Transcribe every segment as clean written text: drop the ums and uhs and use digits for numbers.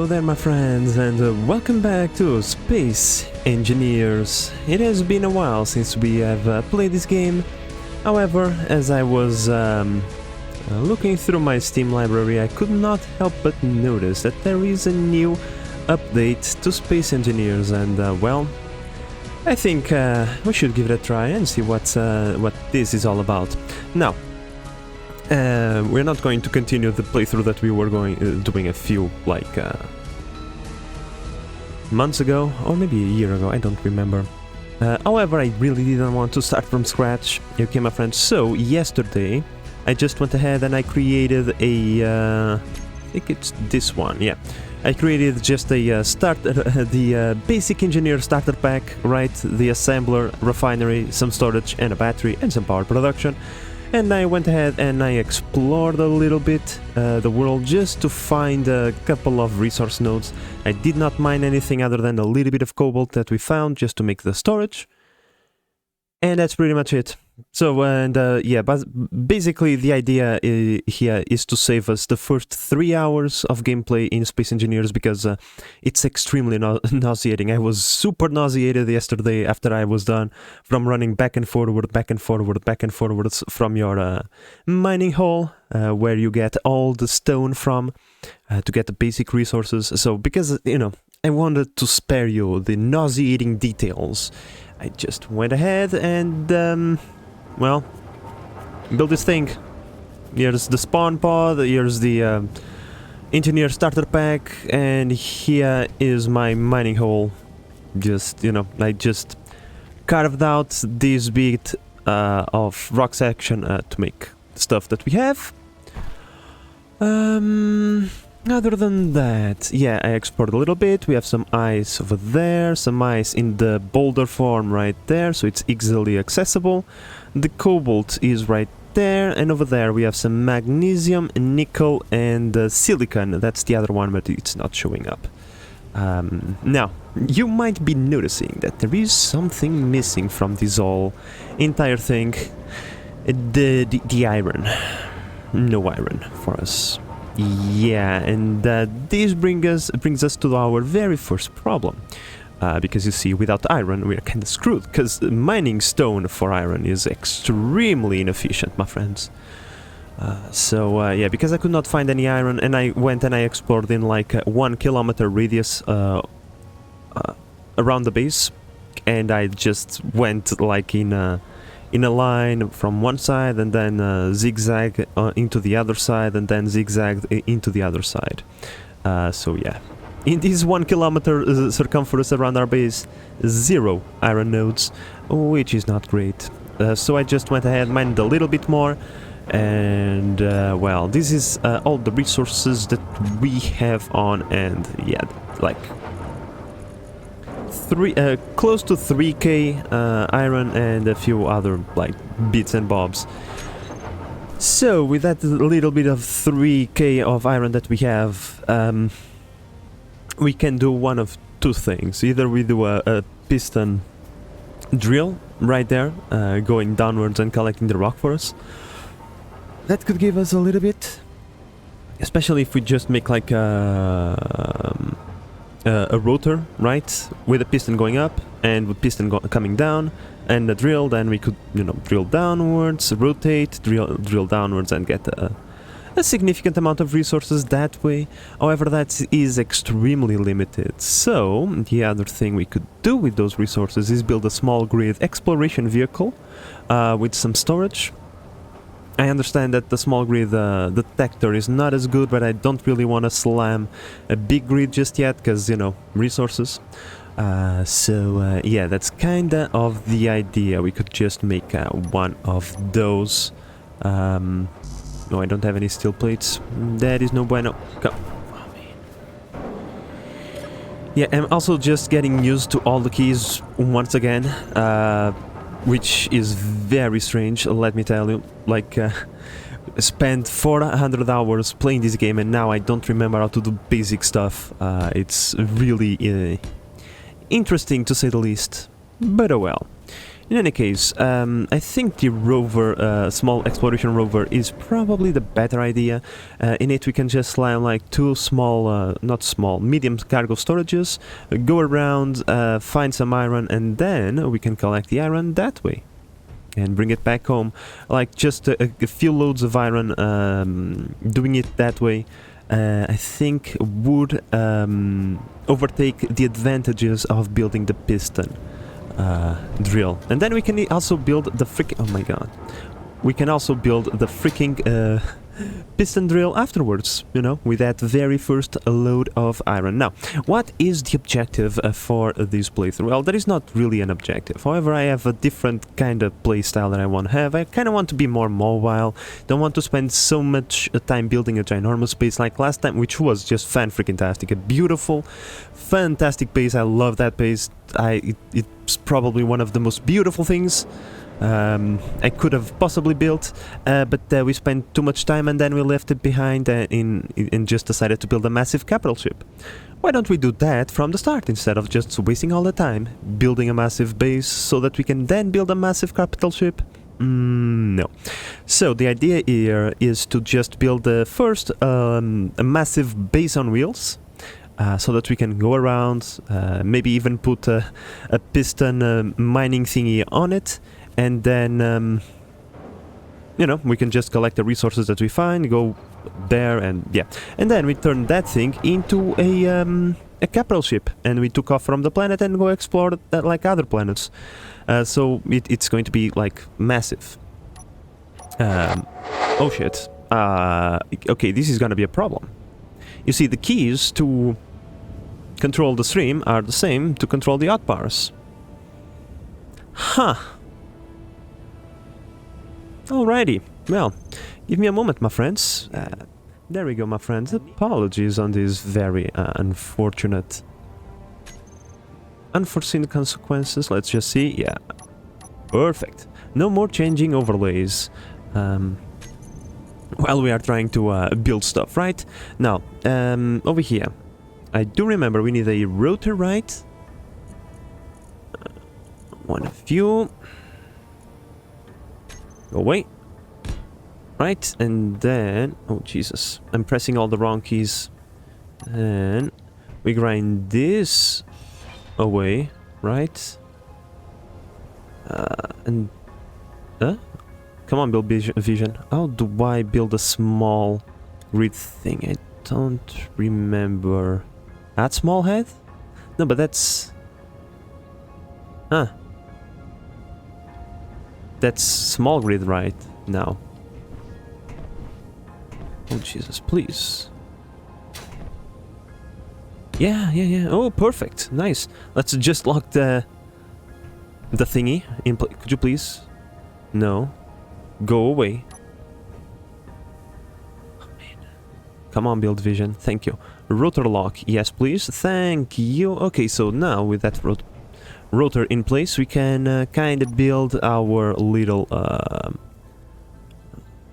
Hello there my friends, and welcome back to Space Engineers. It has been a while since we have played this game. However, as I was looking through my Steam library, I could not help but notice that there is a new update to Space Engineers, and well, I think we should give it a try and see what this is all about. Now, we're not going to continue the playthrough that we were doing a few, months ago, or maybe a year ago, I don't remember. However, I really didn't want to start from scratch, okay my friends, so yesterday I just went ahead and I created a, I think it's this one, yeah. I created just a the basic engineer starter pack, right, the assembler, refinery, some storage and a battery and some power production. And I went ahead and I explored a little bit the world just to find a couple of resource nodes. I did not mine anything other than a little bit of cobalt that we found just to make the storage. And that's pretty much it. So, and yeah, but basically the idea here is to save us the first 3 hours of gameplay in Space Engineers, because it's extremely nauseating. I was super nauseated yesterday after I was done from running back and forward, back and forward, back and forwards from your mining hole, where you get all the stone from to get the basic resources. So, because, you know, I wanted to spare you the nauseating details, I just went ahead and, well, build this thing. Here's the spawn pod, here's the engineer starter pack, and here is my mining hole. Just, you know, I just carved out this bit of rock section to make stuff that we have. Other than that, yeah, I explored a little bit. We have some ice over there, some ice in the boulder form right there, so it's easily accessible. The cobalt is right there, and over there we have some magnesium, nickel, and silicon. That's the other one, but it's not showing up. Now, you might be noticing that there is something missing from this whole entire thing. The iron. No iron for us. Yeah, and this brings us to our very first problem. Because you see, without iron we are kind of screwed, because mining stone for iron is extremely inefficient, my friends. So yeah, because I could not find any iron, and I went and I explored in like a 1 kilometer radius around the base, and I just went like in a line from one side, and then zigzag into the other side, and then zigzag into the other side. So yeah. In this 1 kilometer circumference around our base, 0 iron nodes, which is not great. So I just went ahead, mined a little bit more, and well, this is all the resources that we have on, and yeah, like close to 3k iron and a few other like bits and bobs. So with that little bit of 3k of iron that we have, we can do one of two things. Either we do a piston drill right there, going downwards and collecting the rock for us. That could give us a little bit, especially if we just make like a rotor, right, with a piston going up and with piston coming down, and a drill. Then we could, you know, drill downwards, rotate, drill downwards, and get a significant amount of resources that way. However, that is extremely limited. So the other thing we could do with those resources is build a small grid exploration vehicle with some storage. I understand that the small grid detector is not as good, but I don't really want to slam a big grid just yet, because, you know, resources. So yeah, that's kinda of the idea. We could just make one of those. No, I don't have any steel plates. That is no bueno. Go. Oh, man. Yeah, I'm also just getting used to all the keys once again, which is very strange, let me tell you. Like, spent 400 hours playing this game, and now I don't remember how to do basic stuff. It's really interesting, to say the least. But oh well. In any case, I think the rover, small exploration rover, is probably the better idea. In it we can just slam like two small, not small, medium cargo storages, go around, find some iron, and then we can collect the iron that way. And bring it back home. Like just a few loads of iron, doing it that way, I think would overtake the advantages of building the piston drill. And then we can also build the freaking... oh my god. We can also build the freaking piston drill afterwards, you know, with that very first load of iron. Now, what is the objective for this playthrough? Well, there is not really an objective. However, I have a different kind of playstyle that I want to have. I kind of want to be more mobile. Don't want to spend so much time building a ginormous base like last time, which was just fan-freaking-tastic. A beautiful, fantastic base. I love that base. It's probably one of the most beautiful things I could have possibly built, but we spent too much time and then we left it behind and just decided to build a massive capital ship. Why don't we do that from the start instead of just wasting all the time building a massive base so that we can then build a massive capital ship? No. So the idea here is to just build first a massive base on wheels. So that we can go around, maybe even put a piston mining thingy on it, and then, you know, we can just collect the resources that we find, go there, and yeah. And then we turn that thing into a capital ship, and we took off from the planet and go explore like other planets. So it's going to be like massive. Oh shit. Okay, this is gonna be a problem. You see, the keys to control the stream are the same to control the hotbars. Huh. Alrighty. Well, give me a moment, my friends. There we go, my friends. Apologies on these very unforeseen consequences. Let's just see. Yeah. Perfect. No more changing overlays. While we are trying to build stuff, right? Now, over here, I do remember we need a rotor, right? One of you. Go away. Right, and then... oh, Jesus. I'm pressing all the wrong keys. And we grind this away, right? And... come on, build vision. How do I build a small grid thing? I don't remember. Add small head? No, but that's... huh. That's small grid right now. Oh, Jesus, please. Yeah. Oh, perfect. Nice. Let's just lock the thingy in place. Could you please? No. Go away. Oh, man. Come on, build vision. Thank you. Rotor lock. Yes, please. Thank you. Okay, so now with that rotor in place, we can kind of build our little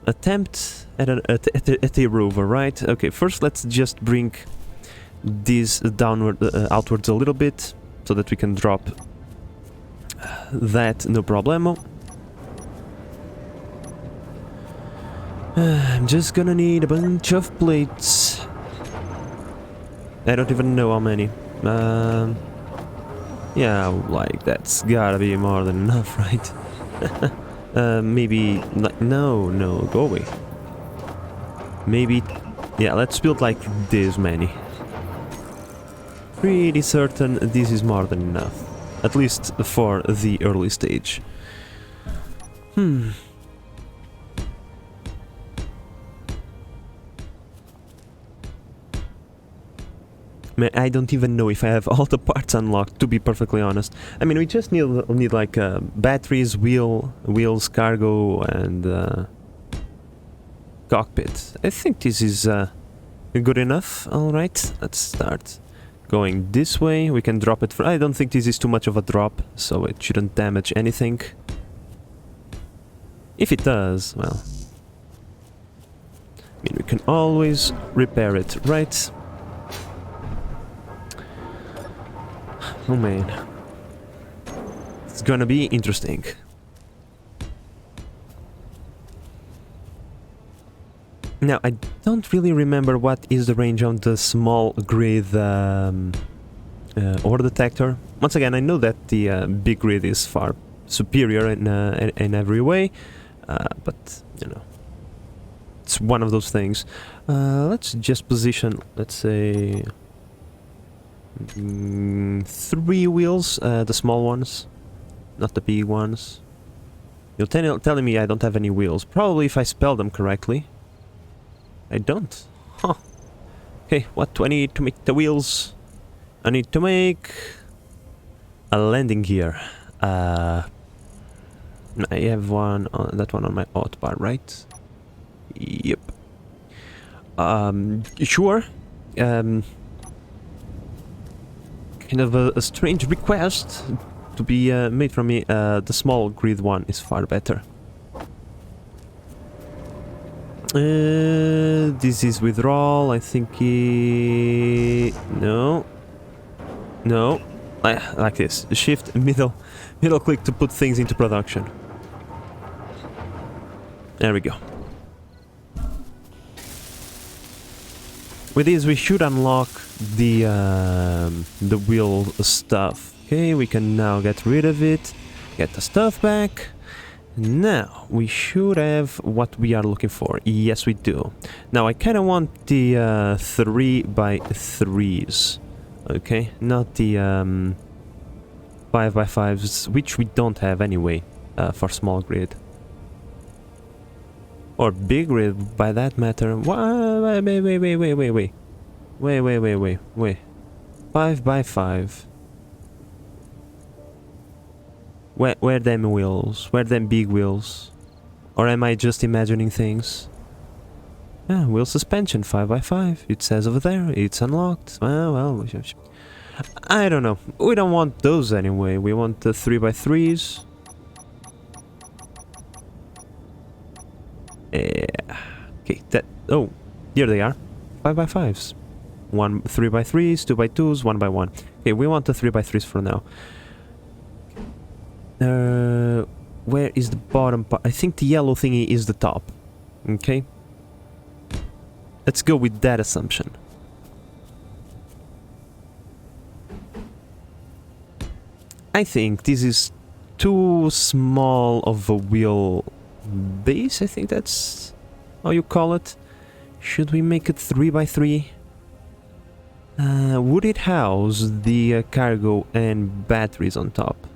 attempt at a rover, right? Okay, first let's just bring this downward, outwards a little bit, so that we can drop that, no problemo. I'm just gonna need a bunch of plates. I don't even know how many. Yeah, like, that's gotta be more than enough, right? Maybe... no, go away. Maybe... yeah, let's build like this many. Pretty certain this is more than enough. At least for the early stage. I don't even know if I have all the parts unlocked, to be perfectly honest. I mean, we just need like batteries, wheels, cargo, and cockpit. I think this is good enough. All right, let's start going this way. We can drop it. I don't think this is too much of a drop, so it shouldn't damage anything. If it does, well, I mean, we can always repair it, right? Oh man, It's gonna be interesting. Now, I don't really remember what is the range on the small grid ore detector. Once again, I know that the big grid is far superior in every way, but, you know, it's one of those things. Let's just position, let's say, 3 wheels, the small ones, not the big ones. You're telling me I don't have any wheels. Probably if I spell them correctly. I don't. Huh. Okay, what do I need to make the wheels? I need to make a landing gear. I have one on that one on my hotbar, right? Yep. Sure. Kind of a strange request to be made from me. The small grid one is far better. This is withdrawal. I think no. Like this. Shift middle click to put things into production. There we go. With this, we should unlock the wheel stuff. Okay, we can now get rid of it, get the stuff back. Now, we should have what we are looking for. Yes, we do. Now, I kind of want the 3x3s. Okay, not the 5x5s, which we don't have anyway for small grid. Or big grid, by that matter. Wait. 5x5. Where them wheels? Where them big wheels? Or am I just imagining things? Yeah, wheel suspension, 5x5. It says over there, it's unlocked. Well, I don't know. We don't want those anyway. We want the 3x3s. Yeah. Okay, that... Oh, here they are. 5x5s. 3x3s, 2x2s, 1x1. Okay, we want the 3x3s for now. Where is the bottom part? I think the yellow thingy is the top. Okay. Let's go with that assumption. I think this is too small of a wheel base. I think that's how you call it. Should we make it 3x3? Would it house the cargo and batteries on top?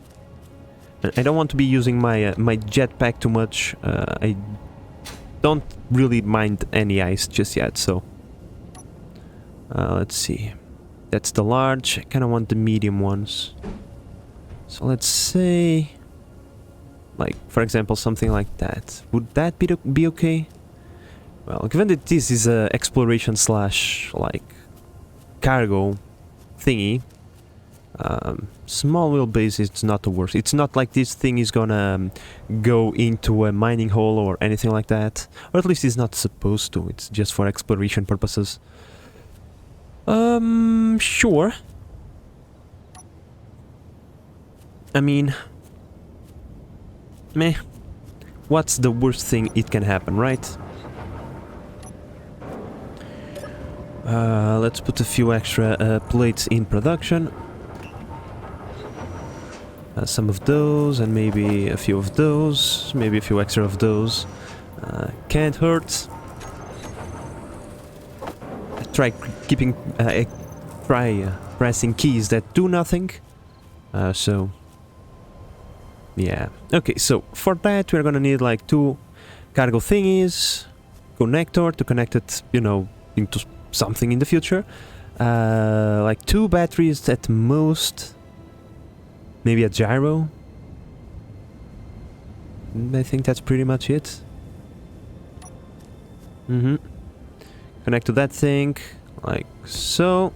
I don't want to be using my my jetpack too much. I don't really mind any ice just yet, so... let's see. That's the large. I kind of want the medium ones. So let's say... like, for example, something like that. Would that be okay? Well, given that this is a exploration slash, like, cargo thingy, small wheelbase is not the worst. It's not like this thing is gonna go into a mining hole or anything like that. Or at least it's not supposed to. It's just for exploration purposes. Sure. I mean... meh. What's the worst thing it can happen, right? Let's put a few extra plates in production. Some of those, and maybe a few of those, maybe a few extra of those. Can't hurt. I try pressing keys that do nothing. So, yeah. Okay, so for that we're gonna need like 2 cargo thingies, connector to connect it, you know, into something in the future. Like 2 batteries at most. Maybe a gyro. I think that's pretty much it. Connect to that thing, like so.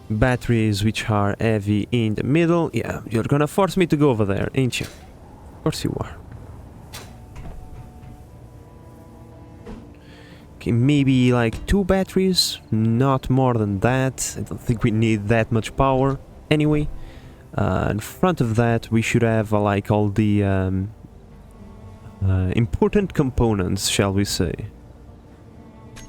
Batteries which are heavy in the middle. Yeah, you're gonna force me to go over there, ain't you? Of course you are. Okay, maybe like 2 batteries, not more than that. I don't think we need that much power. anyway. In front of that we should have like all the important components, shall we say.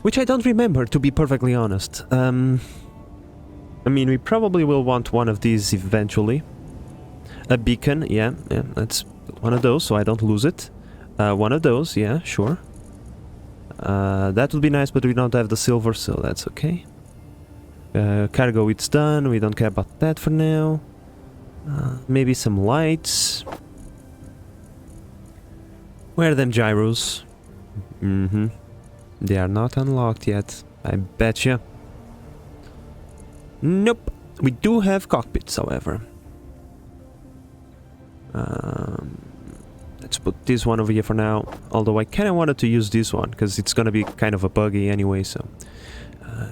Which I don't remember, to be perfectly honest. I mean, we probably will want one of these eventually. A beacon, yeah, that's one of those so I don't lose it. One of those, yeah, sure. That would be nice, but we don't have the silver, so that's okay. Cargo, it's done, we don't care about that for now. Maybe some lights. Where are them gyros? They are not unlocked yet, I betcha. Nope. We do have cockpits, however. Let's put this one over here for now. Although I kind of wanted to use this one, because it's gonna be kind of a buggy anyway, so...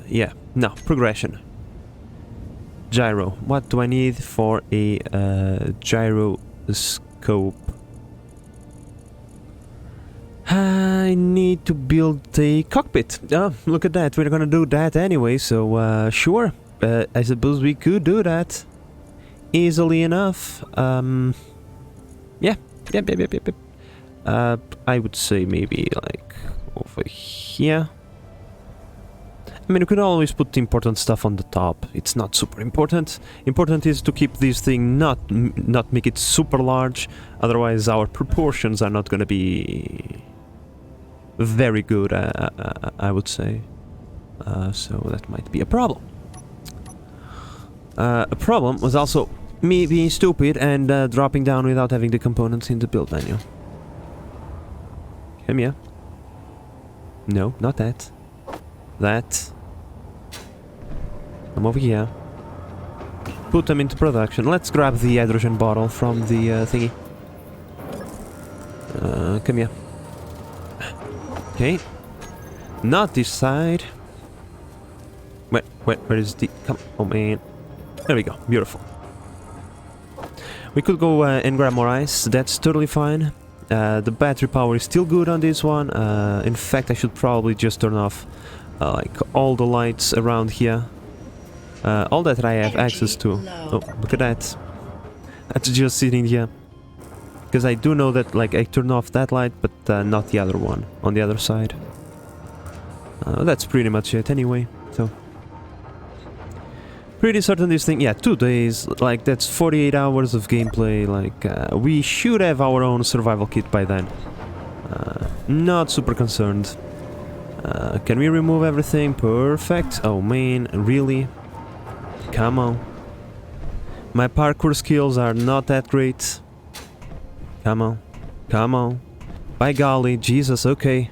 yeah, no, progression. Gyro. What do I need for a gyroscope? I need to build a cockpit. Oh, look at that. We're gonna do that anyway, so sure. I suppose we could do that easily enough. Yep. I would say maybe like over here. I mean, you could always put the important stuff on the top. It's not super important. Important is to keep this thing not make it super large. Otherwise, our proportions are not going to be very good. I would say. So that might be a problem. A problem was also me being stupid and dropping down without having the components in the build menu. Come here. No, not that. That. Come over here. Put them into production. Let's grab the hydrogen bottle from the thingy. Come here. Okay. Not this side. Where is the... Come on, man. There we go. Beautiful. We could go and grab more ice. That's totally fine. The battery power is still good on this one. In fact, I should probably just turn off like all the lights around here. All that I have access to. Oh, look at that. That's just sitting here. Because I do know that like I turn off that light, but not the other one on the other side. That's pretty much it anyway. So pretty certain this thing, yeah, 2 days, like that's 48 hours of gameplay, like we should have our own survival kit by then. Not super concerned. Can we remove everything? Perfect. Oh man, really? Come on. My parkour skills are not that great. Come on. Come on. By golly, Jesus, okay.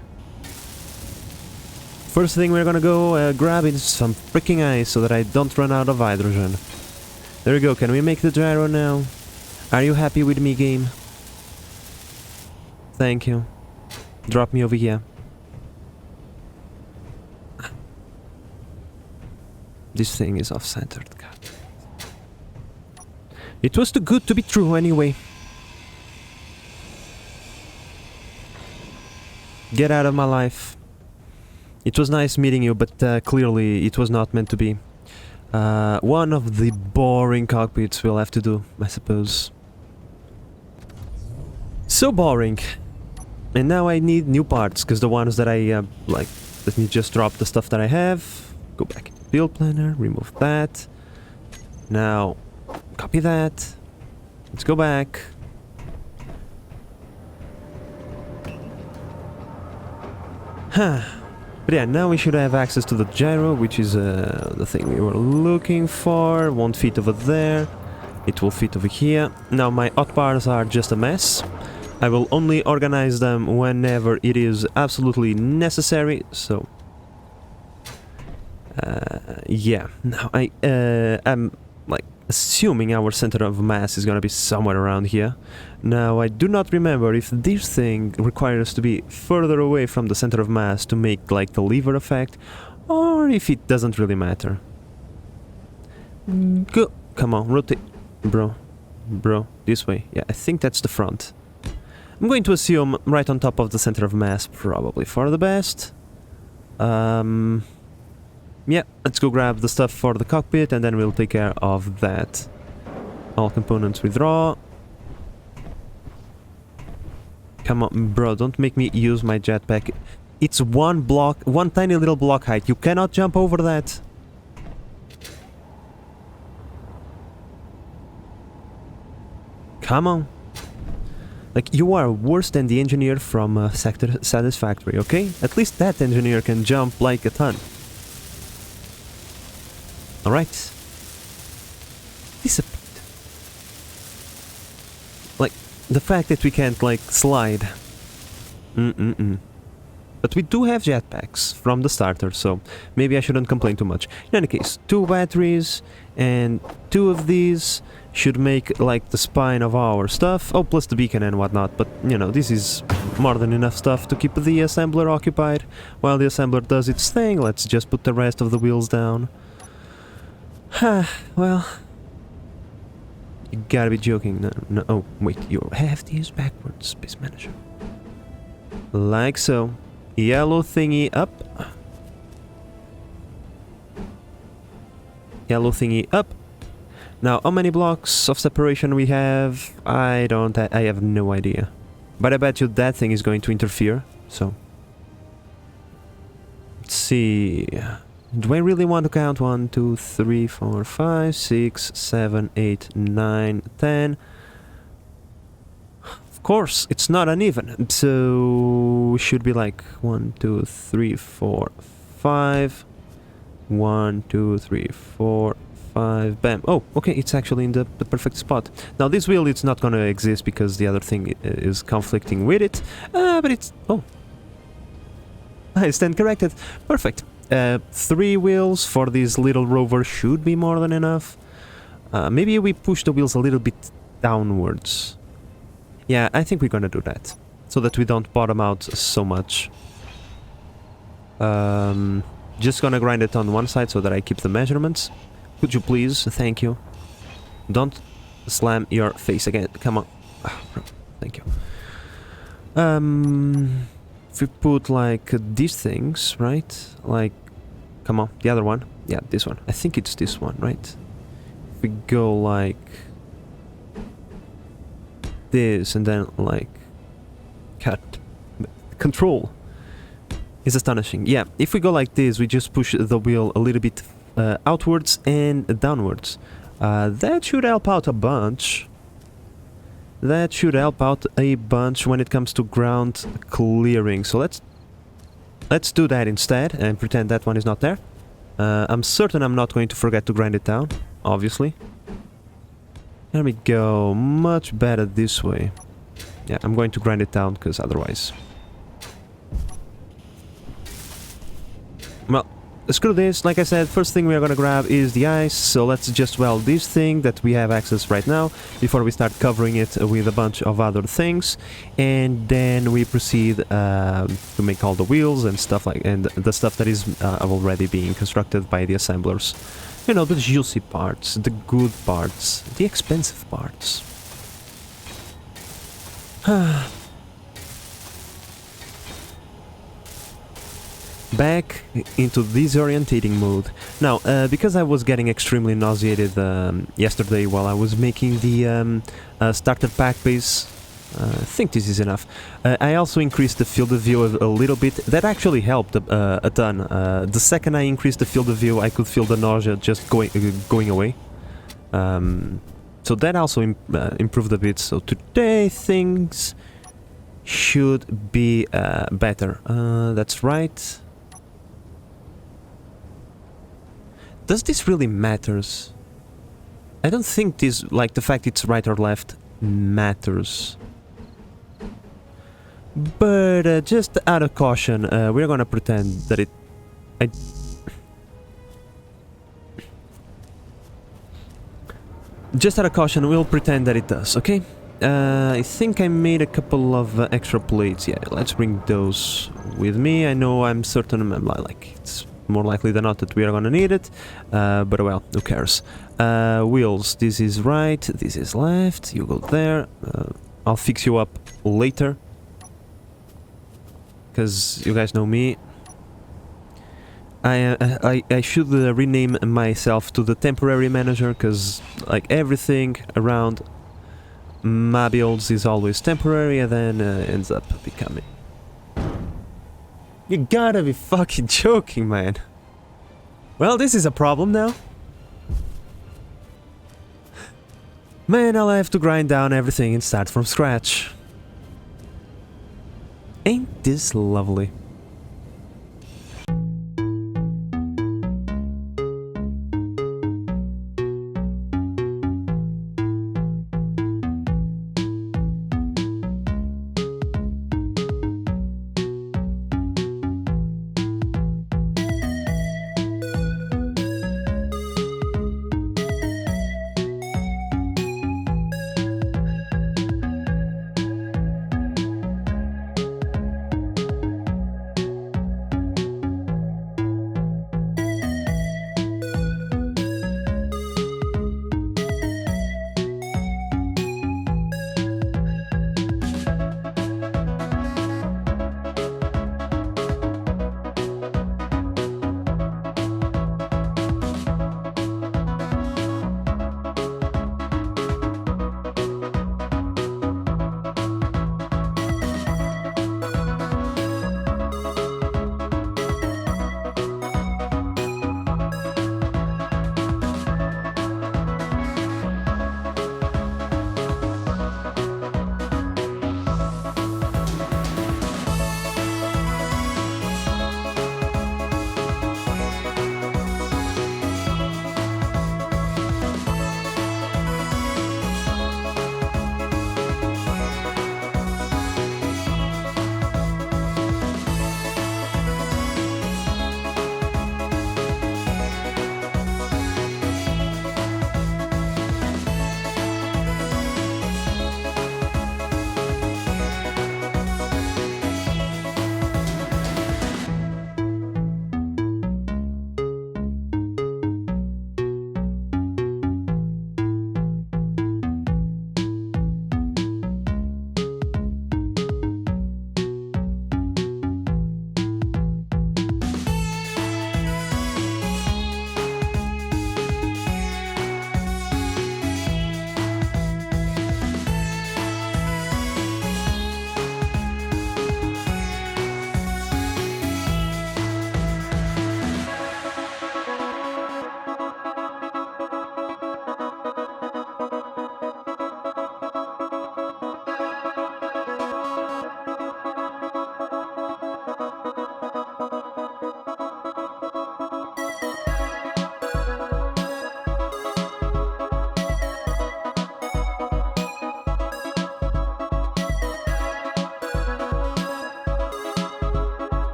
First thing we're gonna go grab is some freaking ice so that I don't run out of hydrogen. There we go, can we make the gyro now? Are you happy with me, game? Thank you. Drop me over here. This thing is off-centered, God. It was too good to be true anyway. Get out of my life. It was nice meeting you, but clearly it was not meant to be. One of the boring cockpits we'll have to do, I suppose. So boring. And now I need new parts, because the ones that I, like, let me just drop the stuff that I have. Go back. Build planner, remove that. Now, copy that. Let's go back. Huh. But yeah, now we should have access to the gyro, which is the thing we were looking for. Won't fit over there. It will fit over here. Now my hotbars are just a mess. I will only organize them whenever it is absolutely necessary, so... yeah, now I'm like assuming our center of mass is gonna be somewhere around here. Now I do not remember if this thing requires to be further away from the center of mass to make like the lever effect, or if it doesn't really matter. Go, come on, rotate, bro, this way. Yeah, I think that's the front. I'm going to assume right on top of the center of mass, probably for the best. Yeah, let's go grab the stuff for the cockpit and then we'll take care of that All components withdraw. Come on, bro, don't make me use my jetpack. It's one block, one tiny little block height. You cannot jump over that. Come on. Like, you are worse than the engineer from Sector Satisfactory, okay? At least that engineer can jump like a ton. Alright. Disappointed. Like, the fact that we can't, like, slide. But we do have jetpacks from the starter, so maybe I shouldn't complain too much. In any case, 2 batteries and 2 of these should make, like, the spine of our stuff. Oh, plus the beacon and whatnot, but, you know, this is more than enough stuff to keep the assembler occupied. While the assembler does its thing, let's just put the rest of the wheels down. Well... You gotta be joking. No, oh, wait, you have these backwards, Space Manager. Like so. Yellow thingy up. Yellow thingy up. Now, how many blocks of separation we have? I have no idea. But I bet you that thing is going to interfere, so... Let's see... Do I really want to count 1, 2, 3, 4, 5, 6, 7, 8, 9, 10? Of course, it's not uneven, so... Should be like 1, 2, 3, 4, 5... 1, 2, 3, 4, 5, bam. Oh, okay, it's actually in the perfect spot. Now this wheel, it's not gonna exist because the other thing is conflicting with it, but it's... Oh. I stand corrected. Perfect. 3 wheels for this little rover should be more than enough. Maybe we push the wheels a little bit downwards. Yeah, I think we're gonna do that, so that we don't bottom out so much. Just gonna grind it on one side so that I keep the measurements. Could you please? Thank you. Don't slam your face again. Come on. Thank you. If we put like these things, right? Like, come on, the other one. Yeah, this one. I think it's this one, right? If we go like this and then like cut control is astonishing. Yeah, if we go like this, we just push the wheel a little bit outwards and downwards. That should help out a bunch. That should help out a bunch when it comes to ground clearing. So let's do that instead and pretend that one is not there. I'm certain I'm not going to forget to grind it down, obviously. There we go. Much better this way. Yeah, I'm going to grind it down because otherwise... Well, screw this. Like I said, first thing we are gonna grab is the ice, so let's just weld this thing that we have access right now before we start covering it with a bunch of other things, and then we proceed to make all the wheels and stuff like, and the stuff that is already being constructed by the assemblers. You know, the juicy parts, the good parts, the expensive parts. Back into disorientating mode. Now, because I was getting extremely nauseated yesterday while I was making the starter pack base, I think this is enough. I also increased the field of view a little bit. That actually helped a ton. The second I increased the field of view, I could feel the nausea just going away. So that also improved a bit. So today things should be better. That's right. Does this really matters? I don't think this, like the fact it's right or left, matters. But just out of caution, we're gonna pretend that it... Just out of caution, we'll pretend that it does, okay? I think I made a couple of extra plates. Yeah, let's bring those with me. I know I'm certain, like, it's more likely than not that we are gonna need it, but well, who cares. Wheels, this is right, this is left, you go there. I'll fix you up later, because you guys know me. I should rename myself to the temporary manager, because like everything around my builds is always temporary and then ends up becoming... You gotta be fucking joking, man. Well, this is a problem now. Man, I'll have to grind down everything and start from scratch. Ain't this lovely?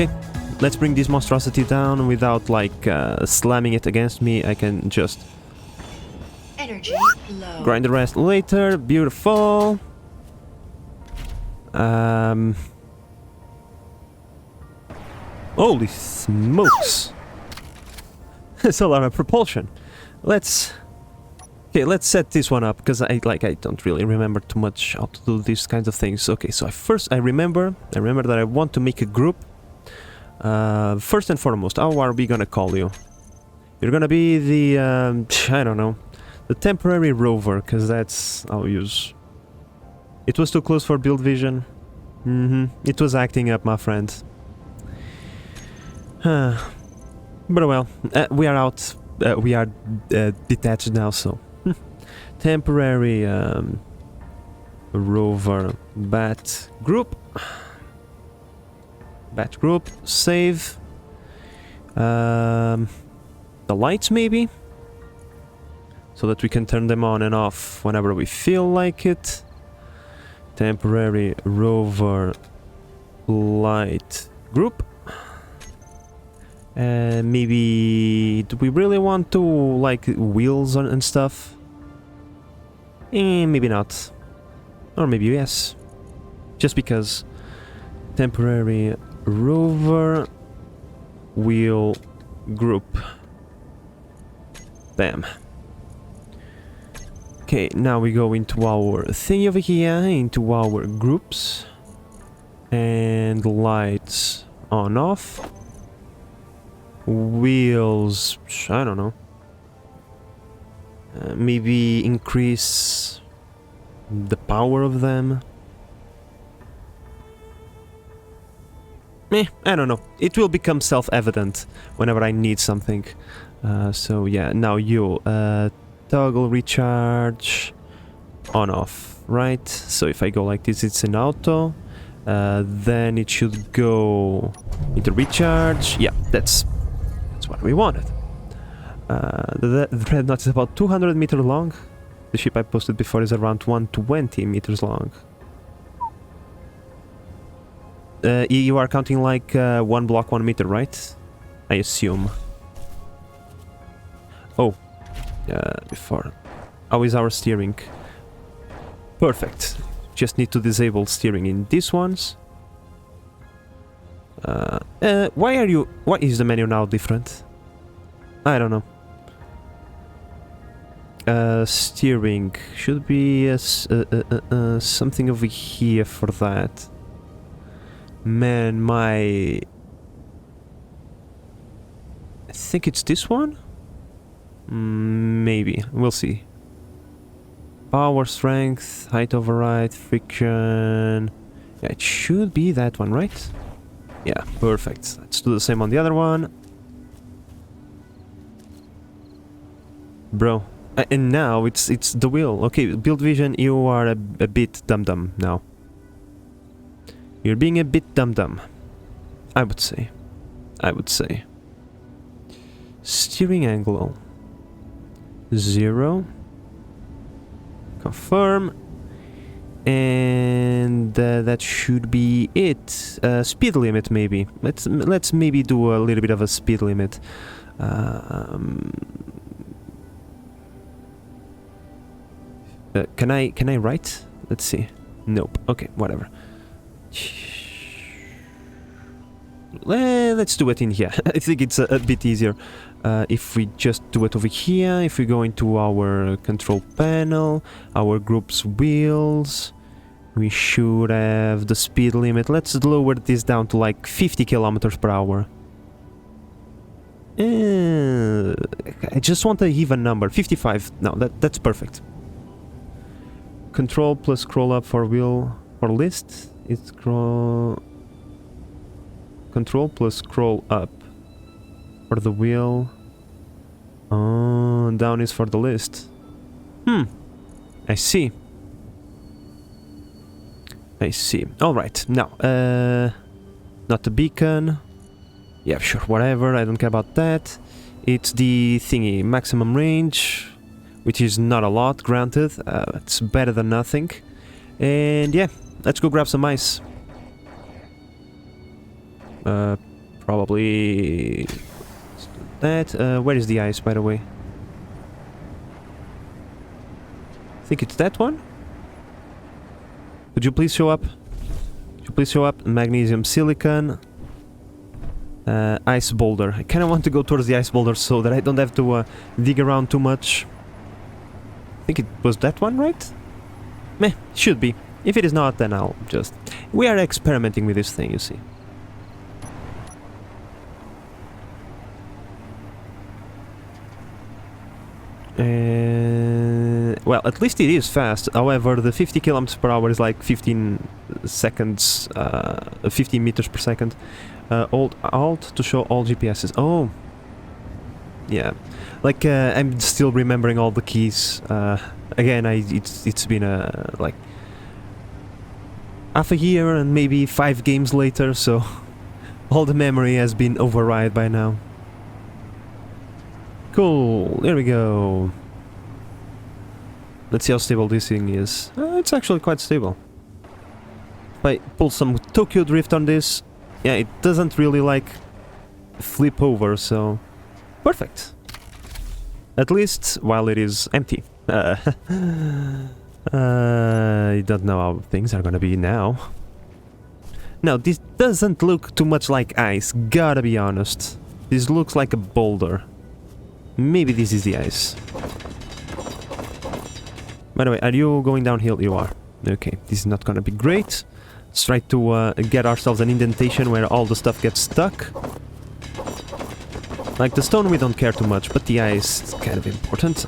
Okay, let's bring this monstrosity down without like slamming it against me. I can just Energy low. grind the rest later. Beautiful. Holy smokes. It's a lot of propulsion. Let's set this one up because I don't really remember too much how to do these kinds of things. Okay, so I remember that I want to make a group First and foremost, how are we gonna call you? You're gonna be the, I don't know, the temporary rover, because that's I'll use. It was too close for build vision. It was acting up, my friend. But well, we are out. We are detached now, so temporary rover bat group. Batch group, save. The lights maybe? So that we can turn them on and off whenever we feel like it. Temporary rover light group. Maybe... do we really want to, like, wheels and stuff? Maybe not. Or maybe yes. Just because. Temporary rover wheel group. Bam. Okay, now we go into our thing over here, into our groups. And lights on off. Wheels, I don't know. Maybe increase the power of them. I don't know. It will become self-evident whenever I need something. So yeah, now you toggle recharge on off, right? So if I go like this, it's an auto. Then it should go into recharge. Yeah, that's what we wanted. The dreadnought is about 200 meters long. The ship I posted before is around 120 meters long. You are counting like 1 block 1 meter, right? I assume. Oh, before. How is our steering? Perfect. Just need to disable steering in these ones. Why is the menu now different? I don't know. Steering should be something over here for that. Man, I think it's this one? Maybe. We'll see. Power, strength, height override, friction... Yeah, it should be that one, right? Yeah, perfect. Let's do the same on the other one. Bro. And now it's the wheel. Okay, build vision, you are a bit dum-dum now. You're being a bit dum-dum. I would say. Steering angle. 0. Confirm. And that should be it. Speed limit maybe. Let's maybe do a little bit of a speed limit. Can I write? Let's see. Nope. Okay, whatever. Let's do it in here. I think it's a bit easier. If we just do it over here, if we go into our control panel, our group's wheels, we should have the speed limit. Let's lower this down to like 50 kilometers per hour. I just want an even number. 55. No, that's perfect. Control plus scroll up for wheel or list. It's scroll. Control plus scroll up for the wheel. Oh, down is for the list. I see. Alright, now, not the beacon. Yeah, sure, whatever, I don't care about that. It's the thingy, maximum range, which is not a lot, granted. It's better than nothing. And yeah, let's go grab some ice. Probably... that. Where is the ice, by the way? I think it's that one? Could you please show up? Magnesium silicon. Ice boulder. I kind of want to go towards the ice boulder so that I don't have to dig around too much. I think it was that one, right? Meh, should be. If it is not, then I'll just... We are experimenting with this thing, you see. Well, at least it is fast. However, the 50 kilometers per hour is like 15 seconds, 15 meters per second. Hold Alt to show all GPSs. Oh, yeah. Like I'm still remembering all the keys. Again, it's been like half a year and maybe 5 games later, so all the memory has been override by now. Cool, here we go. Let's see how stable this thing is. It's actually quite stable. If I pull some Tokyo Drift on this, yeah, it doesn't really like flip over, so perfect. At least while it is empty. I don't know how things are gonna be now. No, this doesn't look too much like ice, gotta be honest. This looks like a boulder. Maybe this is the ice. By the way, are you going downhill? You are. Okay, this is not gonna be great. Let's try to get ourselves an indentation where all the stuff gets stuck. Like the stone we don't care too much, but the ice is kind of important.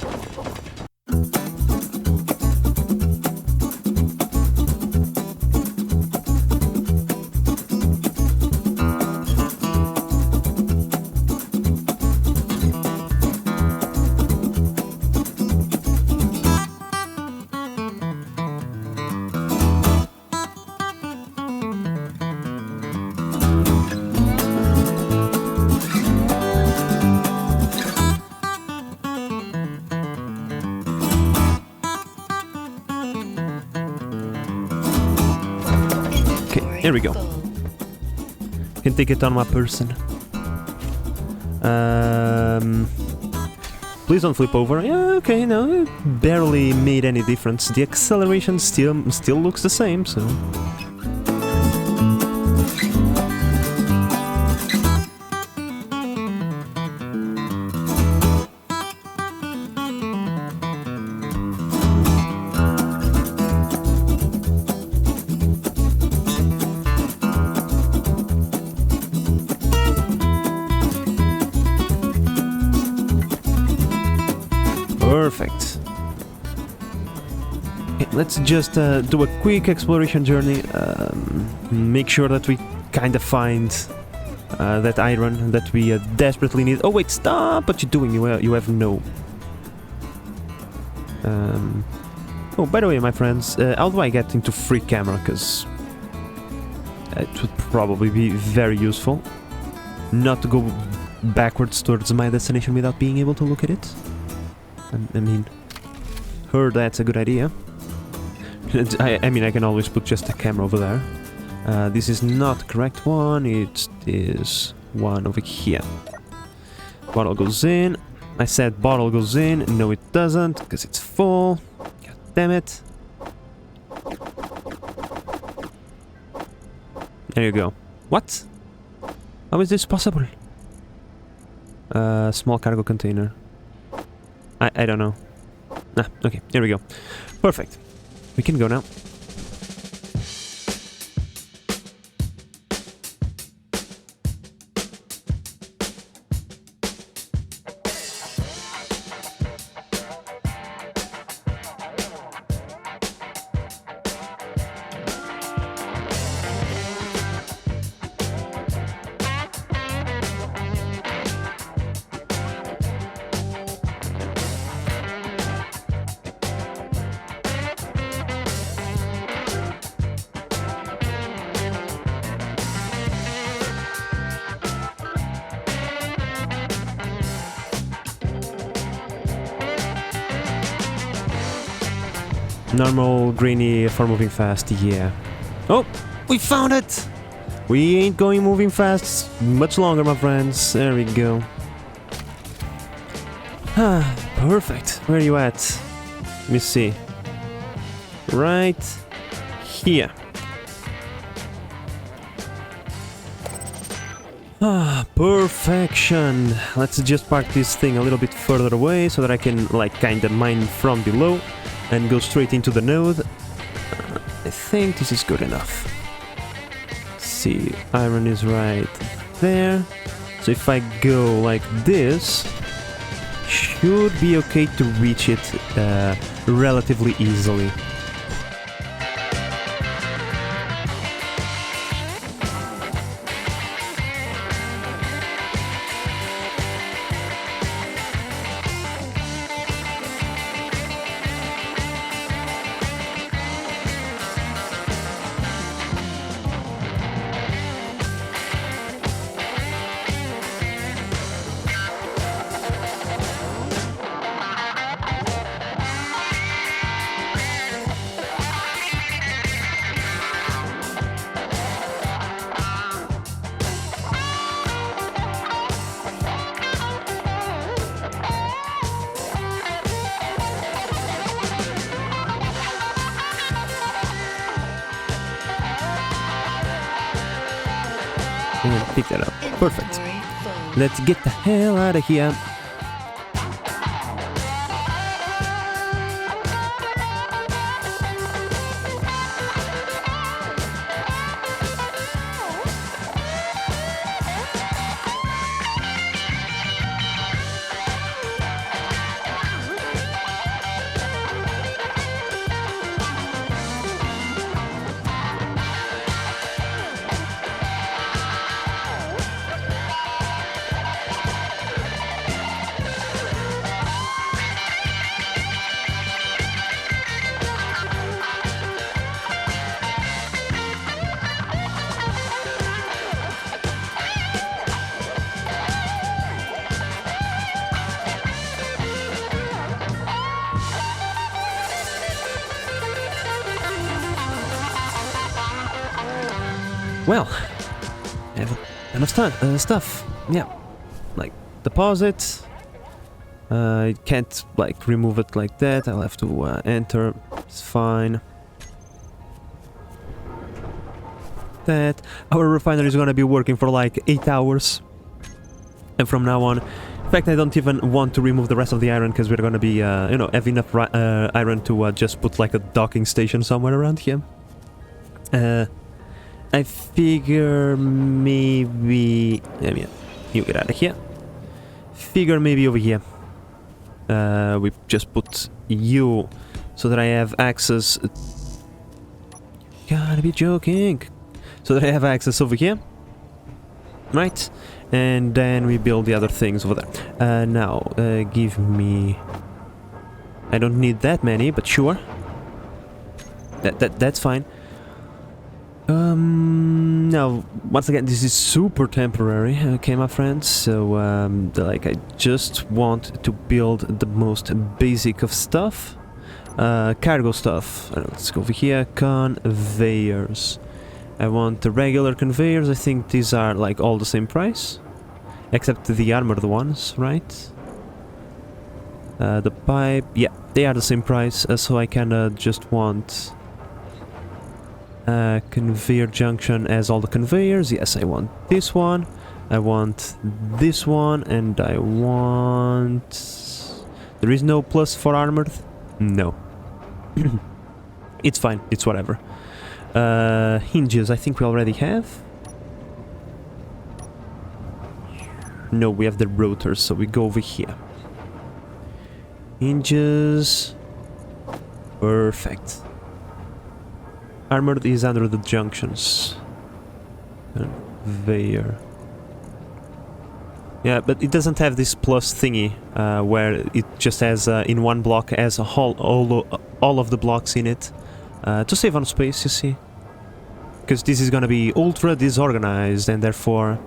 Here we go. Can take it on my person. Please don't flip over. Yeah, okay, no, it barely made any difference. The acceleration still looks the same, so. Perfect. Okay, let's just do a quick exploration journey. Make sure that we kind of find that iron that we desperately need. Oh wait, stop! What you doing? You have no. Oh, by the way, my friends, how do I get into free camera? Because it would probably be very useful not to go backwards towards my destination without being able to look at it. I mean, heard that's a good idea. I mean, I can always put just a camera over there. This is not the correct one, it is one over here. Bottle goes in. I said bottle goes in. No, it doesn't, because it's full. God damn it. There you go. What? How is this possible? Small cargo container. I don't know. Ah, okay, here we go. Perfect. We can go now. Normal, grainy for moving fast, yeah. Oh, we found it! We ain't going moving fast much longer, my friends. There we go. Ah, perfect. Where are you at? Let me see. Right here. Ah, perfection. Let's just park this thing a little bit further away so that I can, like, kinda mine from below and go straight into the node. I think this is good enough. Let's see, iron is right there. So if I go like this, should be okay to reach it relatively easily. And pick that up. Perfect. Inventory full. Let's get the hell out of here. Well, I have enough stuff. Yeah, like deposit. I can't like remove it like that. I'll have to enter. It's fine. That our refinery is gonna be working for like 8 hours, and from now on. In fact, I don't even want to remove the rest of the iron because we're gonna be, you know, have enough iron to just put like a docking station somewhere around here. I figure maybe... yeah, you get out of here. Figure maybe over here. We just put you so that I have access... Gotta be joking! So that I have access over here. Right? And then we build the other things over there. Now, give me... I don't need that many, but sure. That's fine. Now, once again, this is super temporary, okay, my friends, so, like, I just want to build the most basic of stuff, cargo stuff. Let's go over here, conveyors. I want the regular conveyors. I think these are, like, all the same price, except the armored ones, right? The pipe, yeah, they are the same price, so I kinda just want... conveyor junction as all the conveyors. Yes, I want this one. I want this one, and I want... There is no plus for armored? No. It's fine. It's whatever. Hinges, I think we already have. No, we have the rotors, so we go over here. Hinges. Perfect. Armored is under the junctions. Conveyor. Yeah, but it doesn't have this plus thingy, where it just has, in one block, has a whole, all of the blocks in it. To save on space, you see. Because this is gonna be ultra disorganized, and therefore...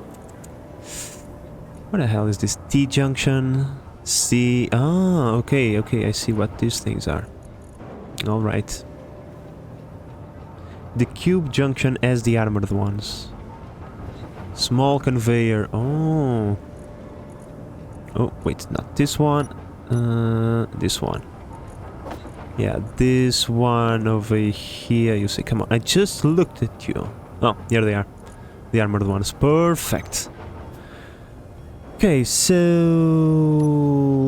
What the hell is this? T-junction? C... Ah, okay, I see what these things are. Alright. The cube junction as the armored ones. Small conveyor. Oh. Oh, wait, not this one. This one. Yeah, this one over here. You see, come on. I just looked at you. Oh, here they are. The armored ones. Perfect. Okay, so...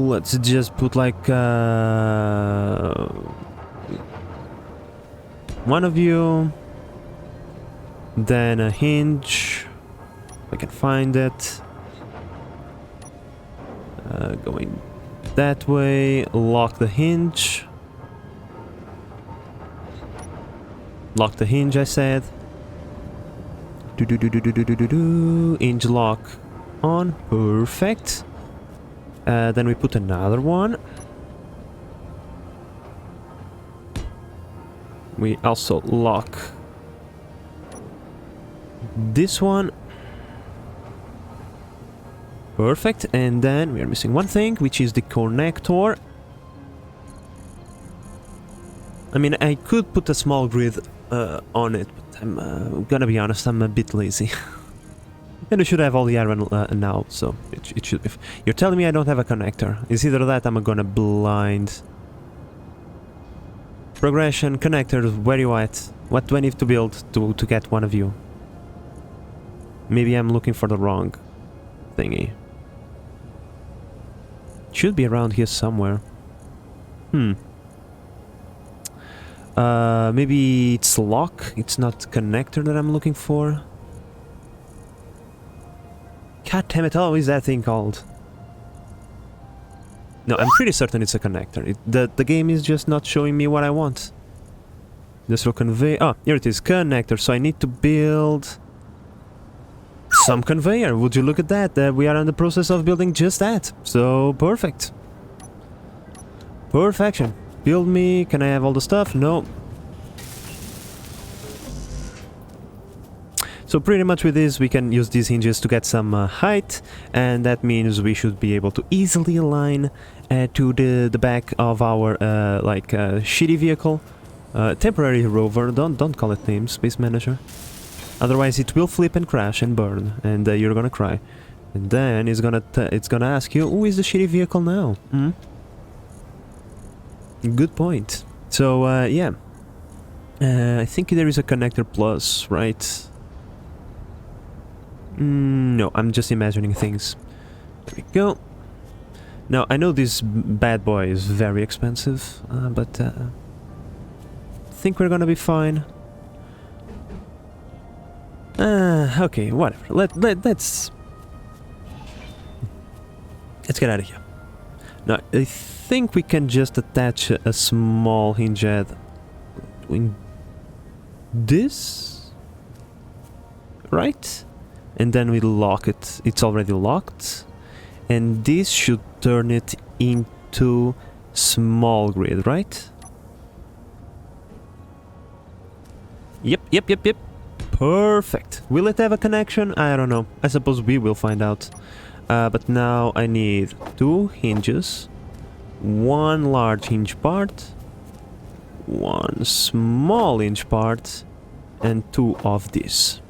Let's just put like... one of you, then a hinge, if I can find it, going that way, lock the hinge. Lock the hinge, I said. Hinge lock on. Perfect. Then we put another one. We also lock this one. Perfect. And then we are missing one thing, which is the connector. I mean, I could put a small grid on it, but I'm gonna be honest, I'm a bit lazy. And I should have all the iron now, so it should be... You're telling me I don't have a connector. It's either that I'm gonna blind... Progression, connectors, where you at? What do I need to build to get one of you? Maybe I'm looking for the wrong thingy. Should be around here somewhere. Maybe it's lock. It's not connector that I'm looking for. God damn it! Oh, is that thing called? No, I'm pretty certain it's a connector. The game is just not showing me what I want. This will convey. Oh, here it is, connector. So I need to build some conveyor. Would you look at that? We are in the process of building just that. So perfect. Perfection. Build me. Can I have all the stuff? No. So pretty much with this we can use these hinges to get some height, and that means we should be able to easily align to the back of our shitty vehicle. Temporary rover, don't call it names, Space Manager. Otherwise it will flip and crash and burn, and you're gonna cry. And then it's gonna ask you, who is the shitty vehicle now? Hmm? Good point. So, yeah. I think there is a connector plus, right? No, I'm just imagining things. There we go. Now, I know this bad boy is very expensive, but I think we're gonna be fine. Okay, whatever. Let's get out of here. Now, I think we can just attach a small hinge head in this, right? And then we lock it. It's already locked, and this should turn it into small grid, right? Yep. Perfect. Will it have a connection? I don't know. I suppose we will find out. But now I need 2 hinges, 1 large hinge part, 1 small hinge part, and 2 of this.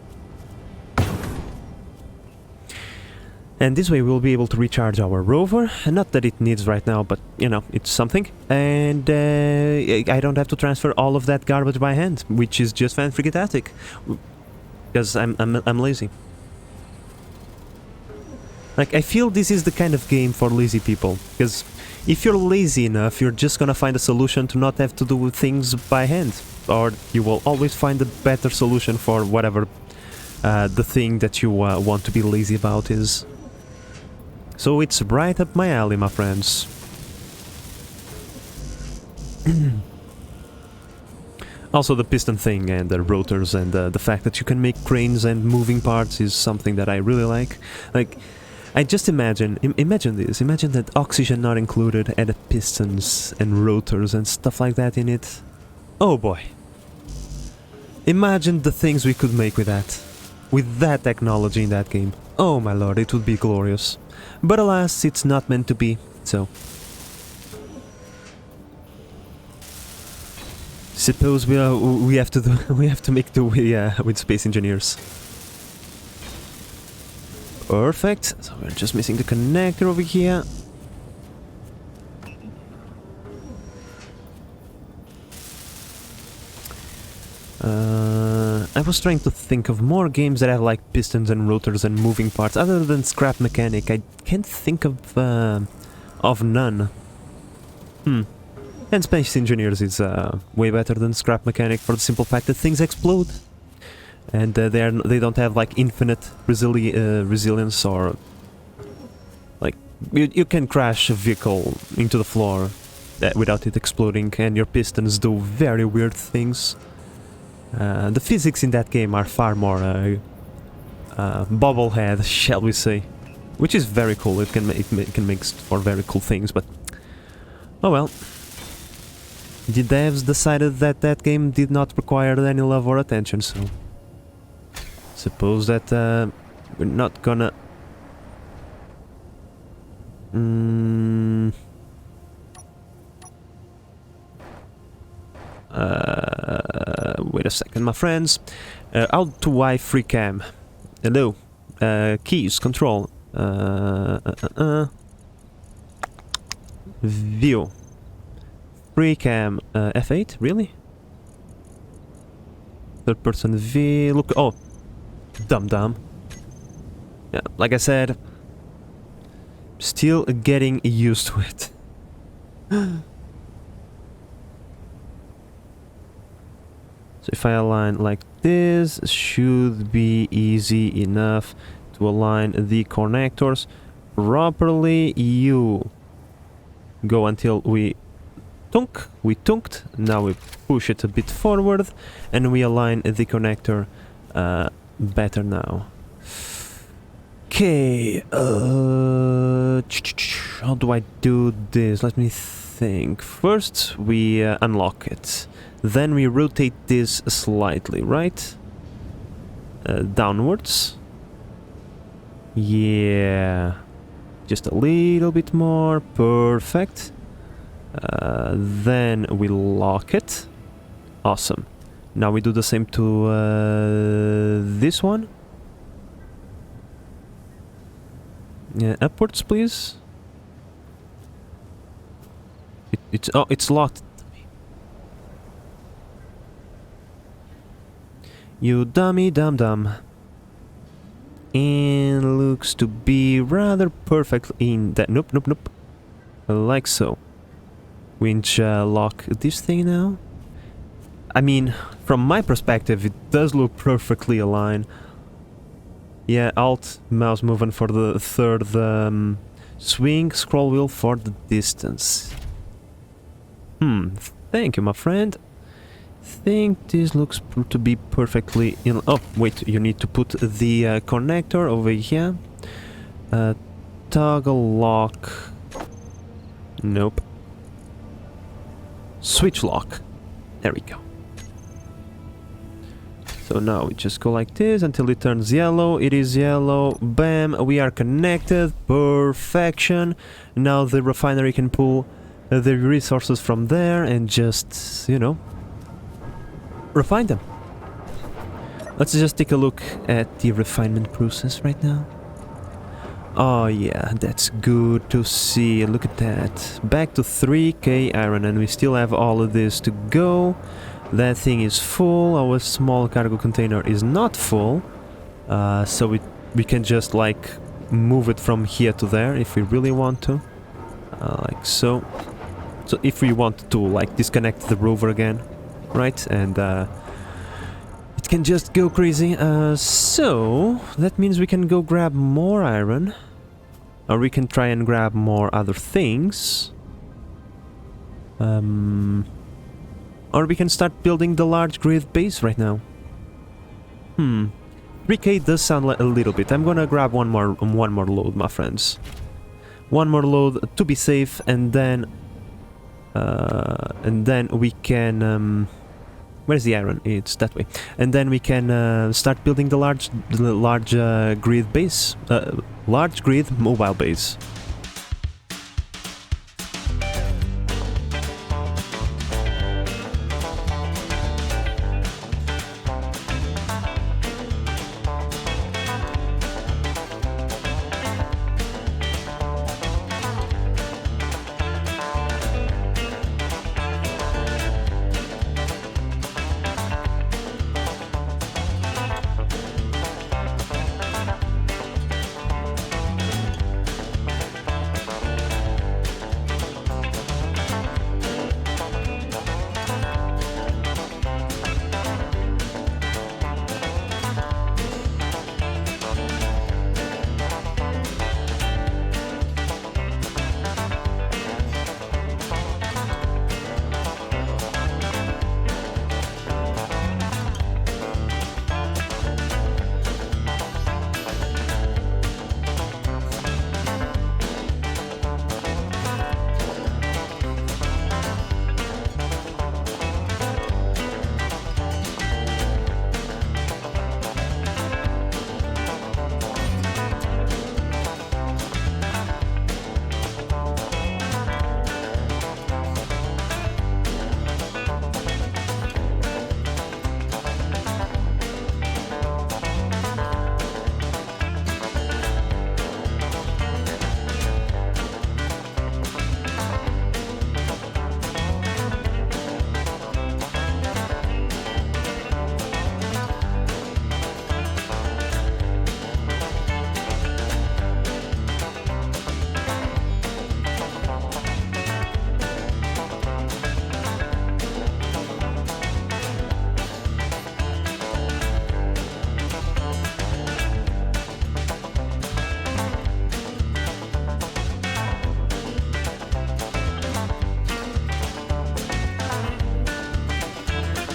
And this way we'll be able to recharge our rover. Not that it needs right now, but, you know, it's something. And I don't have to transfer all of that garbage by hand, which is just fan-freaking-tastic. Because I'm lazy. Like, I feel this is the kind of game for lazy people. Because if you're lazy enough, you're just gonna find a solution to not have to do things by hand. Or you will always find a better solution for whatever the thing that you want to be lazy about is. So it's right up my alley, my friends. Also, the piston thing and the rotors and the fact that you can make cranes and moving parts is something that I really like. Like, I just imagine this. Imagine that oxygen not included and pistons and rotors and stuff like that in it. Oh boy. Imagine the things we could make with that. With that technology in that game. Oh my lord, it would be glorious. But alas, it's not meant to be, so... Suppose we have to make do with space engineers. Perfect. So we're just missing the connector over here. I was trying to think of more games that have like pistons and rotors and moving parts other than Scrap Mechanic. I can't think of none. And Space Engineers is way better than Scrap Mechanic for the simple fact that things explode. And they don't have like infinite resilience or like You can crash a vehicle into the floor without it exploding, and your pistons do very weird things. The physics in that game are far more bobblehead, shall we say, which is very cool. It can make for very cool things, but oh well. The devs decided that that game did not require any love or attention, so suppose that we're not gonna wait a second, my friends. How do I free cam? Hello. Keys, control. View. Free cam. F8? Really? Third person view. Look. Oh. Dumb. Yeah, like I said, still getting used to it. So if I align like this, should be easy enough to align the connectors properly. You go until we tunked, now we push it a bit forward and we align the connector better now. Okay, how do I do this? Let me think. First we unlock it, then we rotate this slightly, right? Downwards. Yeah, just a little bit more, perfect. Then we lock it. Awesome. Now we do the same to this one. Yeah, upwards, please. It's locked. You dummy dum. And looks to be rather perfect in that. Nope. Like so. Winch lock this thing now. I mean, from my perspective, it does look perfectly aligned. Yeah, Alt mouse movement for the third swing, scroll wheel for the distance. Thank you, my friend. Think this looks to be perfectly in. Oh, wait, you need to put the connector over here. Toggle lock. Nope. Switch lock. There we go. So now we just go like this until it turns yellow. It is yellow. Bam, we are connected. Perfection. Now the refinery can pull the resources from there and just, you know, refine them. Let's just take a look at the refinement process right now. Oh yeah, that's good to see. Look at that. Back to 3k iron and we still have all of this to go. That thing is full. Our small cargo container is not full. So we can just like move it from here to there if we really want to. Like so. So if we want to like disconnect the rover again, right? And it can just go crazy. So that means we can go grab more iron. Or we can try and grab more other things. Or we can start building the large grid base right now. 3k does sound like a little bit. I'm gonna grab one more load, my friends. One more load to be safe, and then we can. Where's the iron? It's that way. And then we can start building the large grid base, large grid mobile base.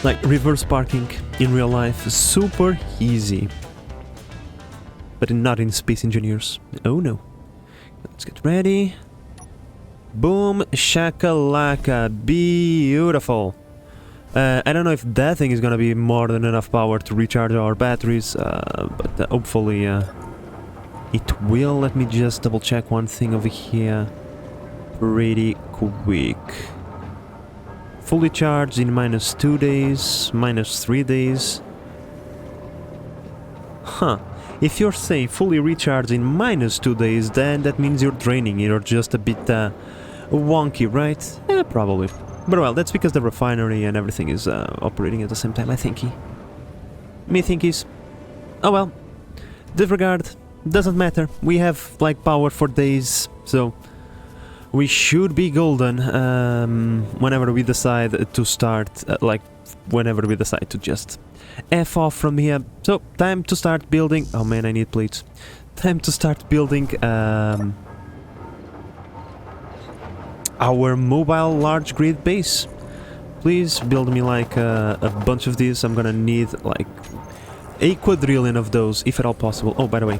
Like reverse parking in real life is super easy. But not in Space Engineers. Oh no. Let's get ready. Boom, shakalaka, beautiful. I don't know if that thing is gonna be more than enough power to recharge our batteries, but hopefully it will. Let me just double check one thing over here pretty quick. Fully charged in -2 days, -3 days. Huh. If you're, say, fully recharged in -2 days, then that means you're draining. You're just a bit wonky, right? Yeah, probably. But well, that's because the refinery and everything is operating at the same time, I think. Me thinkies. Oh well. Disregard. Doesn't matter. We have, like, power for days, so we should be golden whenever we decide to start, like, whenever we decide to just F off from here. So, time to start building. Oh man, I need plates. Time to start building our mobile large grid base. Please build me like a bunch of these. I'm gonna need like a quadrillion of those, if at all possible. Oh, by the way,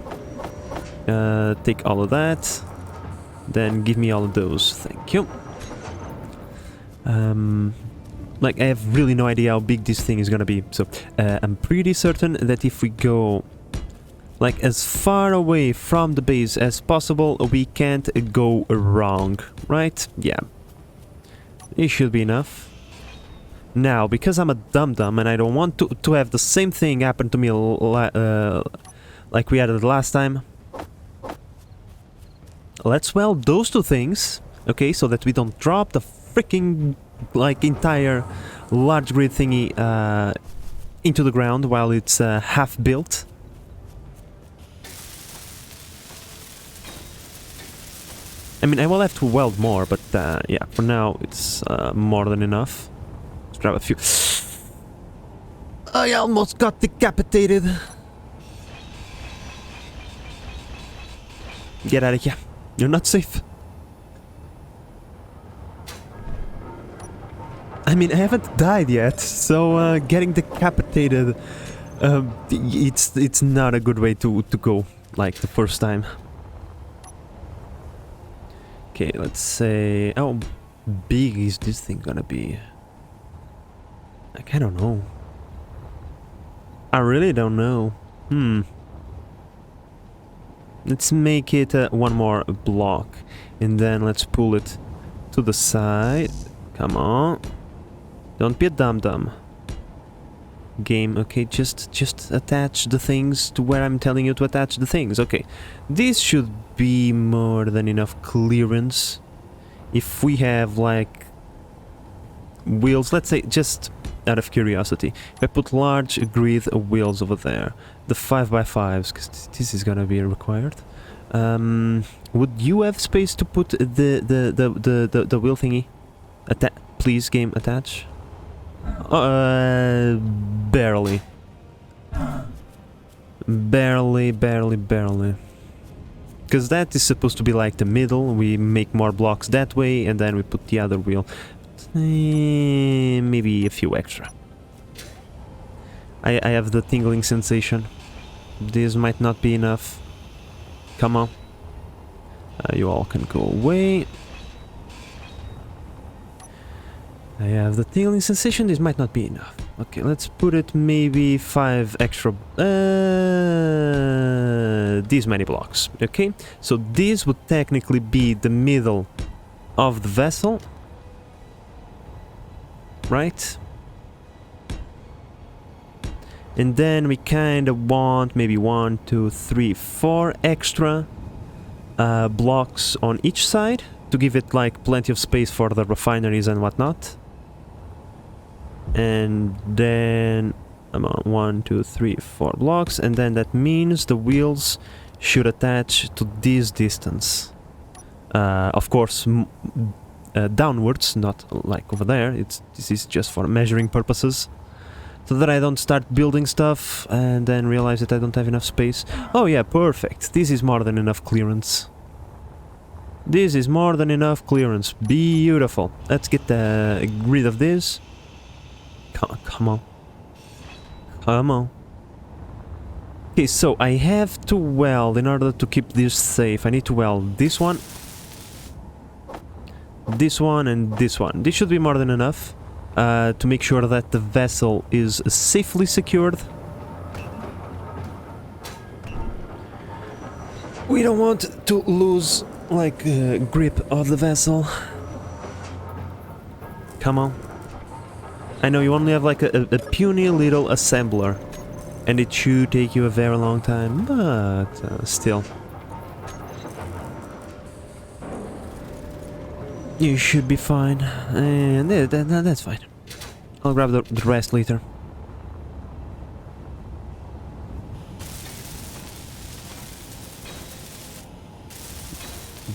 take all of that. Then give me all of those. Thank you. Like, I have really no idea how big this thing is gonna be. So, I'm pretty certain that if we go like as far away from the base as possible, we can't go wrong, right? Yeah. It should be enough. Now, because I'm a dum-dum and I don't want to have the same thing happen to me like we had it last time, let's weld those two things, okay, so that we don't drop the freaking, like, entire large grid thingy into the ground while it's half built. I mean, I will have to weld more, but yeah, for now it's more than enough. Let's grab a few. I almost got decapitated. Get out of here. You're not safe. I mean, I haven't died yet, so getting decapitated, it's not a good way to go, like the first time. Okay, let's say... How big is this thing gonna be? Like, I don't know. I really don't know. Let's make it one more block. And then let's pull it to the side. Come on. Don't be a dum-dum. Game, okay, just attach the things to where I'm telling you to attach the things. Okay, this should be more than enough clearance. If we have, like, wheels, let's say, just out of curiosity, if I put large grid wheels over there, the 5x5s, because this is gonna be required, would you have space to put the wheel thingy? Please, game, attach. Barely. Barely. Because that is supposed to be like the middle. We make more blocks that way, and then we put the other wheel. Maybe a few extra. I have the tingling sensation. This might not be enough. Come on. You all can go away. I have the tingling sensation. This might not be enough. Okay, let's put it maybe 5 extra... these many blocks. Okay, so this would technically be the middle of the vessel. Right? And then we kind of want maybe 1, 2, 3, 4 extra blocks on each side to give it like plenty of space for the refineries and whatnot. And then 1, 2, 3, 4 blocks, and then that means the wheels should attach to this distance. Of course, downwards, not like over there. This is just for measuring purposes, so that I don't start building stuff and then realize that I don't have enough space. Oh yeah, perfect. This is more than enough clearance. This is more than enough clearance. Beautiful. Let's get rid of this. Come on. Come on. Okay, so I have to weld in order to keep this safe. I need to weld this one, and this one. This should be more than enough to make sure that the vessel is safely secured. We don't want to lose, like, grip of the vessel. Come on. I know you only have like a puny little assembler, and it should take you a very long time, but still. You should be fine, and that's fine. I'll grab the rest later.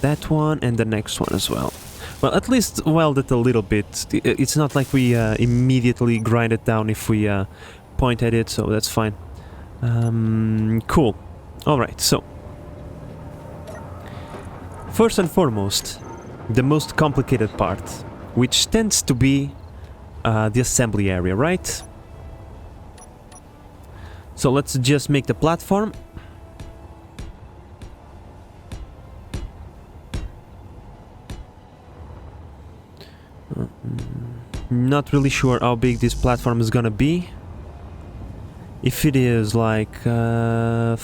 That one and the next one as well. Well, at least weld it a little bit. It's not like we immediately grind it down if we point at it, so that's fine. Cool. Alright, so first and foremost, the most complicated part, which tends to be the assembly area, right? So let's just make the platform. Not really sure how big this platform is gonna be. If it is like 5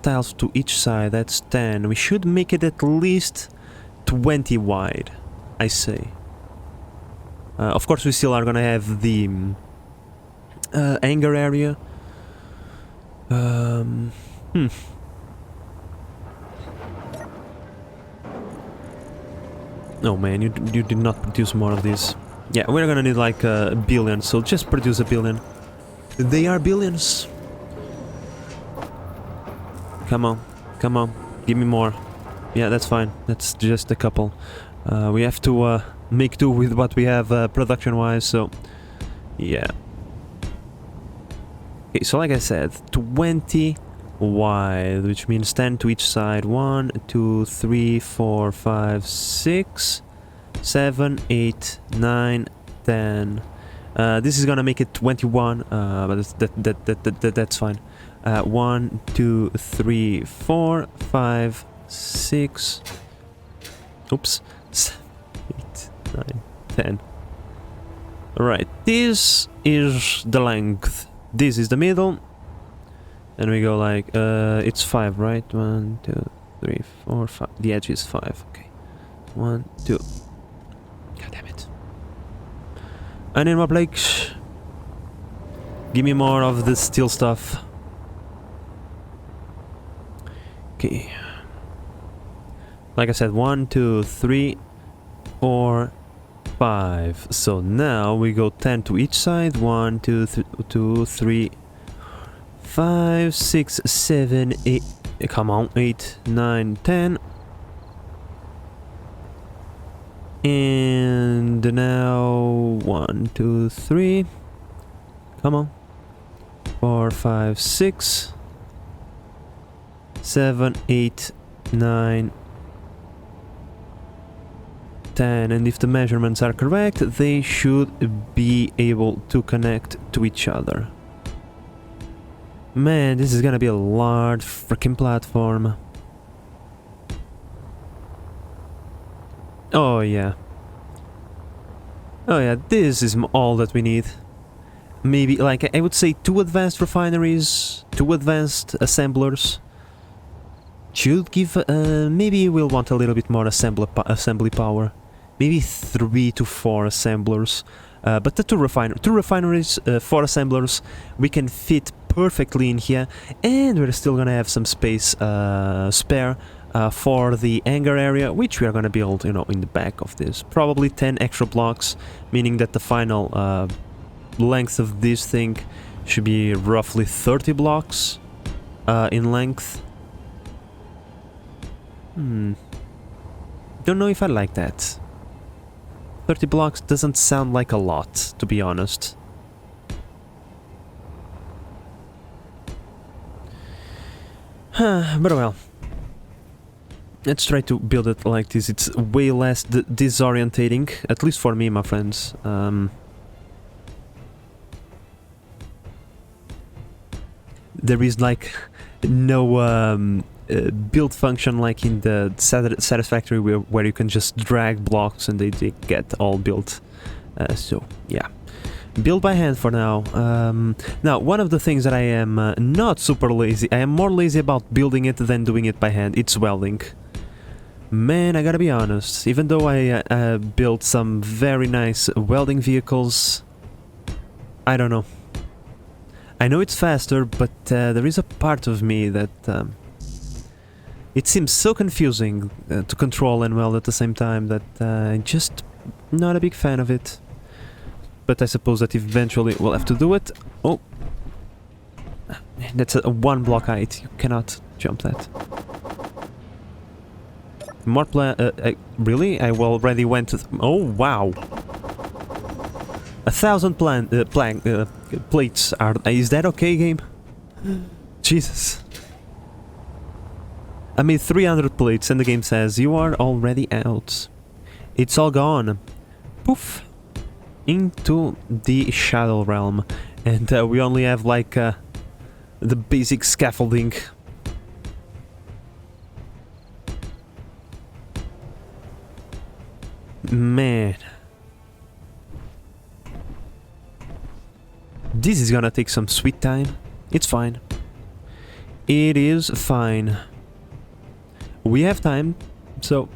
tiles to each side, that's 10. We should make it at least 20 wide, I say. Of course, we still are gonna have the hangar area. Oh man, you did not produce more of these. Yeah, we're gonna need like a billion, so just produce a billion. They are billions. Come on, come on, give me more. Yeah, that's fine. That's just a couple. We have to make do with what we have production-wise, so yeah. Okay, so like I said, 20 wide, which means 10 to each side. 1, 2, 3, 4, 5, 6, 7, 8, 9, 10. This is gonna make it 21, but that's fine. 1, 2, 3, 4, 5, 6. Oops. 7, 8, 9, 10. Alright, this is the length. This is the middle. And we go like, it's 5, right? 1, 2, 3, 4, 5. The edge is 5, okay. 1, 2. God damn it. I need more blocks. Give me more of the steel stuff. Okay. Like I said, 1, 2, 3, 4, 5. So now we go 10 to each side. 1, 2, 3, 5, 6, 7, 8. Come on, 8, 9, 10. And now 1, 2, 3. Come on. 4, 5, 6, 7, 8, 9, 10. And if the measurements are correct, they should be able to connect to each other. Man, this is gonna be a large freaking platform. Oh yeah. Oh yeah, this is all that we need. Maybe, like, I would say 2 advanced refineries, 2 advanced assemblers. Should give, maybe we'll want a little bit more assembly power. Maybe 3 to 4 assemblers. But the 2 refineries, 4 assemblers, we can fit perfectly in here. And we're still gonna have some space spare for the hangar area, which we are gonna build, you know, in the back of this. Probably 10 extra blocks, meaning that the final length of this thing should be roughly 30 blocks in length. Don't know if I like that. 30 blocks doesn't sound like a lot, to be honest. But well. Let's try to build it like this. It's way less disorientating, at least for me, my friends. there is like no build function like in the Satisfactory where you can just drag blocks and they get all built. So yeah, build by hand for now. Now, one of the things that I am not super lazy, I am more lazy about building it than doing it by hand, it's welding. Man, I gotta be honest, even though I built some very nice welding vehicles, I don't know. I know it's faster, but there is a part of me that it seems so confusing to control and weld at the same time that I'm just not a big fan of it. But I suppose that eventually we'll have to do it. Oh, that's a 1 block height. You cannot jump that. More really? I already went to... Oh, wow. 1,000 plates are... Is that okay, game? Jesus. I made 300 plates and the game says, you are already out. It's all gone. Poof. Into the Shadow Realm. And we only have like the basic scaffolding. Man. This is gonna take some sweet time. It's fine. It is fine. We have time, so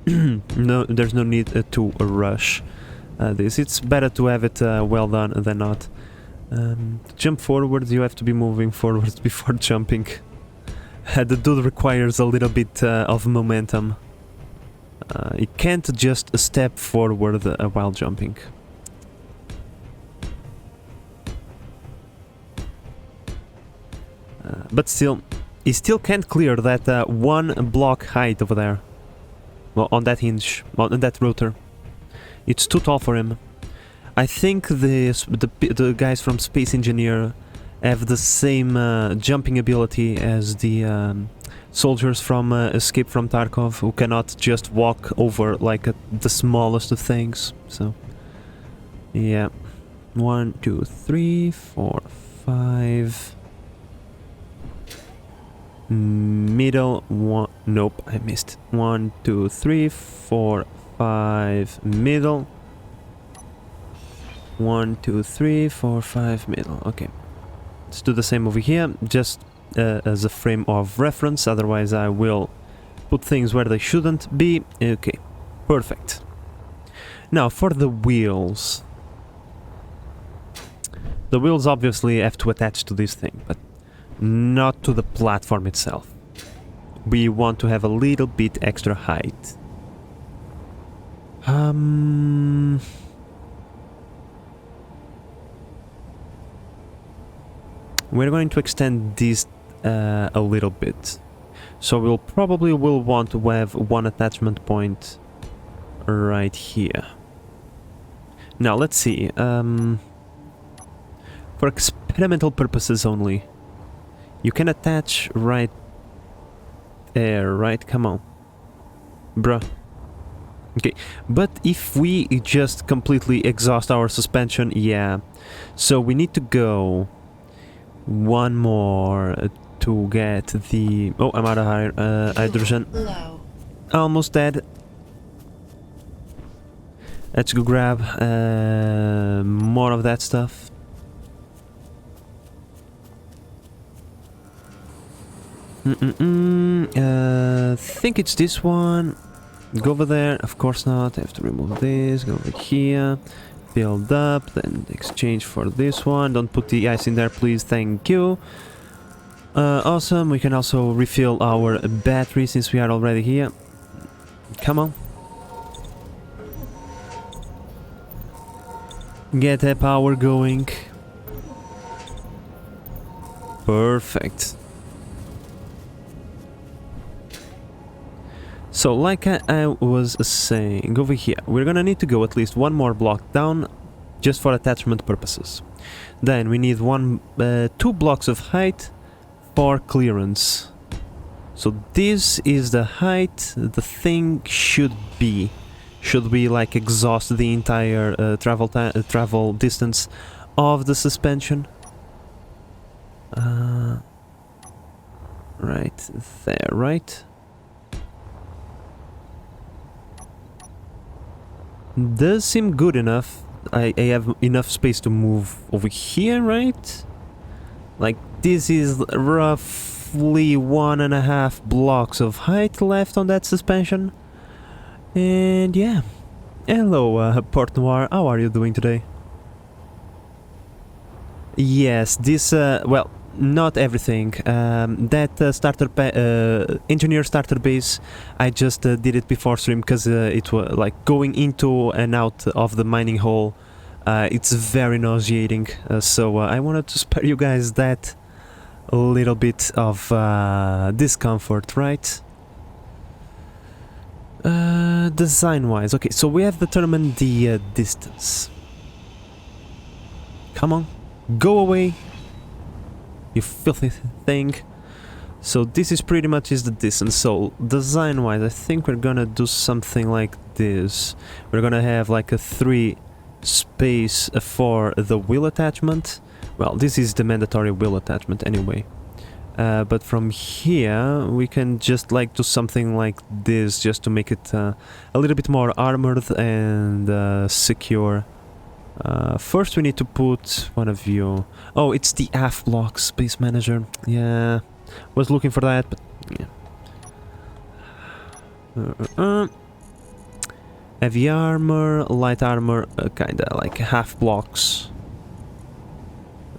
no, there's no need to rush this. It's better to have it well done than not. Jump forward, you have to be moving forward before jumping. The dude requires a little bit of momentum. You can't just step forward while jumping. But still, he still can't clear that 1 block height over there. Well, on that hinge, on that rotor. It's too tall for him. I think the guys from Space Engineer have the same jumping ability as the soldiers from Escape from Tarkov, who cannot just walk over like the smallest of things. So, yeah. 1, 2, 3, 4, 5. Middle one. Nope, I missed. 1, 2, 3, 4, 5. Middle. 1, 2, 3, 4, 5. Middle. Okay. Let's do the same over here, just as a frame of reference. Otherwise, I will put things where they shouldn't be. Okay, perfect. Now for the wheels. The wheels obviously have to attach to this thing, but not to the platform itself. We want to have a little bit extra height. We're going to extend this a little bit. So we'll probably want to have 1 attachment point right here. Now let's see. For experimental purposes only. You can attach right there, right? Come on. Bruh. Okay, but if we just completely exhaust our suspension, yeah. So we need to go 1 more to get the... Oh, I'm out of hydrogen. Low. Almost dead. Let's go grab more of that stuff. Think it's this one. Go over there. Of course not. I have to remove this. Go over here. Build up. Then exchange for this one. Don't put the ice in there, please. Thank you. Awesome. We can also refill our battery since we are already here. Come on. Get that power going. Perfect. So, like I was saying, over here, we're gonna need to go at least 1 more block down, just for attachment purposes. Then we need 2 blocks of height for clearance. So this is the height the thing should be. Should we like exhaust the entire travel distance of the suspension? Right there, right? Does seem good enough. I have enough space to move over here, right? Like, this is roughly 1.5 blocks of height left on that suspension. And yeah. Hello, Port Noir, how are you doing today? Yes, this, well, not everything. That engineer starter base, I just did it before stream because it was like going into and out of the mining hole. It's very nauseating, so I wanted to spare you guys that little bit of discomfort, right? Design-wise, okay, so we have determined the distance. Come on, go away, you filthy thing. So this is pretty much is the distance. So design-wise, I think we're gonna do something like this. We're gonna have like a 3 space for the wheel attachment. Well, this is the mandatory wheel attachment anyway. But from here we can just like do something like this just to make it a little bit more armored and secure. First we need to put one of you. Oh, it's the aft block, Space Manager. Yeah, was looking for that, but yeah. Heavy armor, light armor, kinda like half blocks.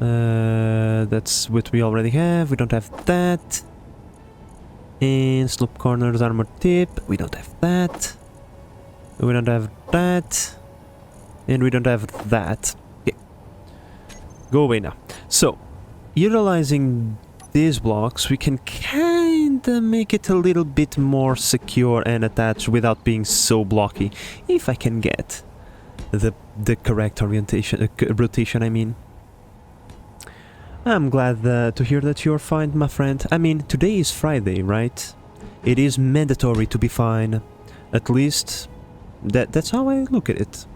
That's what we already have. We don't have that. And slope corners, armor tip. We don't have that. We don't have that. And we don't have that. Okay. Go away now. So, utilizing these blocks, we can kinda make it a little bit more secure and attached without being so blocky. If I can get the correct orientation, rotation, I mean. I'm glad to hear that you're fine, my friend. I mean, today is Friday, right? It is mandatory to be fine. At least, that's how I look at it.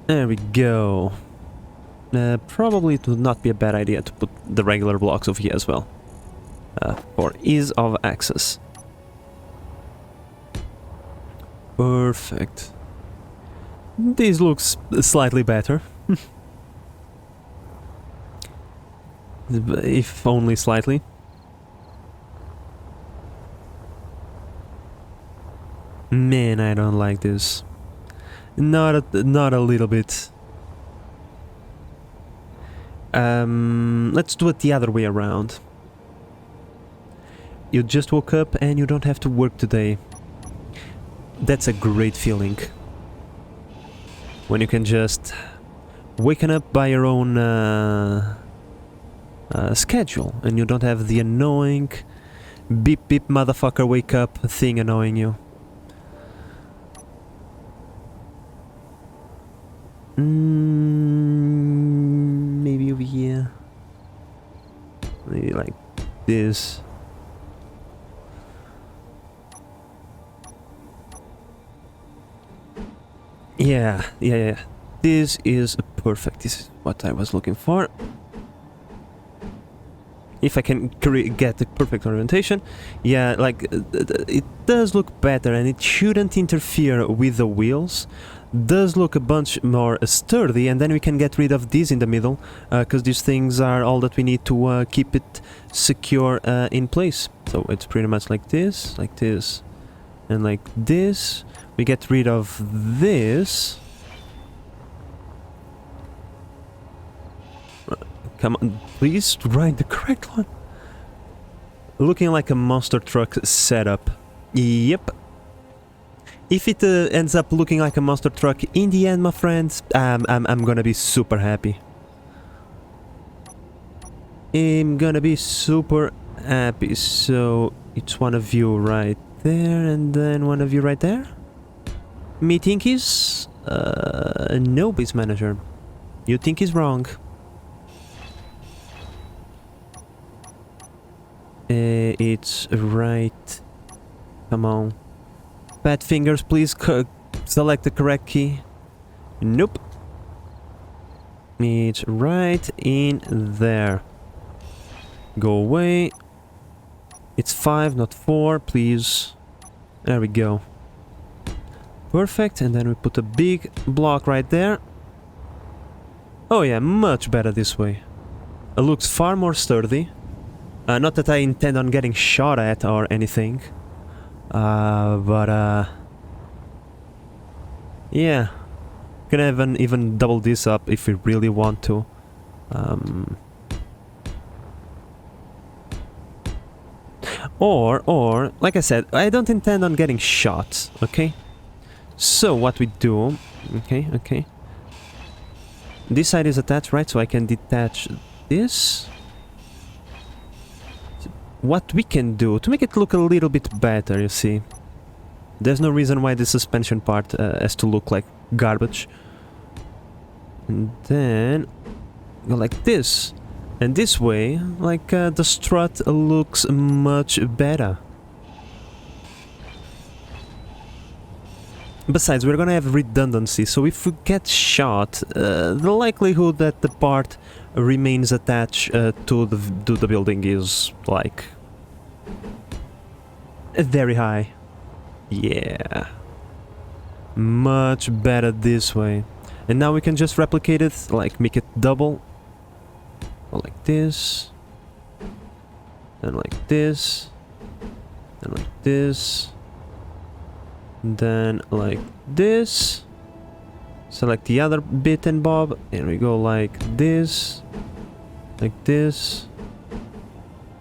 There we go. Probably it would not be a bad idea to put the regular blocks over here as well. For ease of access. Perfect. This looks slightly better. If only slightly. Man, I don't like this. Not a little bit. Let's do it the other way around. You just woke up and you don't have to work today. That's a great feeling. When you can just waken up by your own schedule and you don't have the annoying beep beep motherfucker wake up thing annoying you. Maybe over here. Maybe like this. Yeah. This is perfect. This is what I was looking for. If I can get the perfect orientation. Yeah, like, it does look better and it shouldn't interfere with the wheels. Does look a bunch more sturdy, and then we can get rid of these in the middle, because these things are all that we need to keep it secure in place. So it's pretty much like this, and like this. We get rid of this. Come on, please ride the correct one. Looking like a monster truck setup. Yep. If it ends up looking like a monster truck in the end, my friends, I'm gonna be super happy. I'm gonna be super happy. So it's one of you right there, and then one of you right there. Me think is no, Base Manager. You think is wrong. It's right. Come on. Fat fingers, please select the correct key. Nope. It's right in there. Go away. It's 5, not 4, please. There we go. Perfect, and then we put a big block right there. Oh yeah, much better this way. It looks far more sturdy. Not that I intend on getting shot at or anything. Yeah. Can even double this up if we really want to. Or, like I said, I don't intend on getting shot, okay? So, what we do... Okay. This side is attached, right? So I can detach this. What we can do, to make it look a little bit better, you see. There's no reason why the suspension part has to look like garbage. And then... go like this. And this way, like, the strut looks much better. Besides, we're gonna have redundancy, so if we get shot, the likelihood that the part remains attached to the building is, like... very high. Yeah. Much better this way. And now we can just replicate it, like, make it double. Like this, and like this, and like this, and then like this. Select the other bit and bob, and we go like this, like this,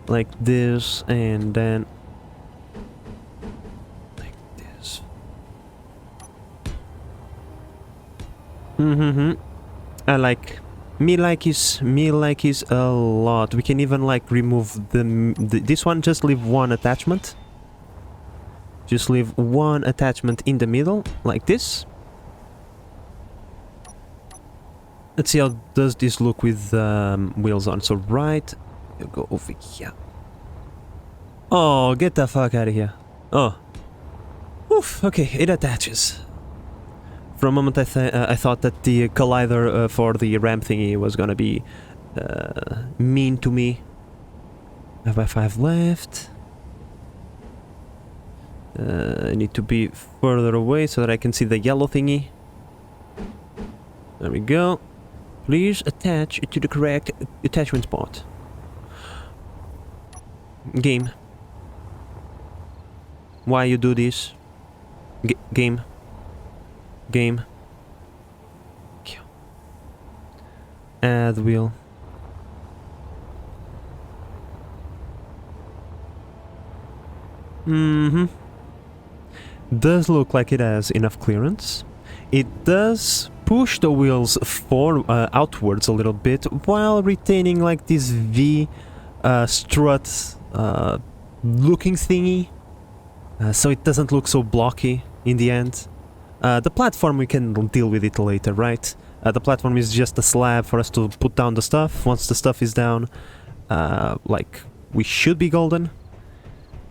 like this, and then like this. I like... Me like is a lot. We can even like remove this one, just leave one attachment. Just leave one attachment in the middle, like this. Let's see how does this look with wheels on. So right, you go over here. Oh, get the fuck out of here. Oh. Oof, okay, it attaches. For a moment I thought that the collider for the ramp thingy was gonna be mean to me. 5x5 left. I need to be further away so that I can see the yellow thingy. There we go. Please attach to the correct attachment spot. Game. Why you do this? Game. Game. Add wheel. Does look like it has enough clearance. It does push the wheels outwards a little bit while retaining like this V strut looking thingy, so it doesn't look so blocky in the end. The platform, we can deal with it later, right? The platform is just a slab for us to put down the stuff. Once the stuff is down, like, we should be golden.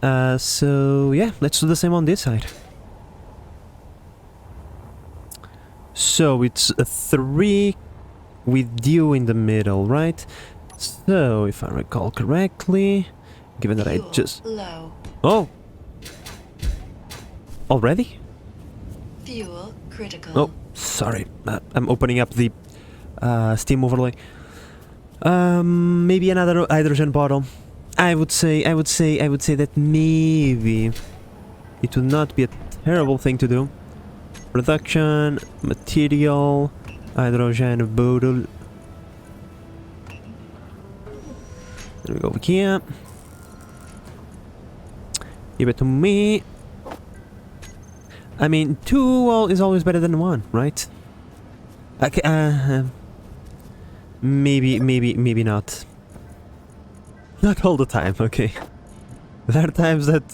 So yeah, let's do the same on this side. So it's a 3 with you in the middle, right? So if I recall correctly, given that I just... low. Oh! Already? Fuel critical. Oh, sorry. I'm opening up the Steam overlay. Maybe another hydrogen bottle. I would say that maybe it would not be a terrible thing to do. Production, material, hydrogen bottle. There we go over here. Give it to me. I mean, 2 is always better than 1, right? Okay, maybe not. Not all the time, okay. There are times that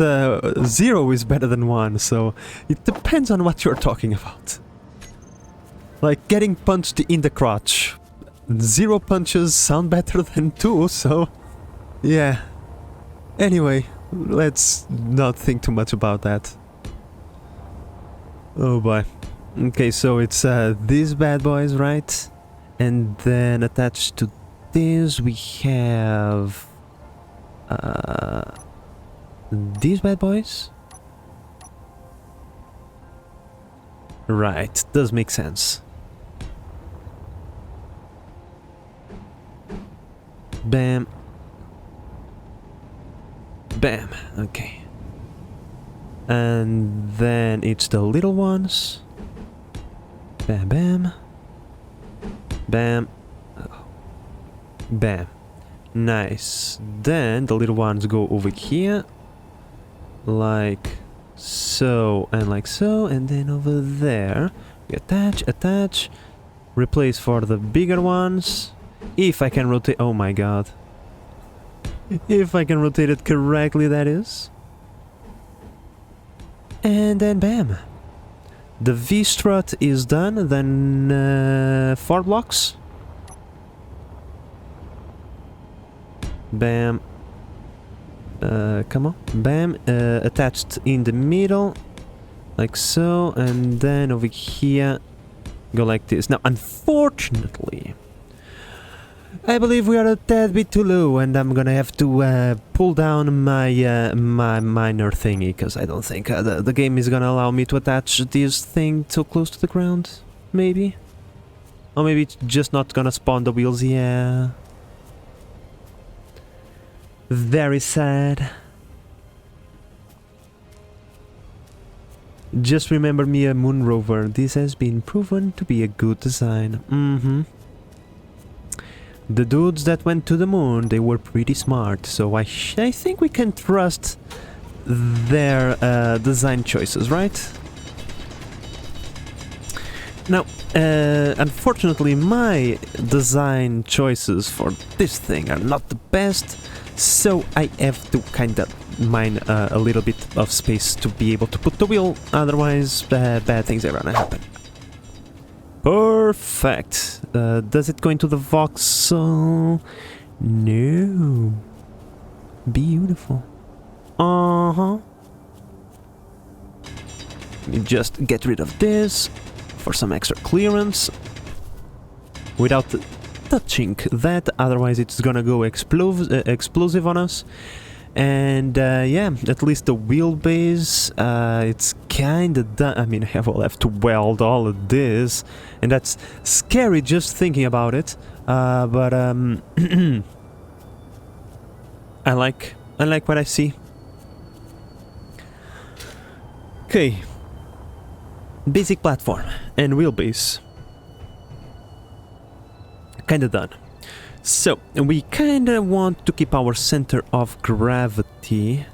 0 is better than 1, so it depends on what you're talking about. Like getting punched in the crotch. 0 punches sound better than 2, so yeah. Anyway, let's not think too much about that. Oh boy. Okay, so it's these bad boys, right? And then attached to this we have These bad boys? Right, does make sense. Bam. Bam, okay. And then it's the little ones. Bam, bam. Bam. Bam. Nice. Then the little ones go over here. Like so, and like so, and then over there. We attach, attach. Replace for the bigger ones. If I can rotate... Oh my god. If I can rotate it correctly, that is. And then bam. The V-strut is done, then 4 blocks. Bam. Come on. Bam. Attached in the middle. Like so, and then over here, go like this. Now, unfortunately, I believe we are a tad bit too low, and I'm gonna have to pull down my my miner thingy, because I don't think the game is gonna allow me to attach this thing so close to the ground. Maybe, or maybe it's just not gonna spawn the wheels. Yeah, very sad. Just remember me a moon rover. This has been proven to be a good design. The dudes that went to the moon, they were pretty smart, so I think we can trust their design choices, right? Now, unfortunately, my design choices for this thing are not the best, so I have to kind of mine a little bit of space to be able to put the wheel, otherwise bad things are gonna happen. Perfect. Does it go into the voxel? No. Beautiful. Uh-huh. Let me just get rid of this for some extra clearance. Without touching that, otherwise it's gonna go explosive on us. And yeah, at least the wheelbase, it's kinda done. I mean, I will have to weld all of this, and that's scary just thinking about it. But I like what I see. Okay, basic platform and wheelbase, kinda done. So, we kinda want to keep our center of gravity,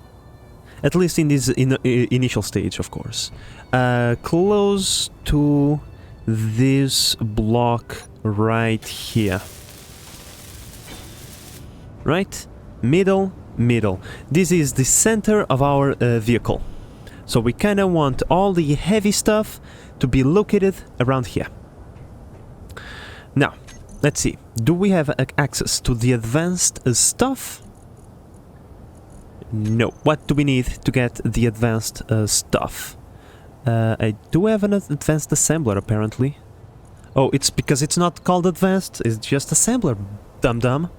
at least in this initial stage, of course, close to this block right here. Right? Middle, middle. This is the center of our vehicle. So we kinda want all the heavy stuff to be located around here. Now, let's see. Do we have access to the advanced stuff? No. What do we need to get the advanced stuff? I do have an advanced assembler, apparently. Oh, it's because it's not called advanced. It's just assembler, dum-dum.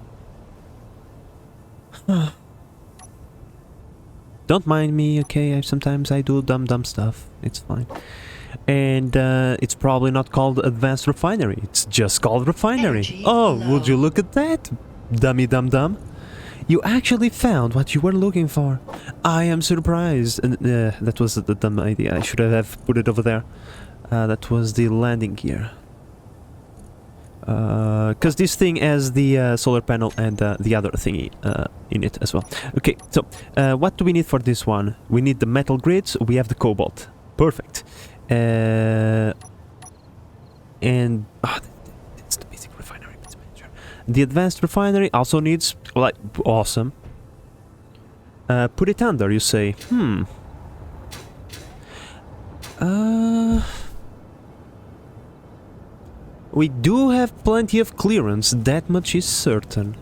Don't mind me, okay? Sometimes I do dumb stuff. It's fine. And it's probably not called advanced refinery. It's just called refinery. Energy oh, low. would you look at that? Dummy dum-dum. You actually found what you were looking for. I am surprised. And that was the dumb idea. I should have put it over there. That was the landing gear. Because this thing has the solar panel and the other thingy in it as well. Okay, so what do we need for this one? We need the metal grids. We have the cobalt. Perfect. And it's the basic refinery. The advanced refinery also needs, like, awesome. Put it under, you say. We do have plenty of clearance, that much is certain.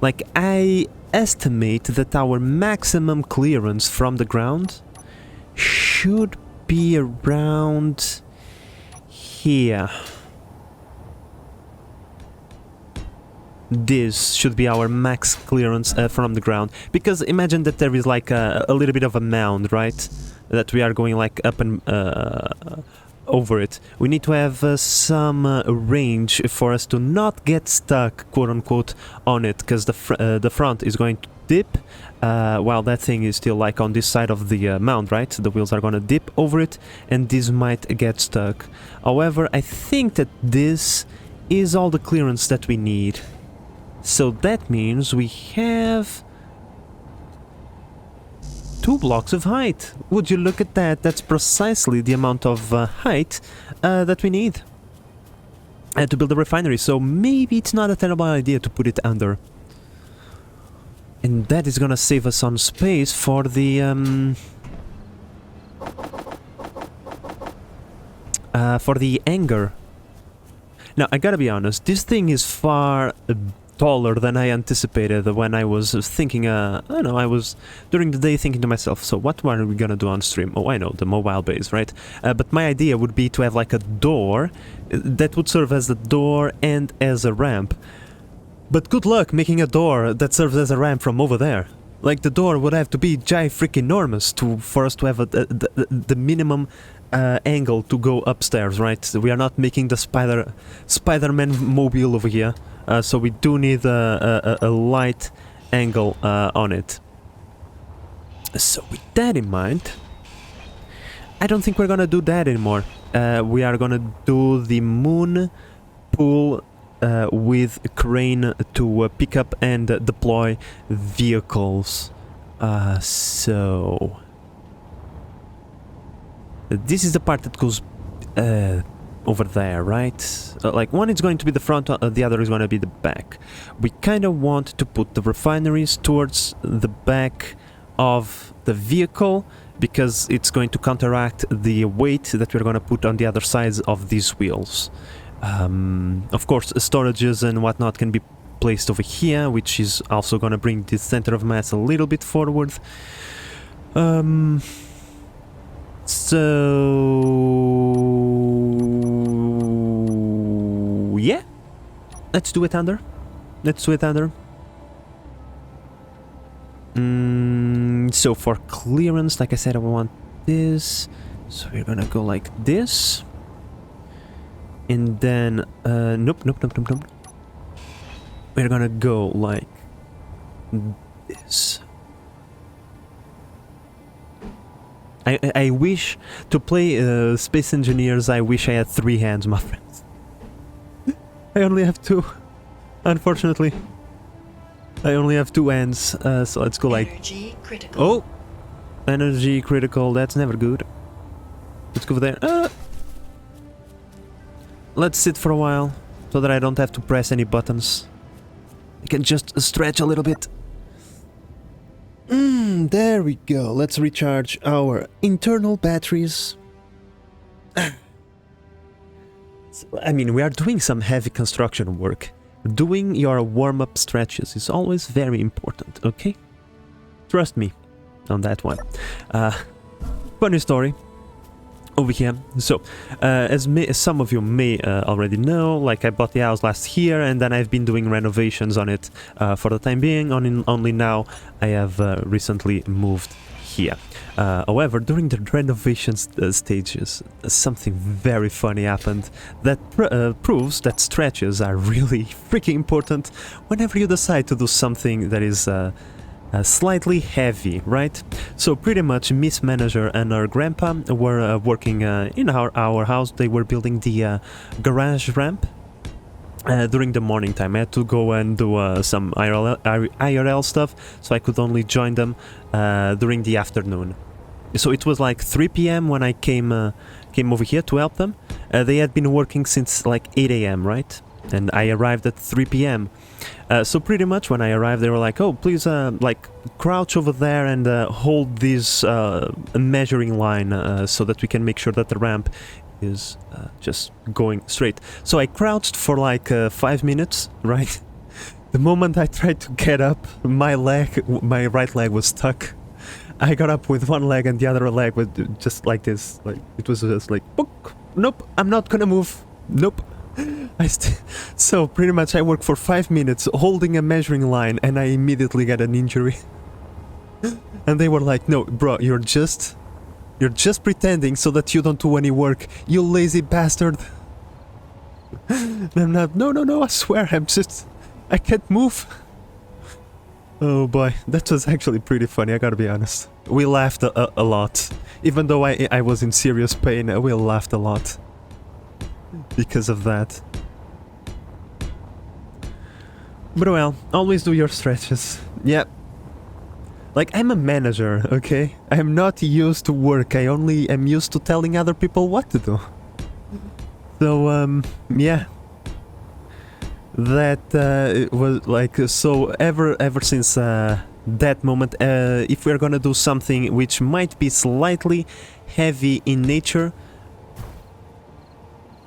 Like, I estimate that our maximum clearance from the ground should be around here. this should be our max clearance from the ground, because imagine that there is like a little bit of a mound, right, that we are going like up and over it. We need to have some range for us to not get stuck, quote unquote, on it, because the front is going to dip while that thing is still like on this side of the mound, right? The wheels are gonna dip over it and this might get stuck. However, I think that this is all the clearance that we need. So that means we have 2 blocks of height. Would you look at that? That's precisely the amount of height that we need to build a refinery. So maybe it's not a terrible idea to put it under. And that is gonna save us on space for the hangar. Now, I gotta be honest, this thing is far taller than I anticipated when I was thinking, I don't know, I was during the day thinking to myself, so what are we gonna do on stream? Oh, I know, the mobile base, right? But my idea would be to have like a door that would serve as a door and as a ramp. But good luck making a door that serves as a ramp from over there. Like, the door would have to be freaking-enormous for us to have the minimum angle to go upstairs, right? We are not making the Spider-Man mobile over here, so we do need a light angle on it. So with that in mind, I don't think we're gonna do that anymore. We are gonna do the moon pool with a crane to pick up and deploy vehicles. So this is the part that goes over there, right? Like, one is going to be the front, the other is going to be the back. We kind of want to put the refineries towards the back of the vehicle, because it's going to counteract the weight that we're going to put on the other sides of these wheels. Of course, storages and whatnot can be placed over here, which is also going to bring the center of mass a little bit forward. So yeah, let's do it under. Let's do it under. So for clearance, like I said, I want this. So we're gonna go like this. And then, nope. We're gonna go like this. I wish to play Space Engineers, I wish I had 3 hands, my friends. I only have 2, unfortunately. I only have 2 hands, so let's go like... Energy critical. Oh! Energy critical, that's never good. Let's go over there. Let's sit for a while, so that I don't have to press any buttons. I can just stretch a little bit. There we go. Let's recharge our internal batteries. I mean, we are doing some heavy construction work. Doing your warm-up stretches is always very important, okay? Trust me on that one. Funny story over here. So, as some of you may already know, like, I bought the house last year and then I've been doing renovations on it for the time being. Only now I have recently moved here. However, during the renovation stages, something very funny happened that proves that stretches are really freaking important whenever you decide to do something that is slightly heavy, right? So pretty much Miss Manager and her grandpa were working in our house. They were building the garage ramp during the morning time. I had to go and do some IRL stuff, so I could only join them during the afternoon. So it was like 3 p.m. when I came over here to help them. They had been working since like 8 a.m., right? And I arrived at 3 p.m. So pretty much when I arrived, they were like, oh, please like crouch over there and hold this measuring line so that we can make sure that the ramp is just going straight. So I crouched for like 5 minutes, right? The moment I tried to get up, my right leg was stuck. I got up with one leg and the other leg was just like this. Like, it was just like, nope, I'm not gonna move. Nope. So pretty much I work for 5 minutes holding a measuring line and I immediately get an injury. And they were like, no, bro, you're just pretending so that you don't do any work, you lazy bastard. And I'm not, no, I swear, I can't move. Oh boy, that was actually pretty funny, I gotta be honest. We laughed a lot. Even though I was in serious pain, we laughed a lot. Because of that. But well, always do your stretches. Yep. Like, I'm a manager, okay? I'm not used to work, I only am used to telling other people what to do. So, yeah. That was like, so ever since that moment, if we're gonna do something which might be slightly heavy in nature,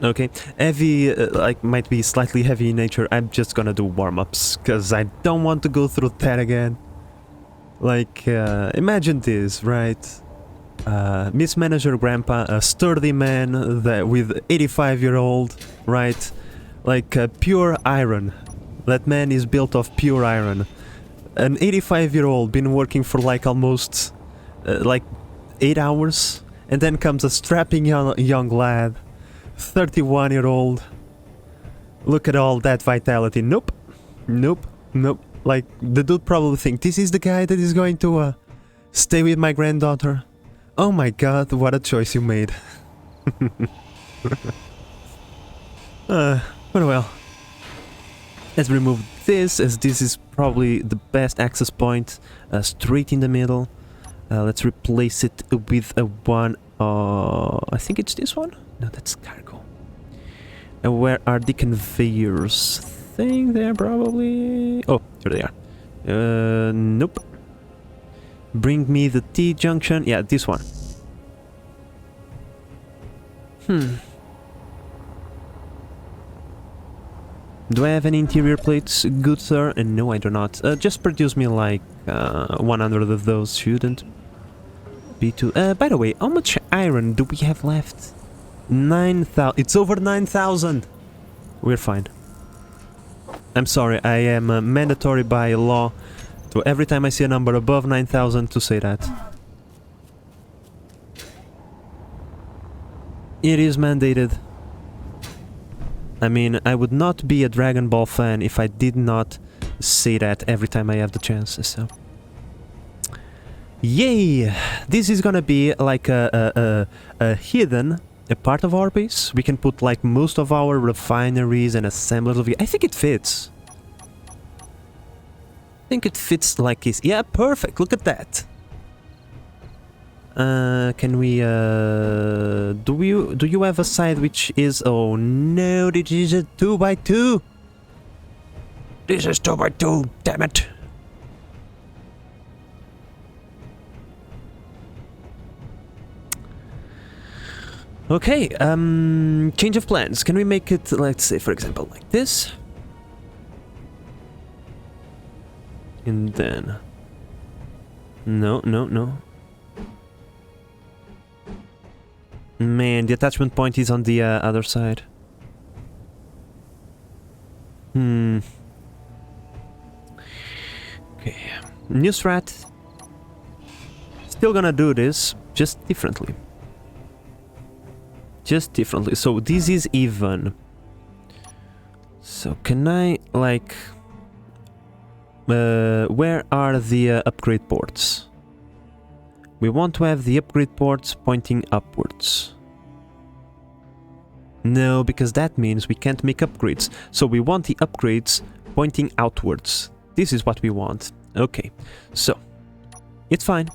okay, heavy, like, might be slightly heavy in nature, I'm just gonna do warm-ups, because I don't want to go through that again. Like, imagine this, right? Mismanager grandpa, a sturdy man that with 85-year-old, right? Like, pure iron. That man is built of pure iron. An 85-year-old been working for like almost like 8 hours, and then comes a strapping young lad, 31-year-old. Look at all that vitality. Nope. Like, the dude probably think this is the guy that is going to stay with my granddaughter. Oh my god, what a choice you made. But well, let's remove this, as this is probably the best access point, straight in the middle. Let's replace it with a one, I think it's this one? No, that's cargo. And where are the conveyors? Thing there probably. Oh, here they are. Nope. Bring me the T-junction. Yeah, this one. Do I have any interior plates, good sir? No, I do not. Just produce me like 100 of those, shouldn't be too... by the way, how much iron do we have left? 9,000. It's over 9,000. We're fine. I'm sorry, I am mandatory by law to every time I see a number above 9,000 to say that. It is mandated. I mean, I would not be a Dragon Ball fan if I did not say that every time I have the chance, so... Yay! This is gonna be like a hidden part of our base. We can put like most of our refineries and assemblers of it. I think it fits. I think it fits like this. Yeah, perfect, look at that. Can we, do you have a side which is, oh no, this is a 2x2. This is 2x2, damn it. Okay, change of plans. Can we make it, let's say, for example, like this? And then... No. Man, the attachment point is on the other side. Okay. New strat. Still gonna do this, just differently. So this is even. So can I, like... where are the upgrade ports? We want to have the upgrade ports pointing upwards. No, because that means we can't make upgrades. So we want the upgrades pointing outwards. This is what we want. Okay, so it's fine.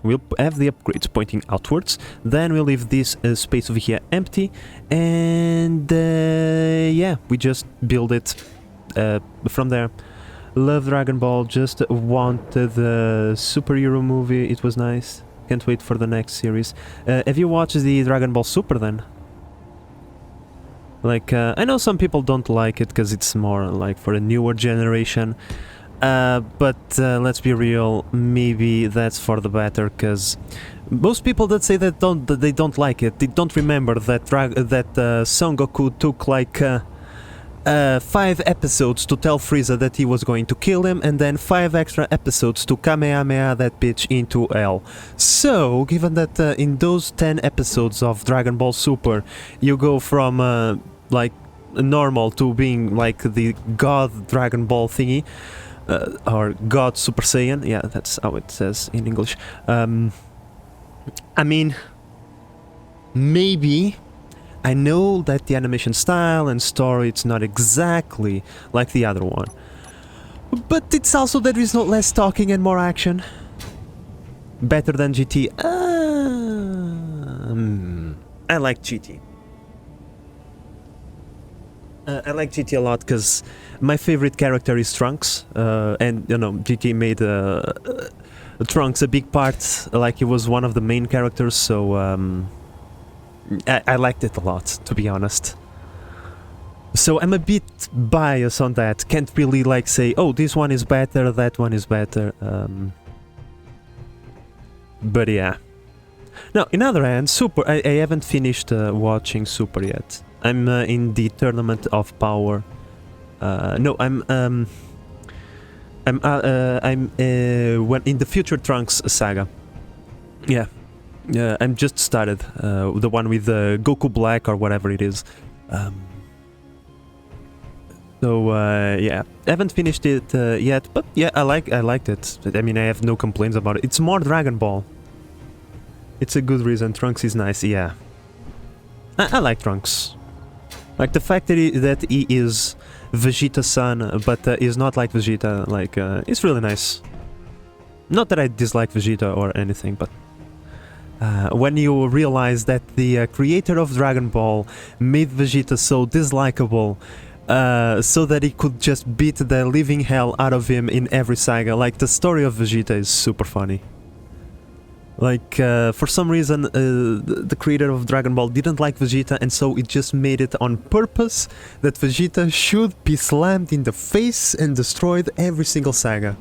We'll have the upgrades pointing outwards. Then we'll leave this space over here empty. And yeah, we just build it from there. Love Dragon Ball, just wanted the superhero movie, it was nice. Can't wait for the next series. Have you watched the Dragon Ball Super then? Like, I know some people don't like it because it's more like for a newer generation. But let's be real, maybe that's for the better, because most people that say that they don't like it, they don't remember that Son Goku took like 5 episodes to tell Frieza that he was going to kill him, and then 5 extra episodes to Kamehameha that bitch into hell. So, given that in those 10 episodes of Dragon Ball Super, you go from like normal to being like the God Dragon Ball thingy, or God Super Saiyan, yeah, that's how it says in English. I mean, maybe. I know that the animation style and story, it's not exactly like the other one. But it's also there is no less talking and more action. Better than GT. I like GT. I like GT a lot because my favorite character is Trunks. And, you know, GT made Trunks a big part, like he was one of the main characters, so... I liked it a lot, to be honest. So I'm a bit biased on that. Can't really like say, oh, this one is better, that one is better. But yeah. Now, in other hand, Super. I haven't finished watching Super yet. I'm in the Tournament of Power. No, I'm when in the Future Trunks saga. Yeah. I'm just started, the one with Goku Black or whatever it is. So yeah, haven't finished it yet, but yeah, I liked it. I mean, I have no complaints about it. It's more Dragon Ball. It's a good reason. Trunks is nice, yeah. I like Trunks. Like the fact that he is Vegeta's son, but is not like Vegeta. Like it's really nice. Not that I dislike Vegeta or anything, but. When you realize that the creator of Dragon Ball made Vegeta so dislikable, so that he could just beat the living hell out of him in every saga. Like, the story of Vegeta is super funny. Like, for some reason, the creator of Dragon Ball didn't like Vegeta, and so it just made it on purpose that Vegeta should be slammed in the face and destroyed every single saga.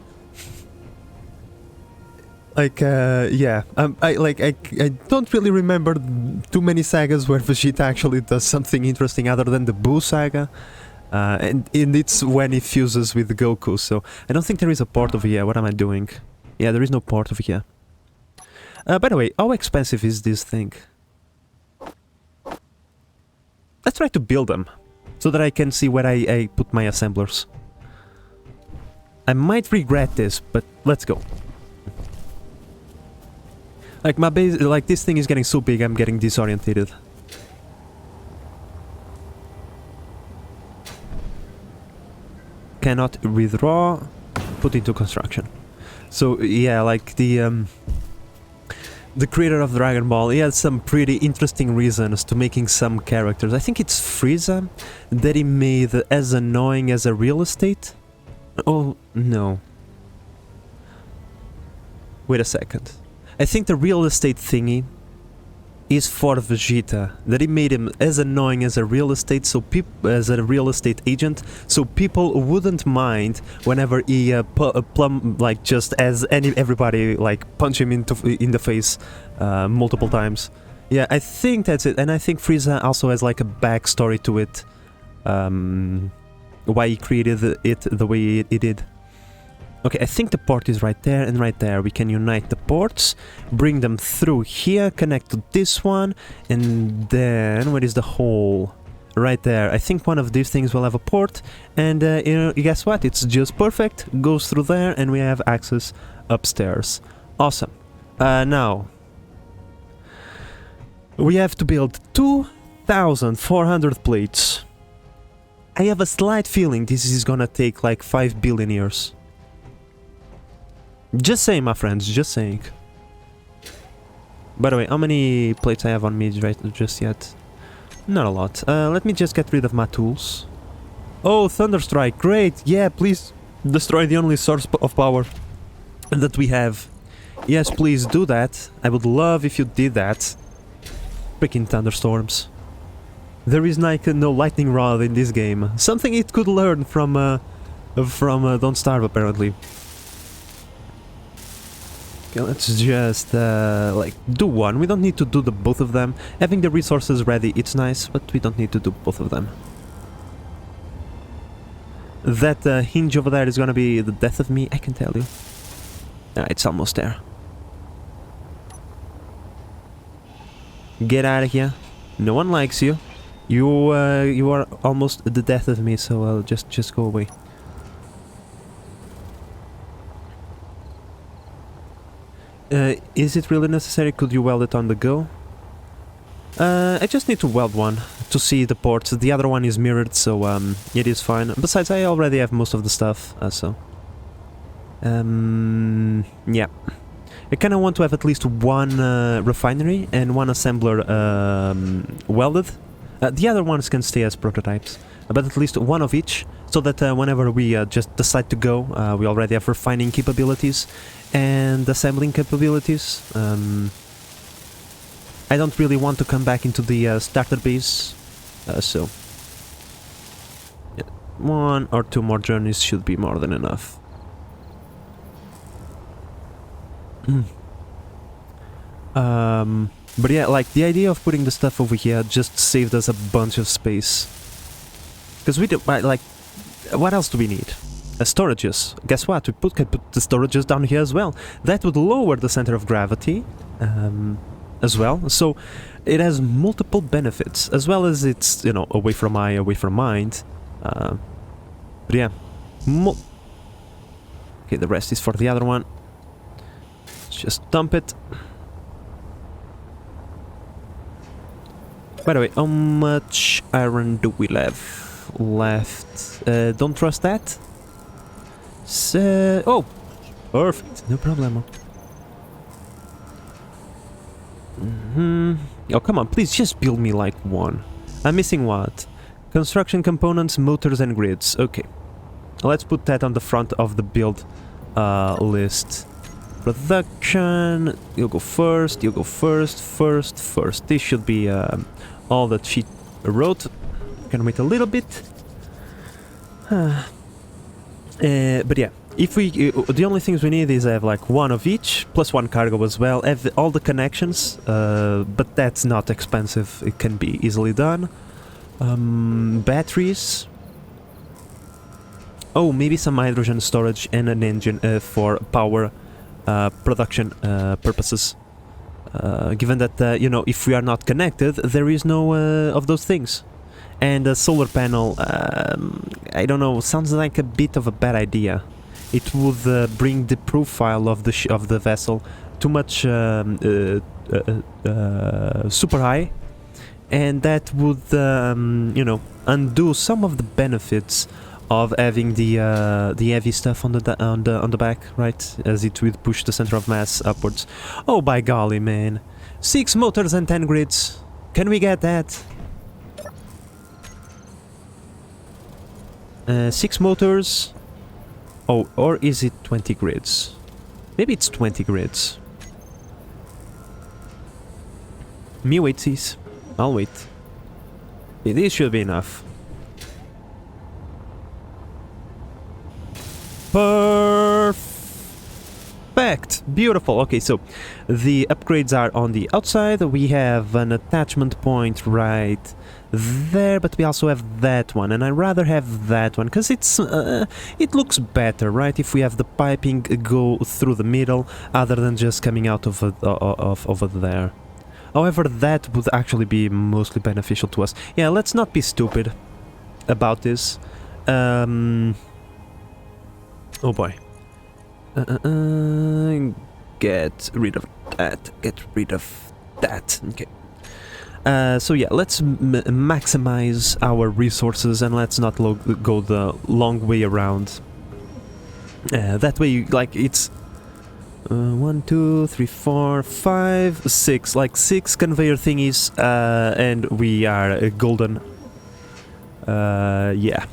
Like, yeah, I don't really remember too many sagas where Vegeta actually does something interesting other than the Buu saga. And it's when he fuses with Goku, so I don't think there is a port over here. What am I doing? Yeah, there is no port over here. By the way, how expensive is this thing? Let's try to build them, so that I can see where I put my assemblers. I might regret this, but let's go. Like my base, like this thing is getting so big, I'm getting disorientated. Cannot withdraw, put into construction. So yeah, like the creator of Dragon Ball, he has some pretty interesting reasons to making some characters. I think it's Frieza that he made as annoying as a real estate. Oh no. Wait a second. I think the real estate thingy is for Vegeta, that he made him as annoying as a real estate, so as a real estate agent, so people wouldn't mind whenever he like just as everybody like punch him in the face multiple times. Yeah, I think that's it, and I think Frieza also has like a backstory to it, why he created it the way he did. Okay, I think the port is right there and right there. We can unite the ports, bring them through here, connect to this one, and then where is the hole? Right there. I think one of these things will have a port, and you know, guess what? It's just perfect. Goes through there, and we have access upstairs. Awesome. Now we have to build 2,400 plates. I have a slight feeling this is gonna take like 5 billion years. Just saying, my friends, just saying. By the way, how many plates I have on me just yet? Not a lot. Let me just get rid of my tools. Oh, Thunderstrike, great! Yeah, please destroy the only source of power that we have. Yes, please do that. I would love if you did that. Freaking thunderstorms. There is like no lightning rod in this game. Something it could learn from Don't Starve, apparently. Okay, let's just like do one. We don't need to do the both of them. Having the resources ready, it's nice, but we don't need to do both of them. That hinge over there is gonna be the death of me, I can tell you. It's almost there. Get out of here. No one likes you. You are almost the death of me, so just go away. Is it really necessary? Could you weld it on the go? I just need to weld one to see the ports. The other one is mirrored, so it is fine. Besides, I already have most of the stuff, so... yeah. I kinda want to have at least one refinery and one assembler welded. The other ones can stay as prototypes, but at least one of each, so that whenever we just decide to go, we already have refining capabilities and assembling capabilities. I don't really want to come back into the starter base, so yeah, 1 or 2 more journeys should be more than enough. But yeah, like the idea of putting the stuff over here just saved us a bunch of space. Because we do, like, what else do we need? Storages. Guess what? We could put the storages down here as well. That would lower the center of gravity as well. So it has multiple benefits, as well as it's, you know, away from eye, away from mind. But yeah. Okay, the rest is for the other one. Let's just dump it. By the way, how much iron do we have left? Don't trust that. So, oh, perfect, no problem. Oh, come on, please just build me like one. I'm missing what? Construction components, motors and grids. Okay, let's put that on the front of the build list. Production, you'll go first, you'll go first. This should be all that she wrote. Can wait a little bit. But yeah, if we the only things we need is have like one of each plus one cargo as well. Have all the connections, but that's not expensive. It can be easily done. Batteries. Oh, maybe some hydrogen storage and an engine for power production purposes. Given that, you know, if we are not connected, there is no of those things. And a solar panel, I don't know, sounds like a bit of a bad idea. It would bring the profile of the vessel too much super high, and that would, you know, undo some of the benefits of having the heavy stuff on the back, right? As it would push the center of mass upwards. Oh, by golly, man! 6 motors and 10 grids. Can we get that? 6 motors. Oh, or is it 20 grids? Maybe it's 20 grids. Me wait, sis. I'll wait. This should be enough. Perfect! Beautiful! Okay, so the upgrades are on the outside. We have an attachment point right there, but we also have that one, and I'd rather have that one because it's it looks better, right? If we have the piping go through the middle, other than just coming out of over there. However, that would actually be mostly beneficial to us. Yeah, let's not be stupid about this. Oh boy. Get rid of that. Get rid of that. Okay. So yeah, let's maximize our resources and let's not go the long way around. That way, like, it's 1, 2, 3, 4, 5, 6, like 6 conveyor thingies, and we are golden. Yeah.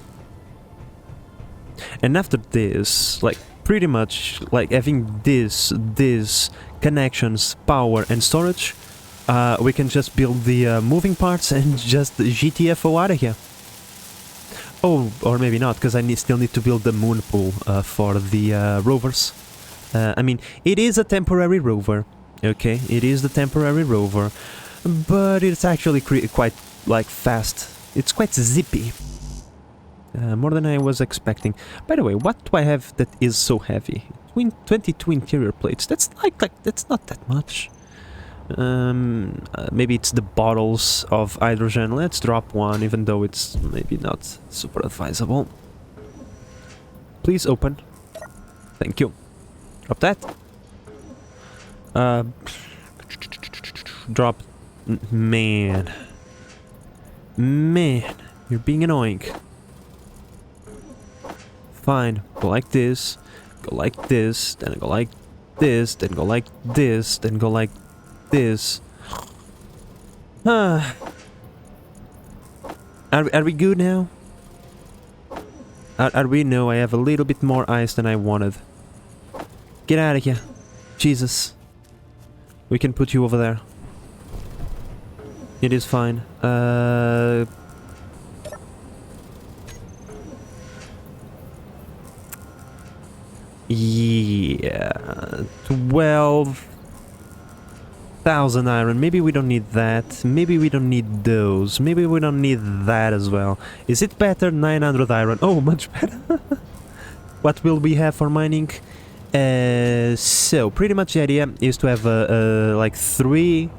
And after this, like, pretty much, like, having this connections, power and storage, we can just build the moving parts and just GTFO out of here. Oh, or maybe not, because I still need to build the moon pool for the rovers. I mean, it is a temporary rover, okay? It is the temporary rover, but it's actually quite, like, fast. It's quite zippy. More than I was expecting. By the way, what do I have that is so heavy? 22 interior plates. That's that's not that much. Maybe it's the bottles of hydrogen. Let's drop one, even though it's maybe not super advisable. Please open. Thank you. Drop that. Drop. Man. Man. You're being annoying. Fine. Go like this. Go like this. Then go like this. Then go like this. Then go like this. Are we good now? Are we? No, I have a little bit more ice than I wanted. Get out of here. Jesus. We can put you over there. It is fine. Yeah. 12,000 iron. Maybe we don't need that. Maybe we don't need those. Maybe we don't need that as well. Is it better? 900 iron. Oh, much better. What will we have for mining? So, pretty much the idea is to have like 3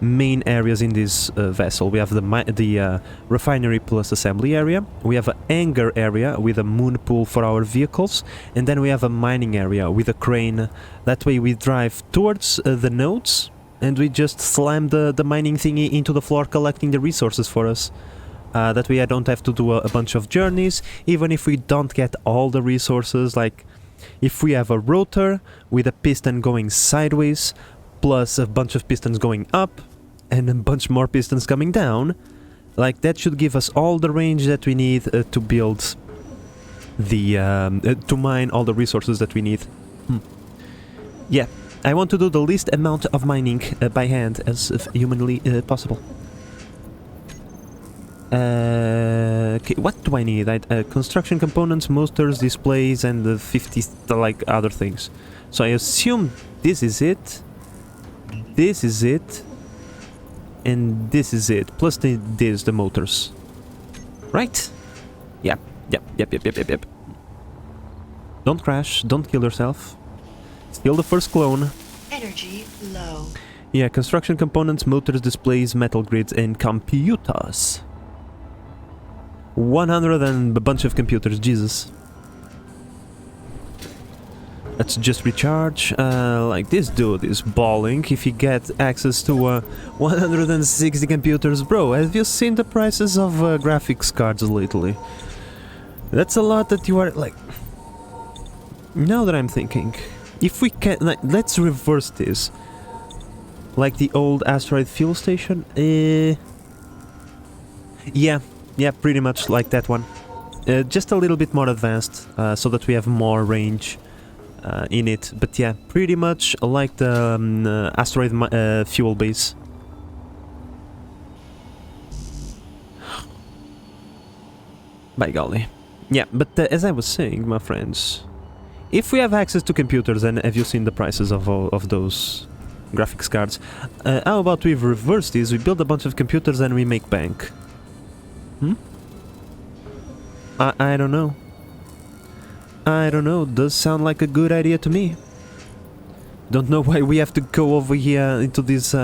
main areas in this vessel. We have the refinery plus assembly area, we have a hangar area with a moon pool for our vehicles, and then we have a mining area with a crane. That way we drive towards the nodes and we just slam the mining thingy into the floor, collecting the resources for us. That way I don't have to do a bunch of journeys, even if we don't get all the resources. Like if we have a rotor with a piston going sideways plus a bunch of pistons going up and a bunch more pistons coming down, like that should give us all the range that we need to build the to mine all the resources that we need. Yeah, I want to do the least amount of mining by hand as humanly possible. Okay, what do I need? Construction components, motors, displays, and the 50 like other things. So I assume this is it. This is it. And this is it. Plus the motors. Right? Yep. Yep. Don't crash. Don't kill yourself. Steal the first clone. Energy low. Yeah, construction components, motors, displays, metal grids, and computers. 100 and a bunch of computers, Jesus. Let's just recharge. Like this dude is balling if he gets access to 160 computers. Bro, have you seen the prices of graphics cards lately? That's a lot that you are like... Now that I'm thinking, if we can... Like, let's reverse this. Like the old asteroid fuel station? Yeah, pretty much like that one. Just a little bit more advanced, so that we have more range in it. But yeah, pretty much like the asteroid fuel base. By golly. Yeah, but as I was saying, my friends, if we have access to computers, and have you seen the prices of those graphics cards? How about we reverse this, we build a bunch of computers and we make bank? I don't know. I don't know, does sound like a good idea to me. Don't know why we have to go over here into this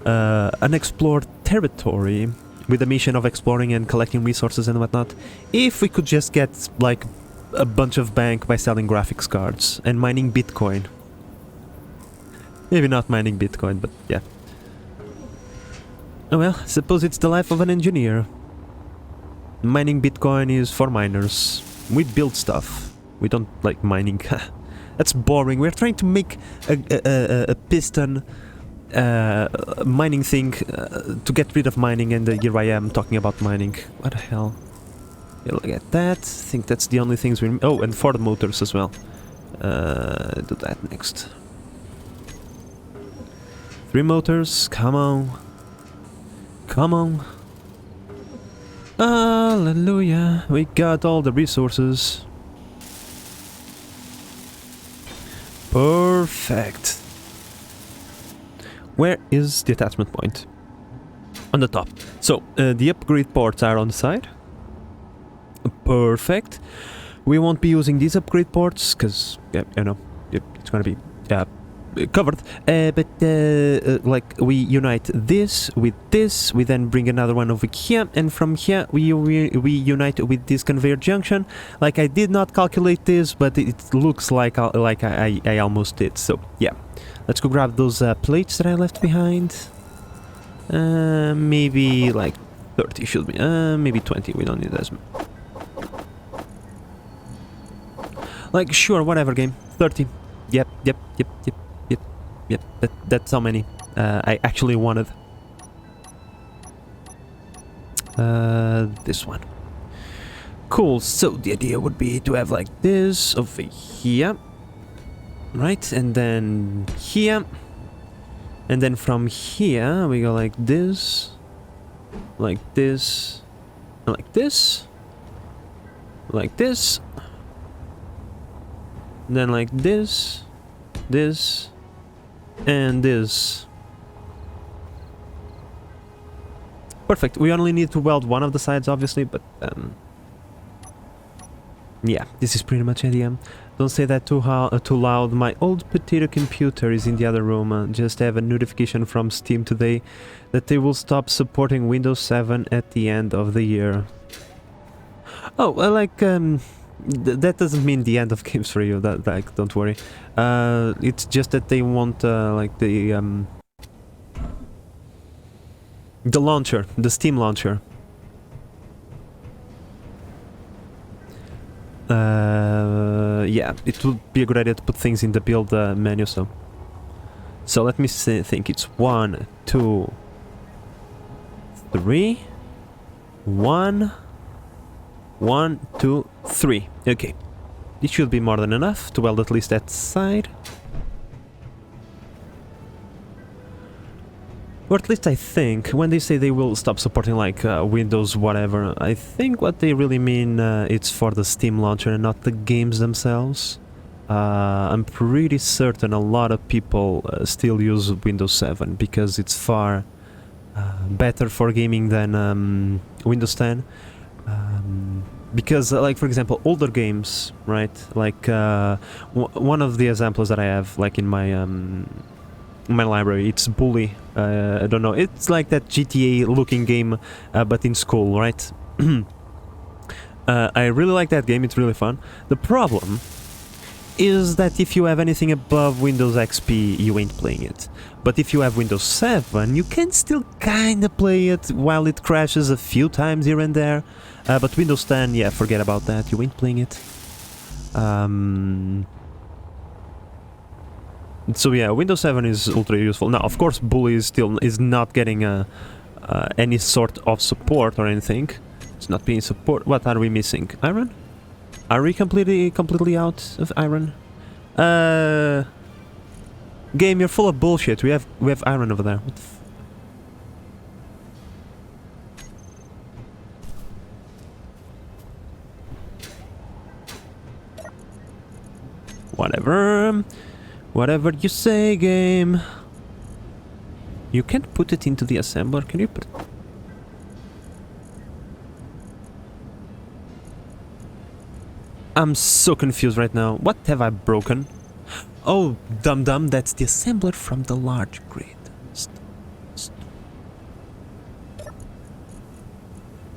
unexplored territory with the mission of exploring and collecting resources and whatnot. If we could just get like a bunch of bank by selling graphics cards and mining Bitcoin. Maybe not mining Bitcoin, but yeah. Oh well, suppose it's the life of an engineer. Mining Bitcoin is for miners. We build stuff. We don't like mining. That's boring. We're trying to make a piston mining thing to get rid of mining, and here I am talking about mining. What the hell? Yeah, look at that. I think that's the only things we... Oh, and Ford motors as well. Do that next. 3 motors. Come on. Come on. Hallelujah. We got all the resources. Perfect. Where is the attachment point? On the top. So, the upgrade ports are on the side. Perfect. We won't be using these upgrade ports because, yeah, you know, it's gonna be covered. But like we unite this with this, we then bring another one over here, and from here we unite with this conveyor junction. Like I did not calculate this, but it looks like I almost did. So yeah, let's go grab those plates that I left behind. Maybe like 30 should be. Maybe 20. We don't need as much. Like, sure, whatever, game. 30. Yep. That's how many I actually wanted. This one. Cool, so the idea would be to have like this over here. Right, and then here. And then from here, we go like this. Like this. Like this. Like this. Then like this, this, and this. Perfect. We only need to weld one of the sides, obviously, but yeah, this is pretty much it. Don't say that too loud. My old potato computer is in the other room. Just have a notification from Steam today that they will stop supporting Windows 7 at the end of the year. Oh, well, like that doesn't mean the end of games for you. That like, don't worry. It's just that they want like the launcher, the Steam launcher. Yeah, it would be a good idea to put things in the build menu. So let me think. It's 1, 2, 3, 1. 1, 2, 3. Okay. This should be more than enough to weld at least that side. Or at least I think, when they say they will stop supporting like Windows whatever, I think what they really mean it's for the Steam launcher and not the games themselves. I'm pretty certain a lot of people still use Windows 7 because it's far better for gaming than Windows 10. Because, like, for example, older games, right? Like, one of the examples that I have, like, in my my library, it's Bully. I don't know. It's like that GTA-looking game, but in school, right? I really like that game. It's really fun. The problem is that if you have anything above Windows XP, you ain't playing it. But if you have Windows 7, you can still kinda play it while it crashes a few times here and there. But Windows 10, yeah, forget about that. You ain't playing it. So yeah, Windows 7 is ultra useful. Now, of course, Bully is not getting any sort of support or anything. It's not being support. What are we missing? Iron? Are we completely out of iron? Game, you're full of bullshit. We have iron over there. What the Whatever. Whatever you say, game. You can't put it into the assembler, can you put it? I'm so confused right now. What have I broken? Oh, dum-dum, that's the assembler from the large grid.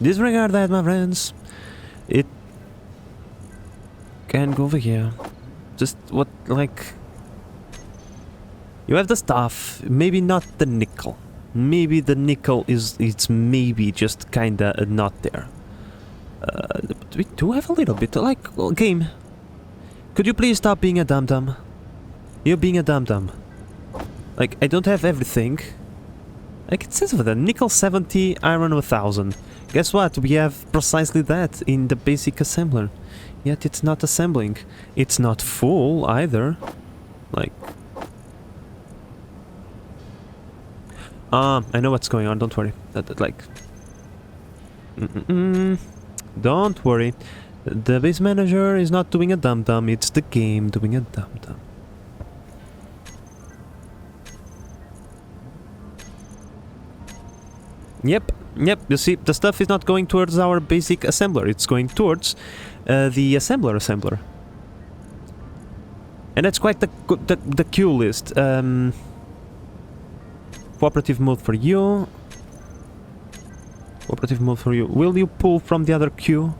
Disregard that, my friends. It can go over here. Just what, like... You have the stuff, maybe not the nickel. Maybe the nickel it's maybe just kinda not there. But we do have a little bit, like, well, game. Could you please stop being a dum-dum? You're being a dum-dum. Like, I don't have everything. Like, it says over there, nickel 70, iron 1000. Guess what? We have precisely that in the basic assembler. Yet it's not assembling. It's not full either. Like... I know what's going on, don't worry. Like... Don't worry. The base manager is not doing a dum-dum, it's the game doing a dum-dum. Yep, you see, the stuff is not going towards our basic assembler, it's going towards the assembler. And that's quite the queue list. Cooperative mode for you. Cooperative mode for you. Will you pull from the other queue?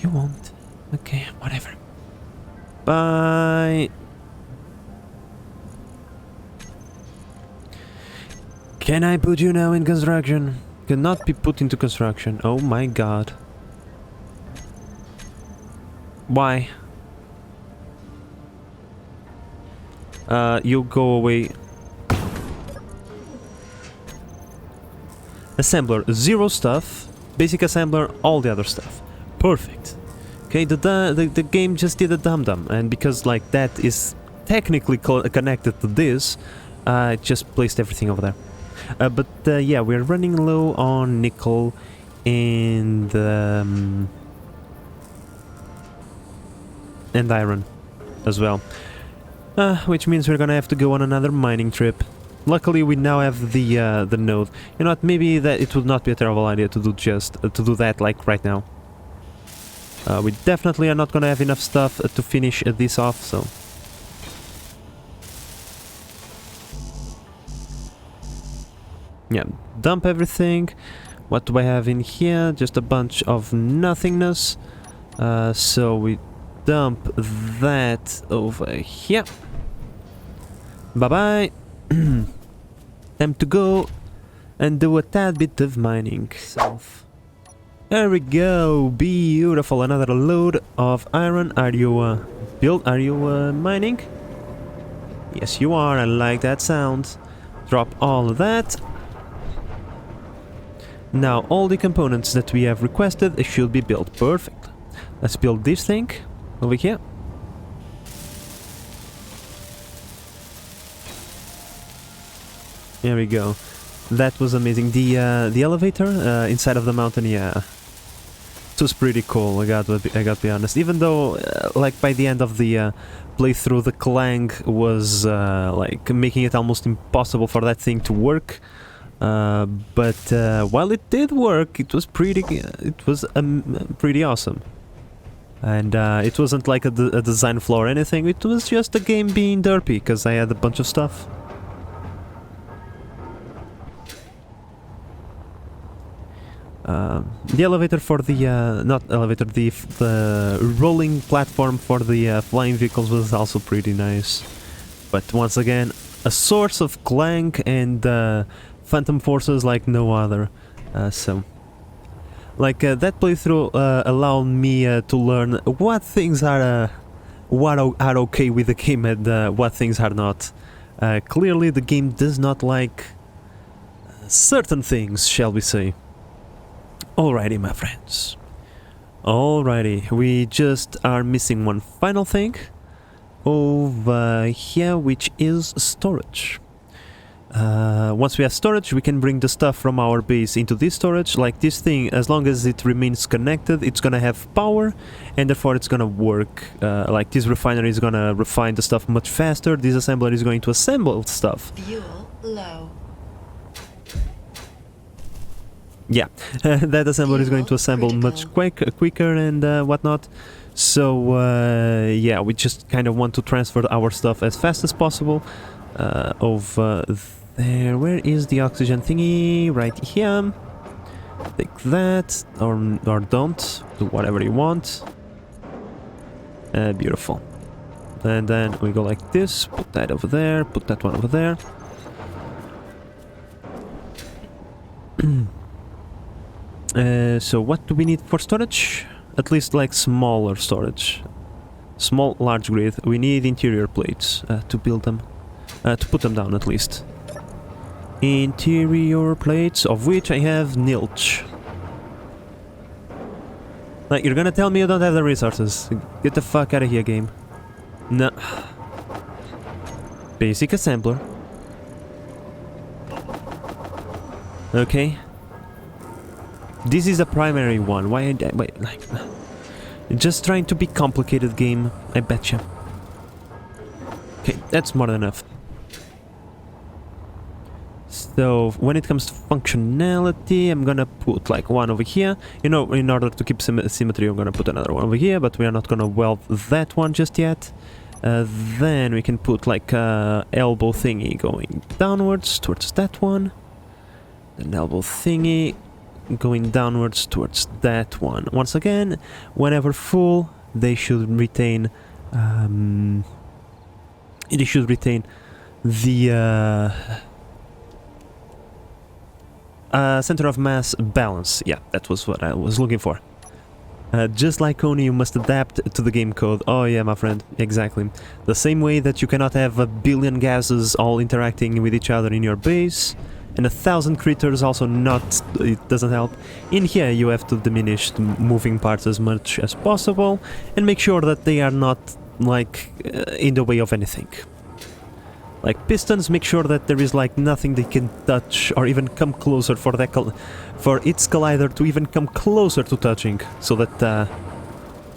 You won't. Okay, whatever. Bye. Can I put you now in construction? Cannot be put into construction. Oh my god. Why? You go away. Assembler, 0 stuff. Basic assembler, all the other stuff. Perfect. Okay, the game just did a dum-dum, and because like that is technically connected to this, it just placed everything over there. But yeah, we're running low on nickel and iron as well. Which means we're gonna have to go on another mining trip. Luckily, we now have the node. You know what? Maybe that it would not be a terrible idea to do to do that like right now. We definitely are not gonna have enough stuff to finish this off, so. Yeah, dump everything. What do I have in here? Just a bunch of nothingness. So we dump that over here. Bye-bye. Time to go and do a tad bit of mining. There we go. Beautiful. Another load of iron. Are you Are you mining? Yes, you are. I like that sound. Drop all of that. Now all the components that we have requested should be built. Perfect. Let's build this thing over here. There we go. That was amazing. The elevator inside of the mountain, yeah, it was pretty cool. I got to be honest. Even though, like by the end of the playthrough, the clang was like making it almost impossible for that thing to work. But while it did work, it was pretty awesome. And it wasn't like a design flaw or anything. It was just the game being derpy because I had a bunch of stuff. The elevator for the not elevator, the rolling platform for the flying vehicles was also pretty nice. But once again, a source of clang and phantom forces like no other. So, like that playthrough allowed me to learn what things are okay with the game and what things are not. Clearly, the game does not like certain things, shall we say. Alrighty, my friends. Alrighty, we just are missing one final thing over here, which is storage. Once we have storage, we can bring the stuff from our base into this storage. Like this thing, as long as it remains connected, it's gonna have power, and therefore it's gonna work. Like this refinery is gonna refine the stuff much faster. This assembler is going to assemble stuff. Fuel low. Yeah, that assembler is going to assemble much quicker and whatnot. So yeah, we just kind of want to transfer our stuff as fast as possible. Over there, where is the oxygen thingy? Right here. Take that, or don't. Do whatever you want. Beautiful. And then we go like this. Put that over there. Put that one over there. So what do we need for storage? At least like smaller storage. Small, large grid. We need interior plates to build them. To put them down at least. Interior plates, of which I have nilch. Like, you're gonna tell me you don't have the resources. Get the fuck out of here, game. No. Basic assembler. Okay. This is a primary one. Why? Wait, like, just trying to be complicated, game. I betcha. Okay, that's more than enough. So when it comes to functionality, I'm gonna put like one over here. You know, in order to keep symmetry, I'm gonna put another one over here, but we are not gonna weld that one just yet. Then we can put like a elbow thingy going downwards towards that one. An elbow thingy going downwards towards that one. Once again, whenever full, they should retain the center of mass balance. Yeah, that was what I was looking for. Just like Oni, you must adapt to the game code. Oh yeah, my friend, exactly. The same way that you cannot have a billion gases all interacting with each other in your base, and 1,000 critters also not, it doesn't help. In here you have to diminish the moving parts as much as possible, and make sure that they are not, like, in the way of anything. Like pistons, make sure that there is like nothing they can touch or even come closer for that for its collider to even come closer to touching, so that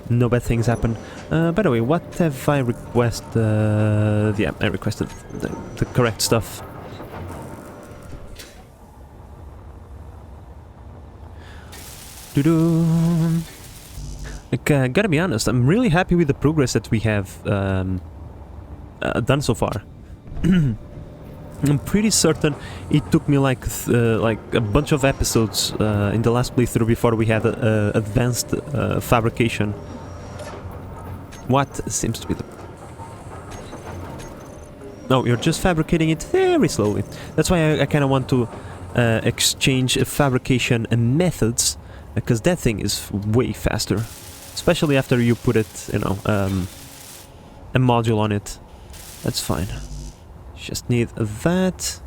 no bad things happen. By the way, what have I requested? Yeah, I requested the correct stuff. Doo-doo. Like, gotta be honest, I'm really happy with the progress that we have done so far. I'm pretty certain it took me like a bunch of episodes in the last playthrough before we had advanced fabrication. What seems to be the... No, you're just fabricating it very slowly. That's why I kind of want to exchange fabrication methods, because that thing is way faster. Especially after you put it, you know, a module on it. That's fine. Just need that.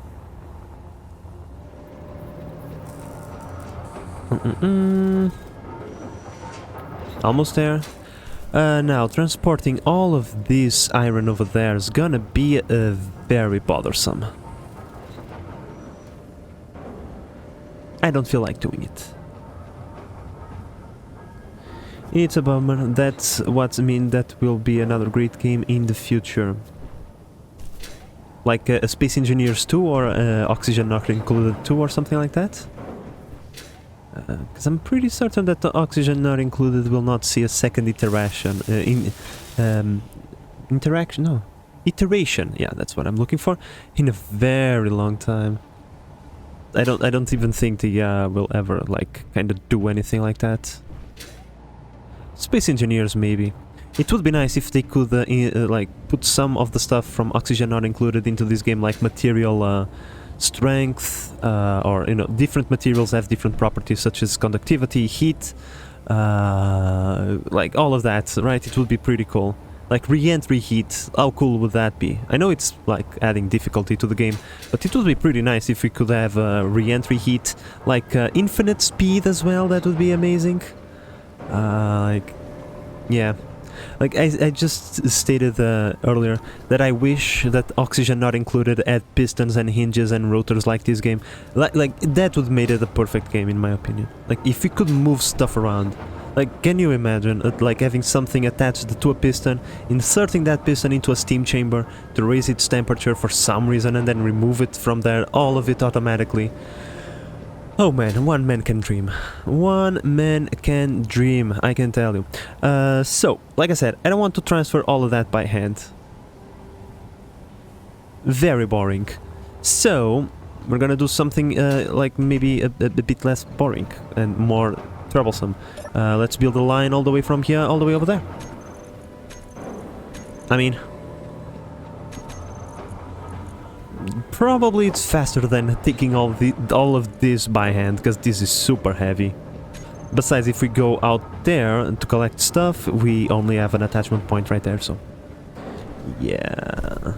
Almost there. Now, transporting all of this iron over there is gonna be very bothersome. I don't feel like doing it. It's a bummer. That's what I mean. That will be another great game in the future. Like Space Engineers 2 or Oxygen Not Included 2 or something like that. Because I'm pretty certain that the Oxygen Not Included will not see a second iteration. Iteration. Yeah, that's what I'm looking for. In a very long time. I don't even think they will ever like kind of do anything like that. Space Engineers maybe. It would be nice if they could like put some of the stuff from Oxygen Not Included into this game, like material strength, or you know, different materials have different properties such as conductivity, heat, like all of that, right? It would be pretty cool. Like re-entry heat, how cool would that be? I know it's like adding difficulty to the game, but it would be pretty nice if we could have re-entry heat, like infinite speed as well. That would be amazing. Like, yeah. Like I just stated earlier that I wish that Oxygen Not Included had pistons and hinges and rotors like this game. Like that would make it a perfect game in my opinion. Like if we could move stuff around. Like can you imagine like having something attached to a piston, inserting that piston into a steam chamber to raise its temperature for some reason and then remove it from there, all of it automatically. Oh man, one man can dream. One man can dream, I can tell you. So, like I said, I don't want to transfer all of that by hand. Very boring. So, we're gonna do something like maybe a bit less boring and more troublesome. Let's build a line all the way from here, all the way over there. I mean... probably it's faster than taking all of this by hand, because this is super heavy. Besides, if we go out there to collect stuff, we only have an attachment point right there, so... yeah...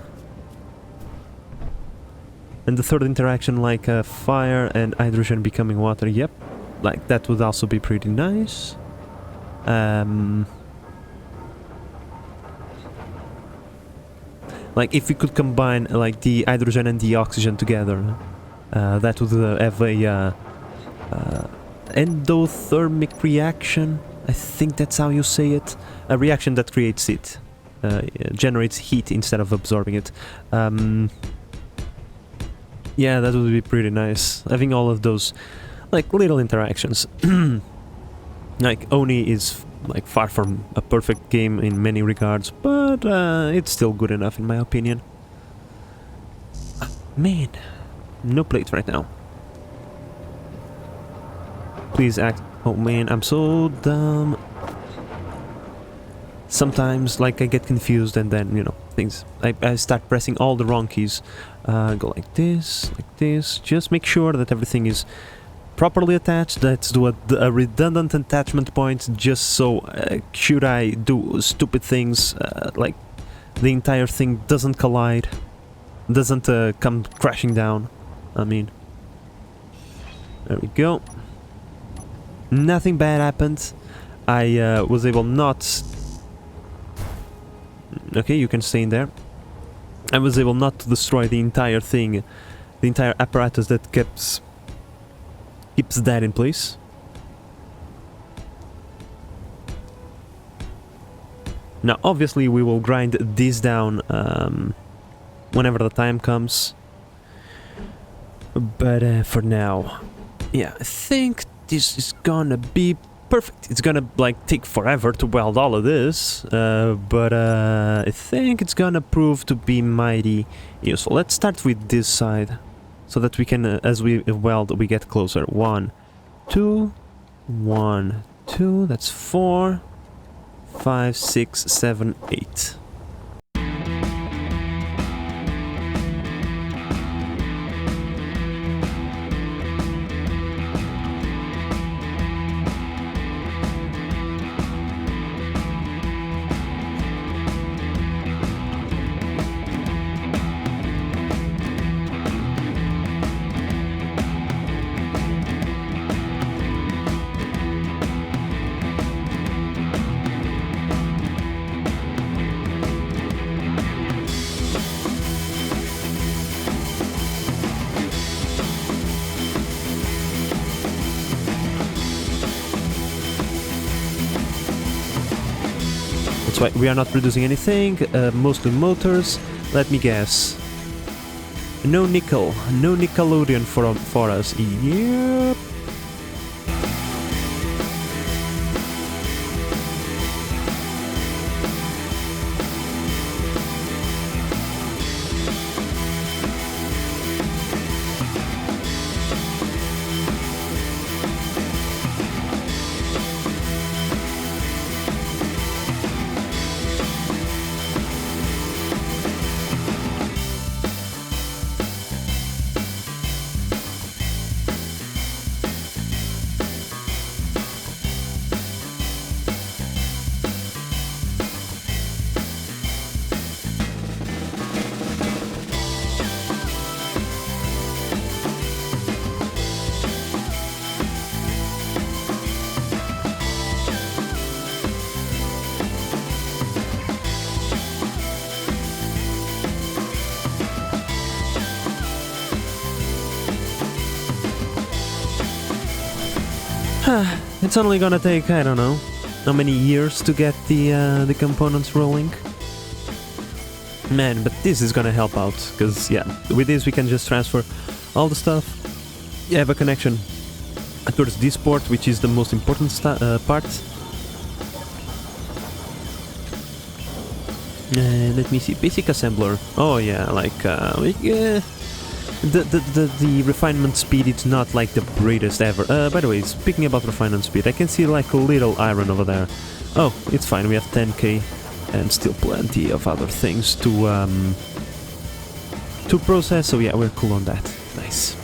And the third interaction, like fire and hydrogen becoming water, yep. Like, that would also be pretty nice. Like, if we could combine, like, the hydrogen and the oxygen together, that would have a endothermic reaction. I think that's how you say it. A reaction that creates heat. Generates heat instead of absorbing it. Yeah, that would be pretty nice. Having all of those, like, little interactions. Like, Oni is, like, far from a perfect game in many regards, but it's still good enough in my opinion. Man, no plates right now. Please act... Oh man, I'm so dumb. Sometimes, like, I get confused and then, you know, things... I start pressing all the wrong keys. Go like this, just make sure that everything is properly attached. Let's do a redundant attachment point, just so should I do stupid things, like the entire thing doesn't collide, doesn't come crashing down. I mean, there we go. Nothing bad happened. I was able not... Okay, you can stay in there. I was able not to destroy the entire thing, the entire apparatus that keeps that in place. Now, obviously, we will grind this down whenever the time comes. But for now, yeah, I think this is gonna be perfect. It's gonna, like, take forever to weld all of this, but I think it's gonna prove to be mighty useful. Let's start with this side, so that we can, as we weld, we get closer. 1, 2, 1, 2, that's 4, 5, 6, 7, 8. That's why we are not producing anything, mostly motors. Let me guess. No nickel, no Nickelodeon for us. Yep. It's only gonna take, I don't know, how many years to get the components rolling. Man, but this is gonna help out, because, yeah, with this we can just transfer all the stuff. You have a connection towards this port, which is the most important part. Let me see, basic assembler. Oh yeah, like, the refinement speed is not like the greatest ever. By the way, speaking about refinement speed, I can see like a little iron over there. Oh, it's fine, we have 10k and still plenty of other things to process, so yeah, we're cool on that. Nice.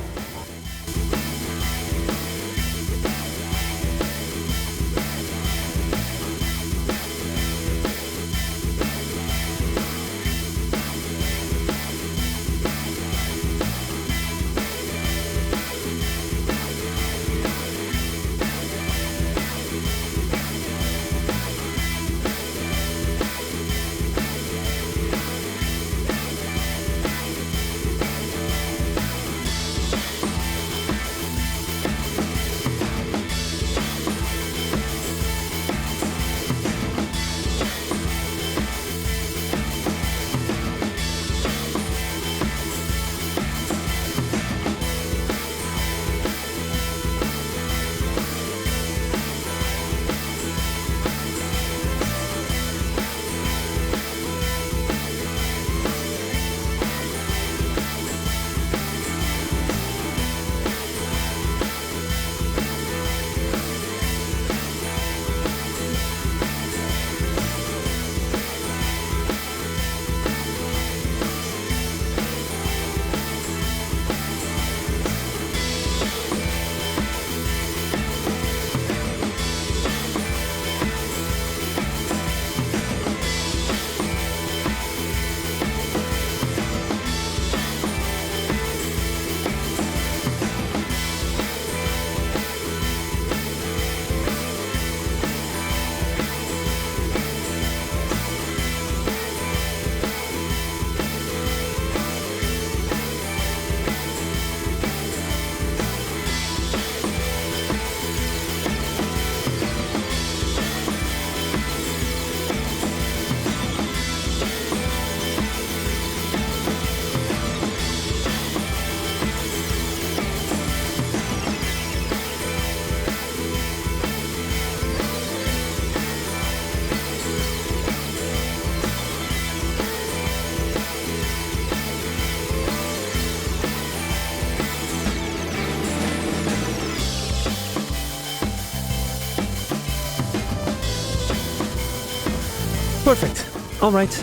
Perfect. All right.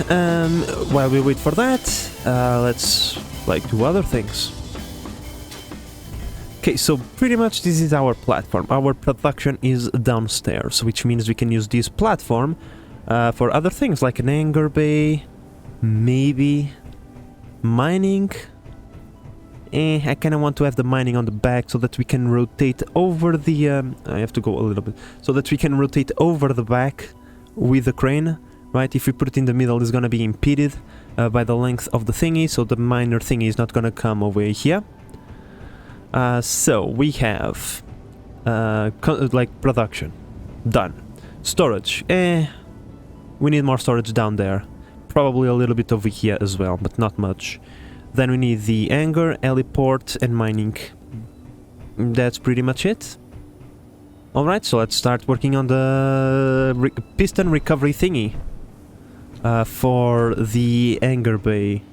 While we wait for that, let's like do other things. Okay, so pretty much this is our platform. Our production is downstairs, which means we can use this platform for other things like an hangar bay, maybe mining. I kind of want to have the mining on the back so that we can rotate over the... I have to go a little bit. So that we can rotate over the back with the crane, right? If we put it in the middle, it's going to be impeded by the length of the thingy, so the miner thingy is not going to come over here. So we have like production done. Storage, we need more storage down there, probably a little bit over here as well, but not much. Then we need the hangar, heliport and mining. That's pretty much it. Alright, so let's start working on the piston recovery thingy for the hangar bay.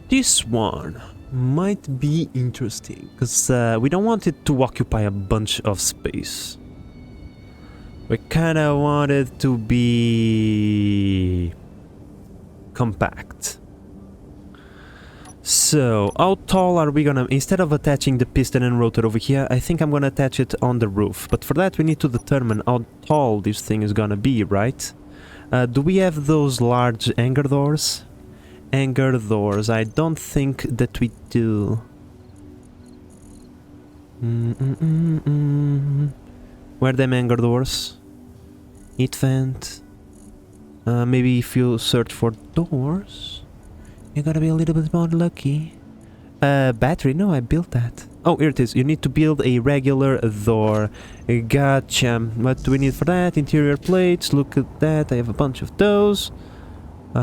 This one might be interesting, because we don't want it to occupy a bunch of space. We kind of want it to be compact. So, how tall are we gonna... Instead of attaching the piston and rotor over here, I think I'm gonna attach it on the roof. But for that we need to determine how tall this thing is gonna be, right? Do we have those large hangar doors? Hangar doors, I don't think that we do. Where are them hangar doors? Heat vent. Maybe if you search for doors, you gotta be a little bit more lucky. Battery, no, I built that. Oh, here it is. You need to build a regular door. Gotcha. What do we need for that? Interior plates, look at that, I have a bunch of those. I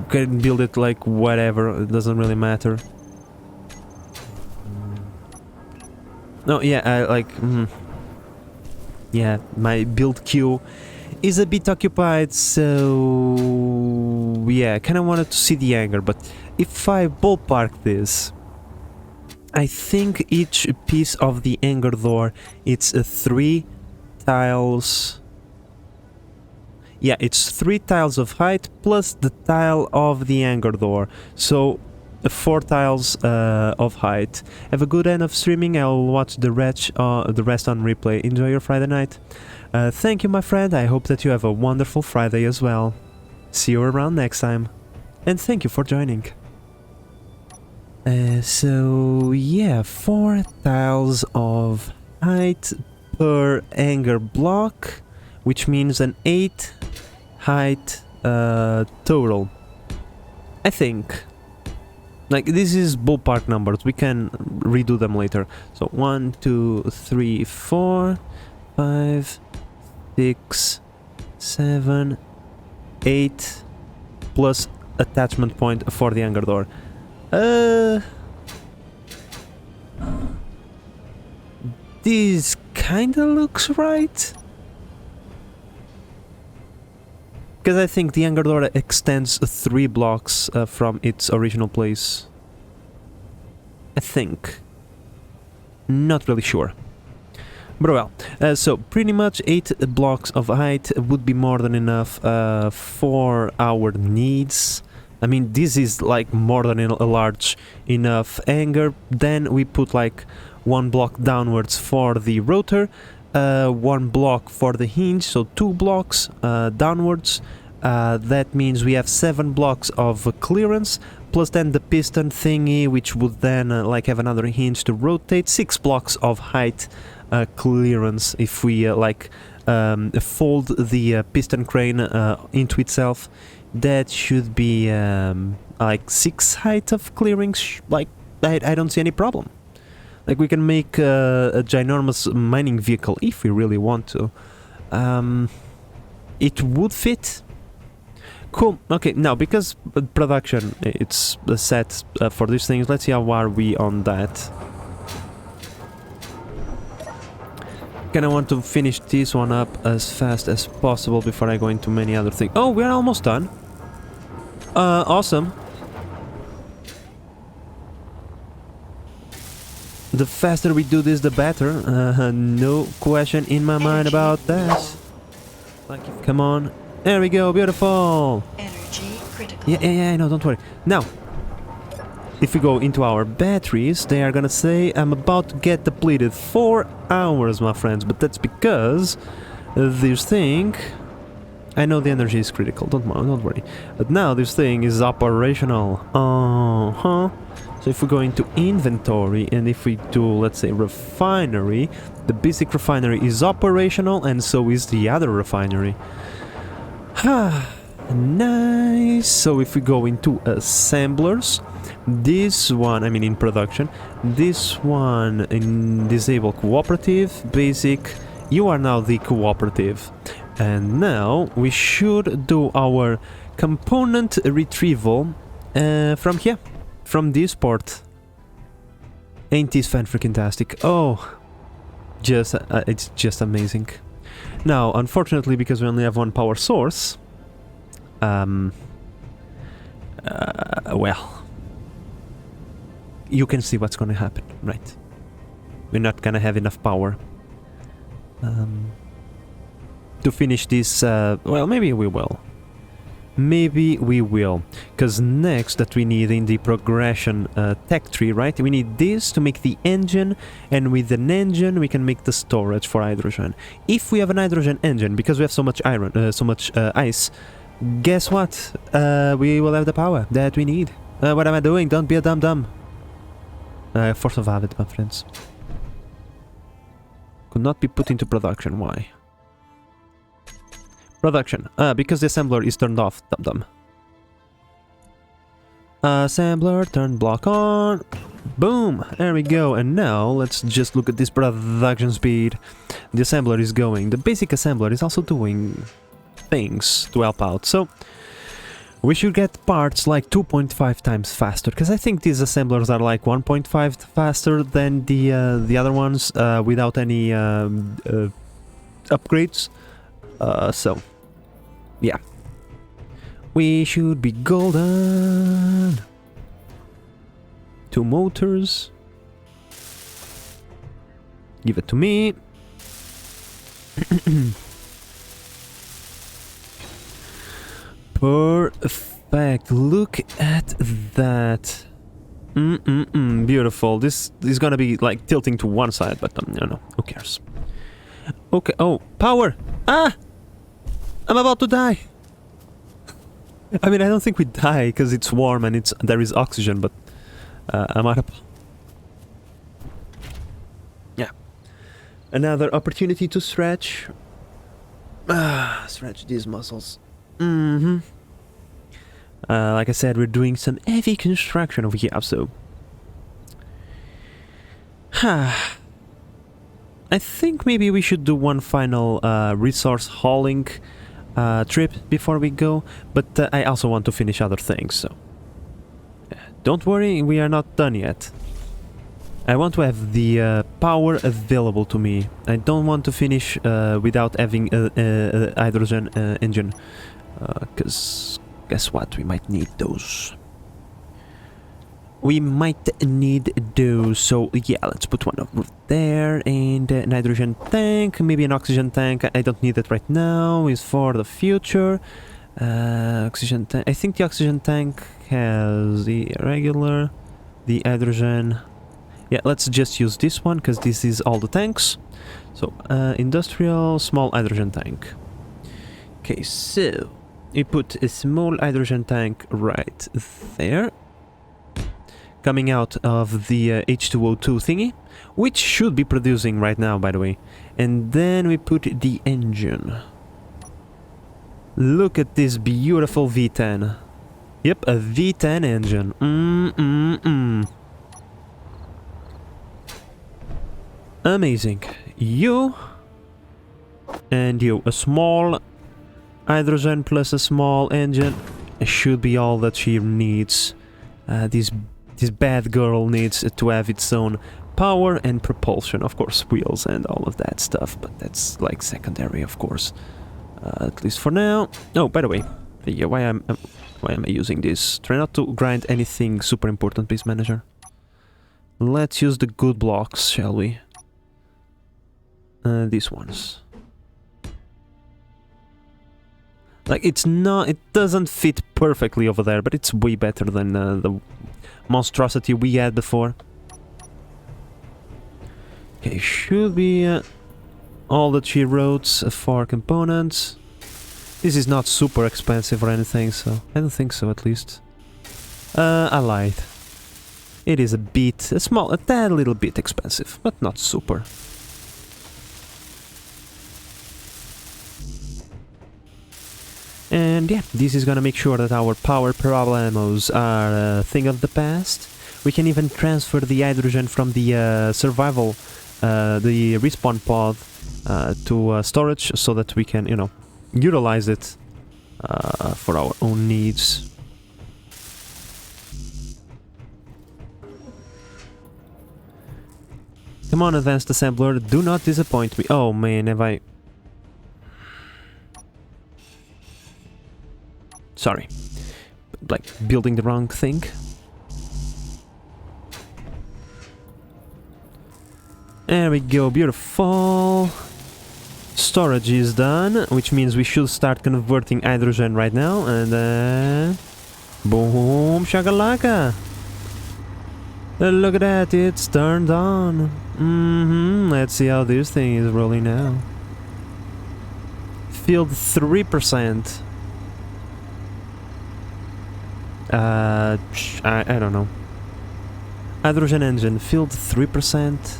can build it like whatever, it doesn't really matter. No, yeah, I like... yeah, my build queue is a bit occupied, so... yeah, I kinda wanted to see the hangar, but if I ballpark this, I think each piece of the hangar door, it's 3 tiles. Yeah, it's 3 tiles of height plus the tile of the hangar door. So 4 tiles of height. Have a good end of streaming. I'll watch the rest on replay. Enjoy your Friday night. Thank you, my friend. I hope that you have a wonderful Friday as well. See you around next time. And thank you for joining. So yeah, 4 tiles of height per hangar block, which means an 8 height total. I think. Like, this is ballpark numbers, we can redo them later. So 1, 2, 3, 4, 5, 6, 7, 8 plus attachment point for the hangar door. This kinda looks right, because I think the hangar door extends 3 blocks from its original place. I think. Not really sure. But well, so pretty much 8 blocks of height would be more than enough for our needs. I mean, this is like more than a large enough hangar. Then we put like 1 block downwards for the rotor, 1 block for the hinge, so 2 blocks downwards. That means we have 7 blocks of clearance, plus then the piston thingy, which would then like have another hinge to rotate. 6 blocks of height clearance if we fold the piston crane into itself. That should be like 6 height of clearance. Like, I don't see any problem. Like, we can make a ginormous mining vehicle if we really want to. It would fit. Cool. Okay, now because production it's set for these things, let's see how are we on that. Kinda want to finish this one up as fast as possible before I go into many other things. Oh, we're almost done. Awesome. The faster we do this, the better. No question in my mind about that. Like, come on. There we go, beautiful. Energy critical. Yeah, no, don't worry. Now, if we go into our batteries, they are gonna say I'm about to get depleted. 4 hours, my friends, but that's because this thing... I know the energy is critical, don't worry. But now this thing is operational. So if we go into inventory and if we do, let's say, refinery, the basic refinery is operational and so is the other refinery. Nice. So if we go into assemblers, this one, I mean in production, this one in disable cooperative, basic, you are now the cooperative. And now we should do our component retrieval from here, from this port. Ain't this fan-freaking-tastic? Oh, it's just amazing. Now, unfortunately, because we only have one power source, well, you can see what's gonna happen, right? We're not gonna have enough power to finish this. Well, maybe we will. Maybe we will, because next that we need in the progression tech tree, right? We need this to make the engine, and with an engine we can make the storage for hydrogen. If we have an hydrogen engine, because we have so much iron, so much ice, guess what? We will have the power that we need. What am I doing? Don't be a dum-dum. Force of habit, my friends. Could not be put into production. Why? Production. Because the assembler is turned off. Dum-dum. Assembler, turn block on. Boom! There we go. And now, let's just look at this production speed. The assembler is going. The basic assembler is also doing things to help out. So, we should get parts like 2.5 times faster. Because I think these assemblers are like 1.5 faster than the other ones without any upgrades. So, yeah. We should be golden. 2 motors. Give it to me. Perfect. Look at that. Beautiful. This is gonna be like tilting to one side, but no, who cares? Okay. Oh, power! Ah! I'm about to die. I mean, I don't think we die because it's warm and there is oxygen, but I'm out of... Yeah. Another opportunity to stretch. Stretch these muscles. Like I said, we're doing some heavy construction over here, so... I think maybe we should do one final resource hauling trip before we go, but I also want to finish other things, so... Don't worry, we are not done yet. I want to have the power available to me. I don't want to finish without having a hydrogen engine, because guess what? We might need those. We might need those, so yeah, let's put one over there, and an hydrogen tank, maybe an oxygen tank. I don't need it right now, it's for the future. Oxygen tank, I think the oxygen tank has the regular, the hydrogen. Yeah, let's just use this one, because this is all the tanks. So, industrial, small hydrogen tank. Okay, so, we put a small hydrogen tank right there. Coming out of the H2O2 thingy, which should be producing right now, by the way. And then we put the engine. Look at this beautiful V10. Yep, a V10 engine. Amazing. You and you. A small hydrogen plus a small engine should be all that she needs. This bad girl needs to have its own power and propulsion, of course, wheels and all of that stuff, but that's like secondary, of course, at least for now. Oh, by the way, yeah, why am I using this? Try not to grind anything super important, please, manager. Let's use the good blocks, shall we? These ones. Like, it's not... It doesn't fit perfectly over there, but it's way better than the monstrosity we had before. Okay, should be all that she wrote for components. This is not super expensive or anything, so... I don't think so, at least. I lied. It is a tad little bit expensive, but not super. And yeah, this is gonna make sure that our power problemos are a thing of the past. We can even transfer the hydrogen from the survival, the respawn pod, to storage, so that we can, you know, utilize it for our own needs. Come on, advanced assembler, do not disappoint me. Oh man, have I... Sorry. Like, building the wrong thing. There we go, beautiful. Storage is done, which means we should start converting hydrogen right now, and boom, shakalaka! Look at that, it's turned on. Let's see how this thing is rolling now. Filled 3%. I don't know. Hydrogen engine filled 3%.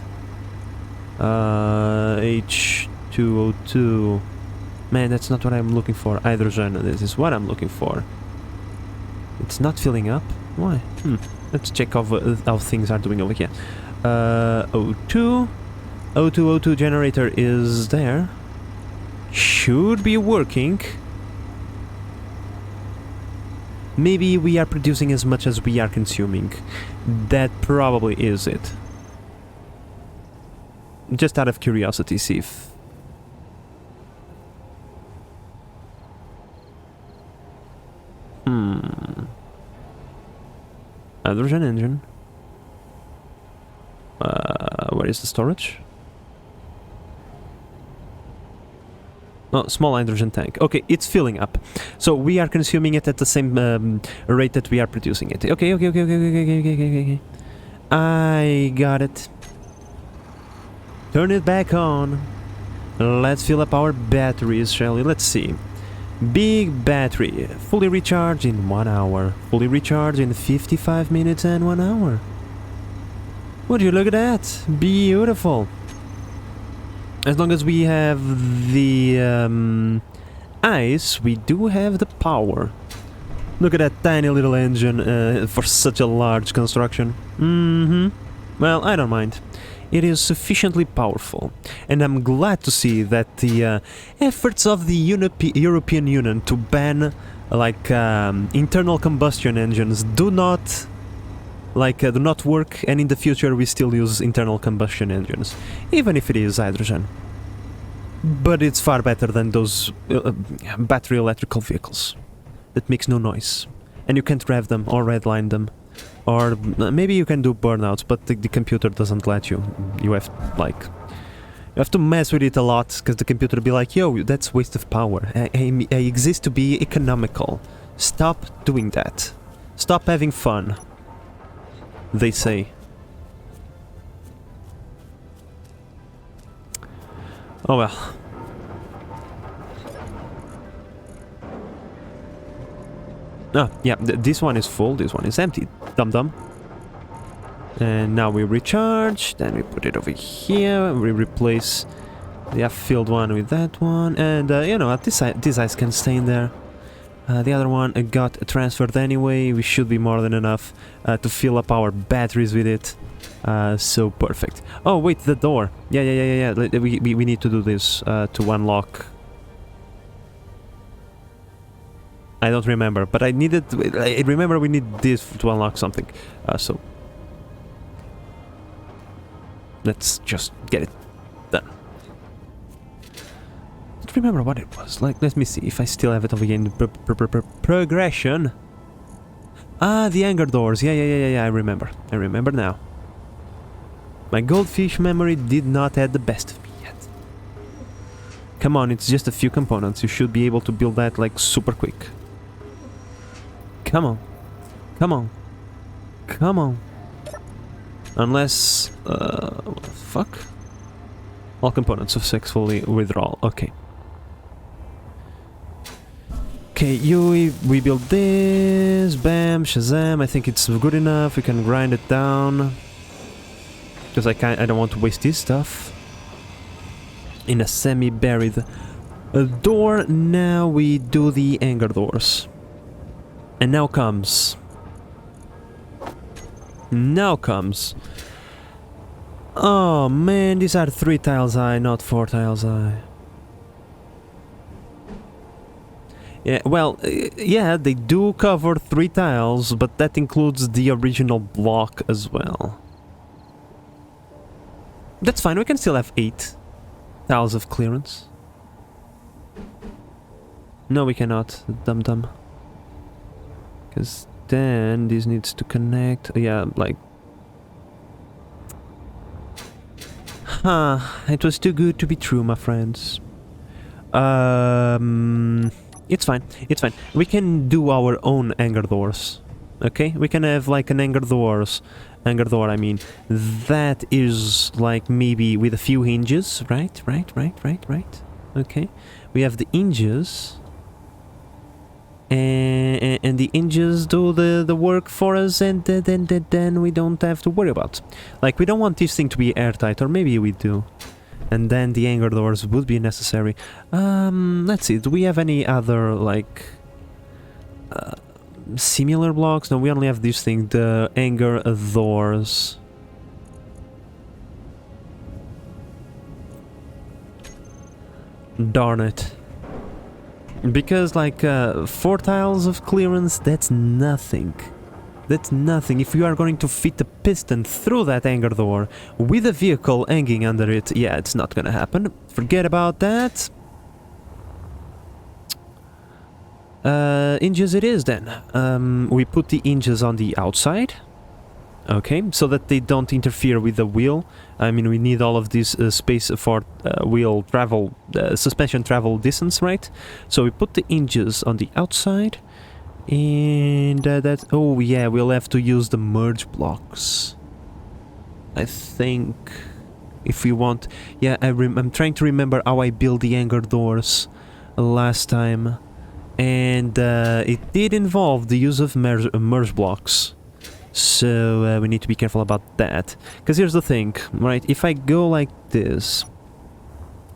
H2O2. Man, that's not what I'm looking for. Hydrogen, this is what I'm looking for. It's not filling up? Why? Let's check how things are doing over here. O2. O2 generator is there. Should be working. Maybe we are producing as much as we are consuming. That probably is it. Just out of curiosity, see if... Hydrogen engine. Where is the storage? Oh, small hydrogen tank. Okay, it's filling up. So we are consuming it at the same rate that we are producing it. Okay. I got it. Turn it back on. Let's fill up our batteries, shall we? Let's see. Big battery. Fully recharged in 1 hour. Fully recharged in 55 minutes and 1 hour. Would you look at that? Beautiful. As long as we have the ice, we do have the power. Look at that tiny little engine for such a large construction. Well, I don't mind. It is sufficiently powerful, and I'm glad to see that the efforts of the European Union to ban like internal combustion engines do not work, and in the future we still use internal combustion engines, even if it is hydrogen. But it's far better than those battery electrical vehicles that makes no noise, and you can't rev them or redline them. Or maybe you can do burnouts, but the computer doesn't let you. You have to mess with it a lot, because the computer will be like, yo, that's waste of power. I exist to be economical. Stop doing that. Stop having fun. They say. Oh well. Oh, yeah, this one is full, this one is empty. Dum-dum. And now we recharge, then we put it over here, we replace the half-filled one with that one, and you know what, this ice can stay in there. The other one got transferred anyway, we should be more than enough to fill up our batteries with it. So perfect. Oh wait, the door. Yeah. We need to do this to unlock. I don't remember, but I remember we need this to unlock something. So Let's just get it done. I don't remember what it was. Like, let me see if I still have it over here in the progression. Ah, the hangar doors. Yeah, I remember. I remember now. My goldfish memory did not have the best of me yet. Come on, it's just a few components. You should be able to build that, like, super quick. Come on. Come on. Come on. Unless... what the fuck? All components successfully withdraw. Okay. Okay, we build this. Bam, shazam. I think it's good enough. We can grind it down. Because I don't want to waste this stuff. In a semi-buried door. Now we do the hangar doors. And now comes... Oh man, these are 3 tiles high, not 4 tiles high. Yeah, well, yeah, they do cover 3 tiles, but that includes the original block as well. That's fine, we can still have 8 tiles of clearance. No, we cannot, dum-dum. Because then this needs to connect, yeah, like... Huh, it was too good to be true, my friends. It's fine, it's fine. We can do our own hangar doors, okay? We can have like an hangar door, I mean, that is like maybe with a few hinges, right? Okay, we have the hinges, and the hinges do the work for us, and then we don't have to worry about. Like, we don't want this thing to be airtight, or maybe we do. And then the hangar doors would be necessary. Let's see, do we have any other, like, similar blocks? No, we only have this thing, the hangar doors. Darn it. Because, like, 4 tiles of clearance, that's nothing. That's nothing. If you are going to fit a piston through that hangar door with a vehicle hanging under it, yeah, it's not gonna happen. Forget about that. Hinges it is then. We put the hinges on the outside. Okay, so that they don't interfere with the wheel. I mean, we need all of this space for wheel travel, suspension travel distance, right? So we put the hinges on the outside. And that... Oh yeah, we'll have to use the merge blocks, I think, if we want. Yeah, I'm trying to remember how I built the hangar doors last time. And it did involve the use of merge blocks. So we need to be careful about that. Because here's the thing, right? If I go like this,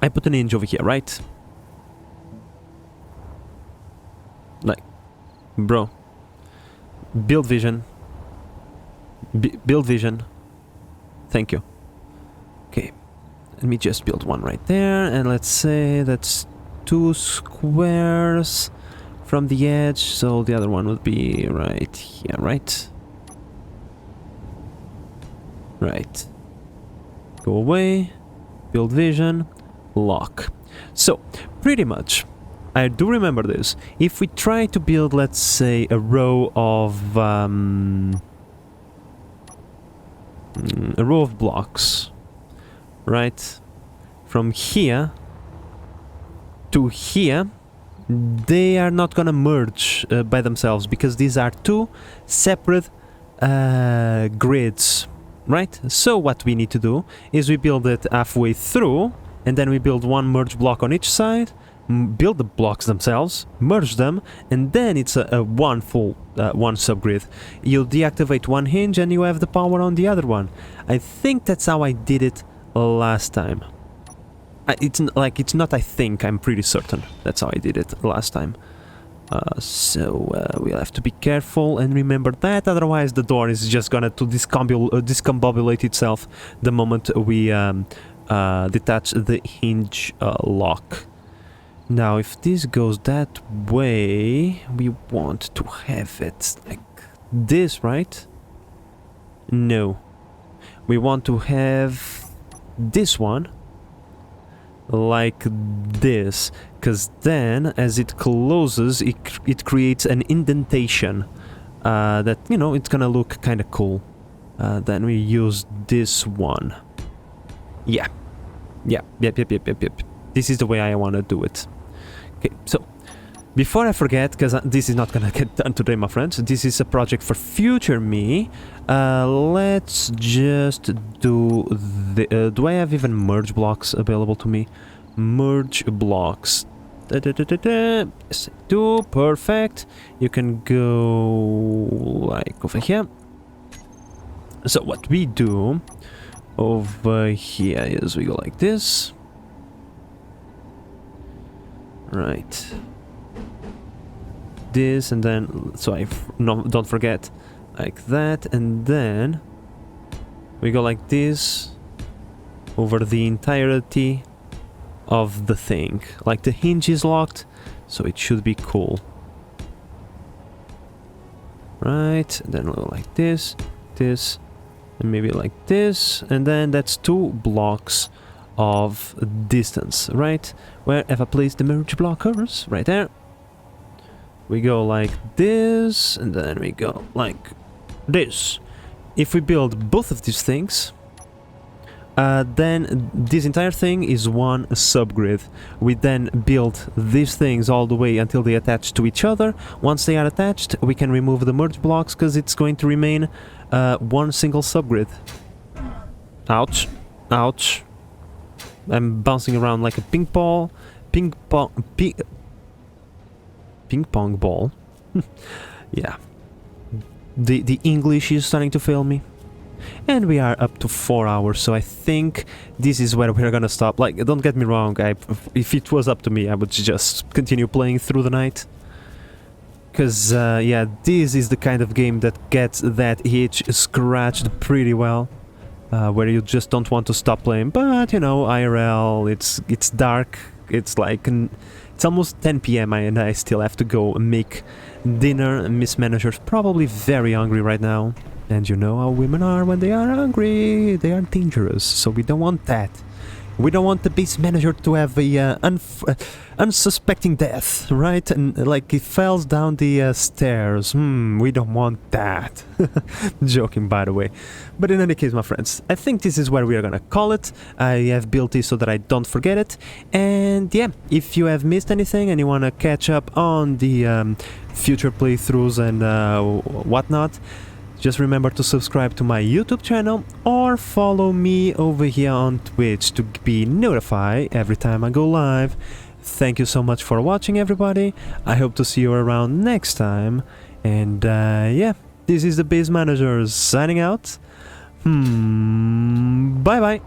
I put an hinge over here, right? Like, bro, build vision. Build vision. Thank you. Okay, let me just build one right there, and let's say that's 2 squares from the edge, so the other one would be right here, right? Right. Go away, build vision, lock. So, pretty much, I do remember this. If we try to build, let's say, a row of blocks, right, from here to here, they are not gonna merge by themselves, because these are 2 separate grids, right? So what we need to do is we build it halfway through, and then we build 1 merge block on each side, build the blocks themselves, merge them, and then it's a one full one subgrid. You deactivate 1 hinge and you have the power on the other one. I think that's how I did it last time. It's not I think, I'm pretty certain that's how I did it last time. So we'll have to be careful and remember that, otherwise the door is just gonna discombobulate itself the moment we detach the hinge lock. Now, if this goes that way, we want to have it like this, right? No. We want to have this one like this, because then as it closes it creates an indentation that, you know, it's gonna look kind of cool. Then we use this one. Yep. This is the way I want to do it. Okay, so before I forget, because this is not gonna get done today, my friends, this is a project for future me. Let's just do the... do I have even merge blocks available to me? Merge blocks. Yes, I do. Perfect. You can go like over here. So what we do over here is we go like this. Right. This, and then, so don't forget, like that, and then we go like this over the entirety of the thing. Like the hinge is locked, so it should be cool. Right, and then we'll go like this, this, and maybe like this, and then that's 2 blocks of distance, right? Where have I placed the merge blockers? Right there. We go like this, and then we go like this. If we build both of these things, then this entire thing is one subgrid. We then build these things all the way until they attach to each other. Once they are attached, we can remove the merge blocks because it's going to remain one single subgrid. Ouch. Ouch. I'm bouncing around like a ping pong ball. Yeah. The English is starting to fail me. And we are up to 4 hours, so I think this is where we're gonna stop. Like, don't get me wrong, if it was up to me, I would just continue playing through the night. Because, yeah, this is the kind of game that gets that itch scratched pretty well. Where you just don't want to stop playing. But, you know, IRL, it's dark, it's like... It's almost 10 PM and I still have to go make dinner. Miss Manager's probably very hungry right now. And you know how women are when they are hungry. They are dangerous, so we don't want that. We don't want the base manager to have a unsuspecting death, right? And like he falls down the stairs. We don't want that. Joking, by the way. But in any case, my friends, I think this is where we are gonna call it. I have built this so that I don't forget it. And yeah, if you have missed anything and you wanna catch up on the future playthroughs and whatnot, just remember to subscribe to my YouTube channel or follow me over here on Twitch to be notified every time I go live. Thank you so much for watching, everybody. I hope to see you around next time. And yeah, this is the Base Manager signing out. Bye bye.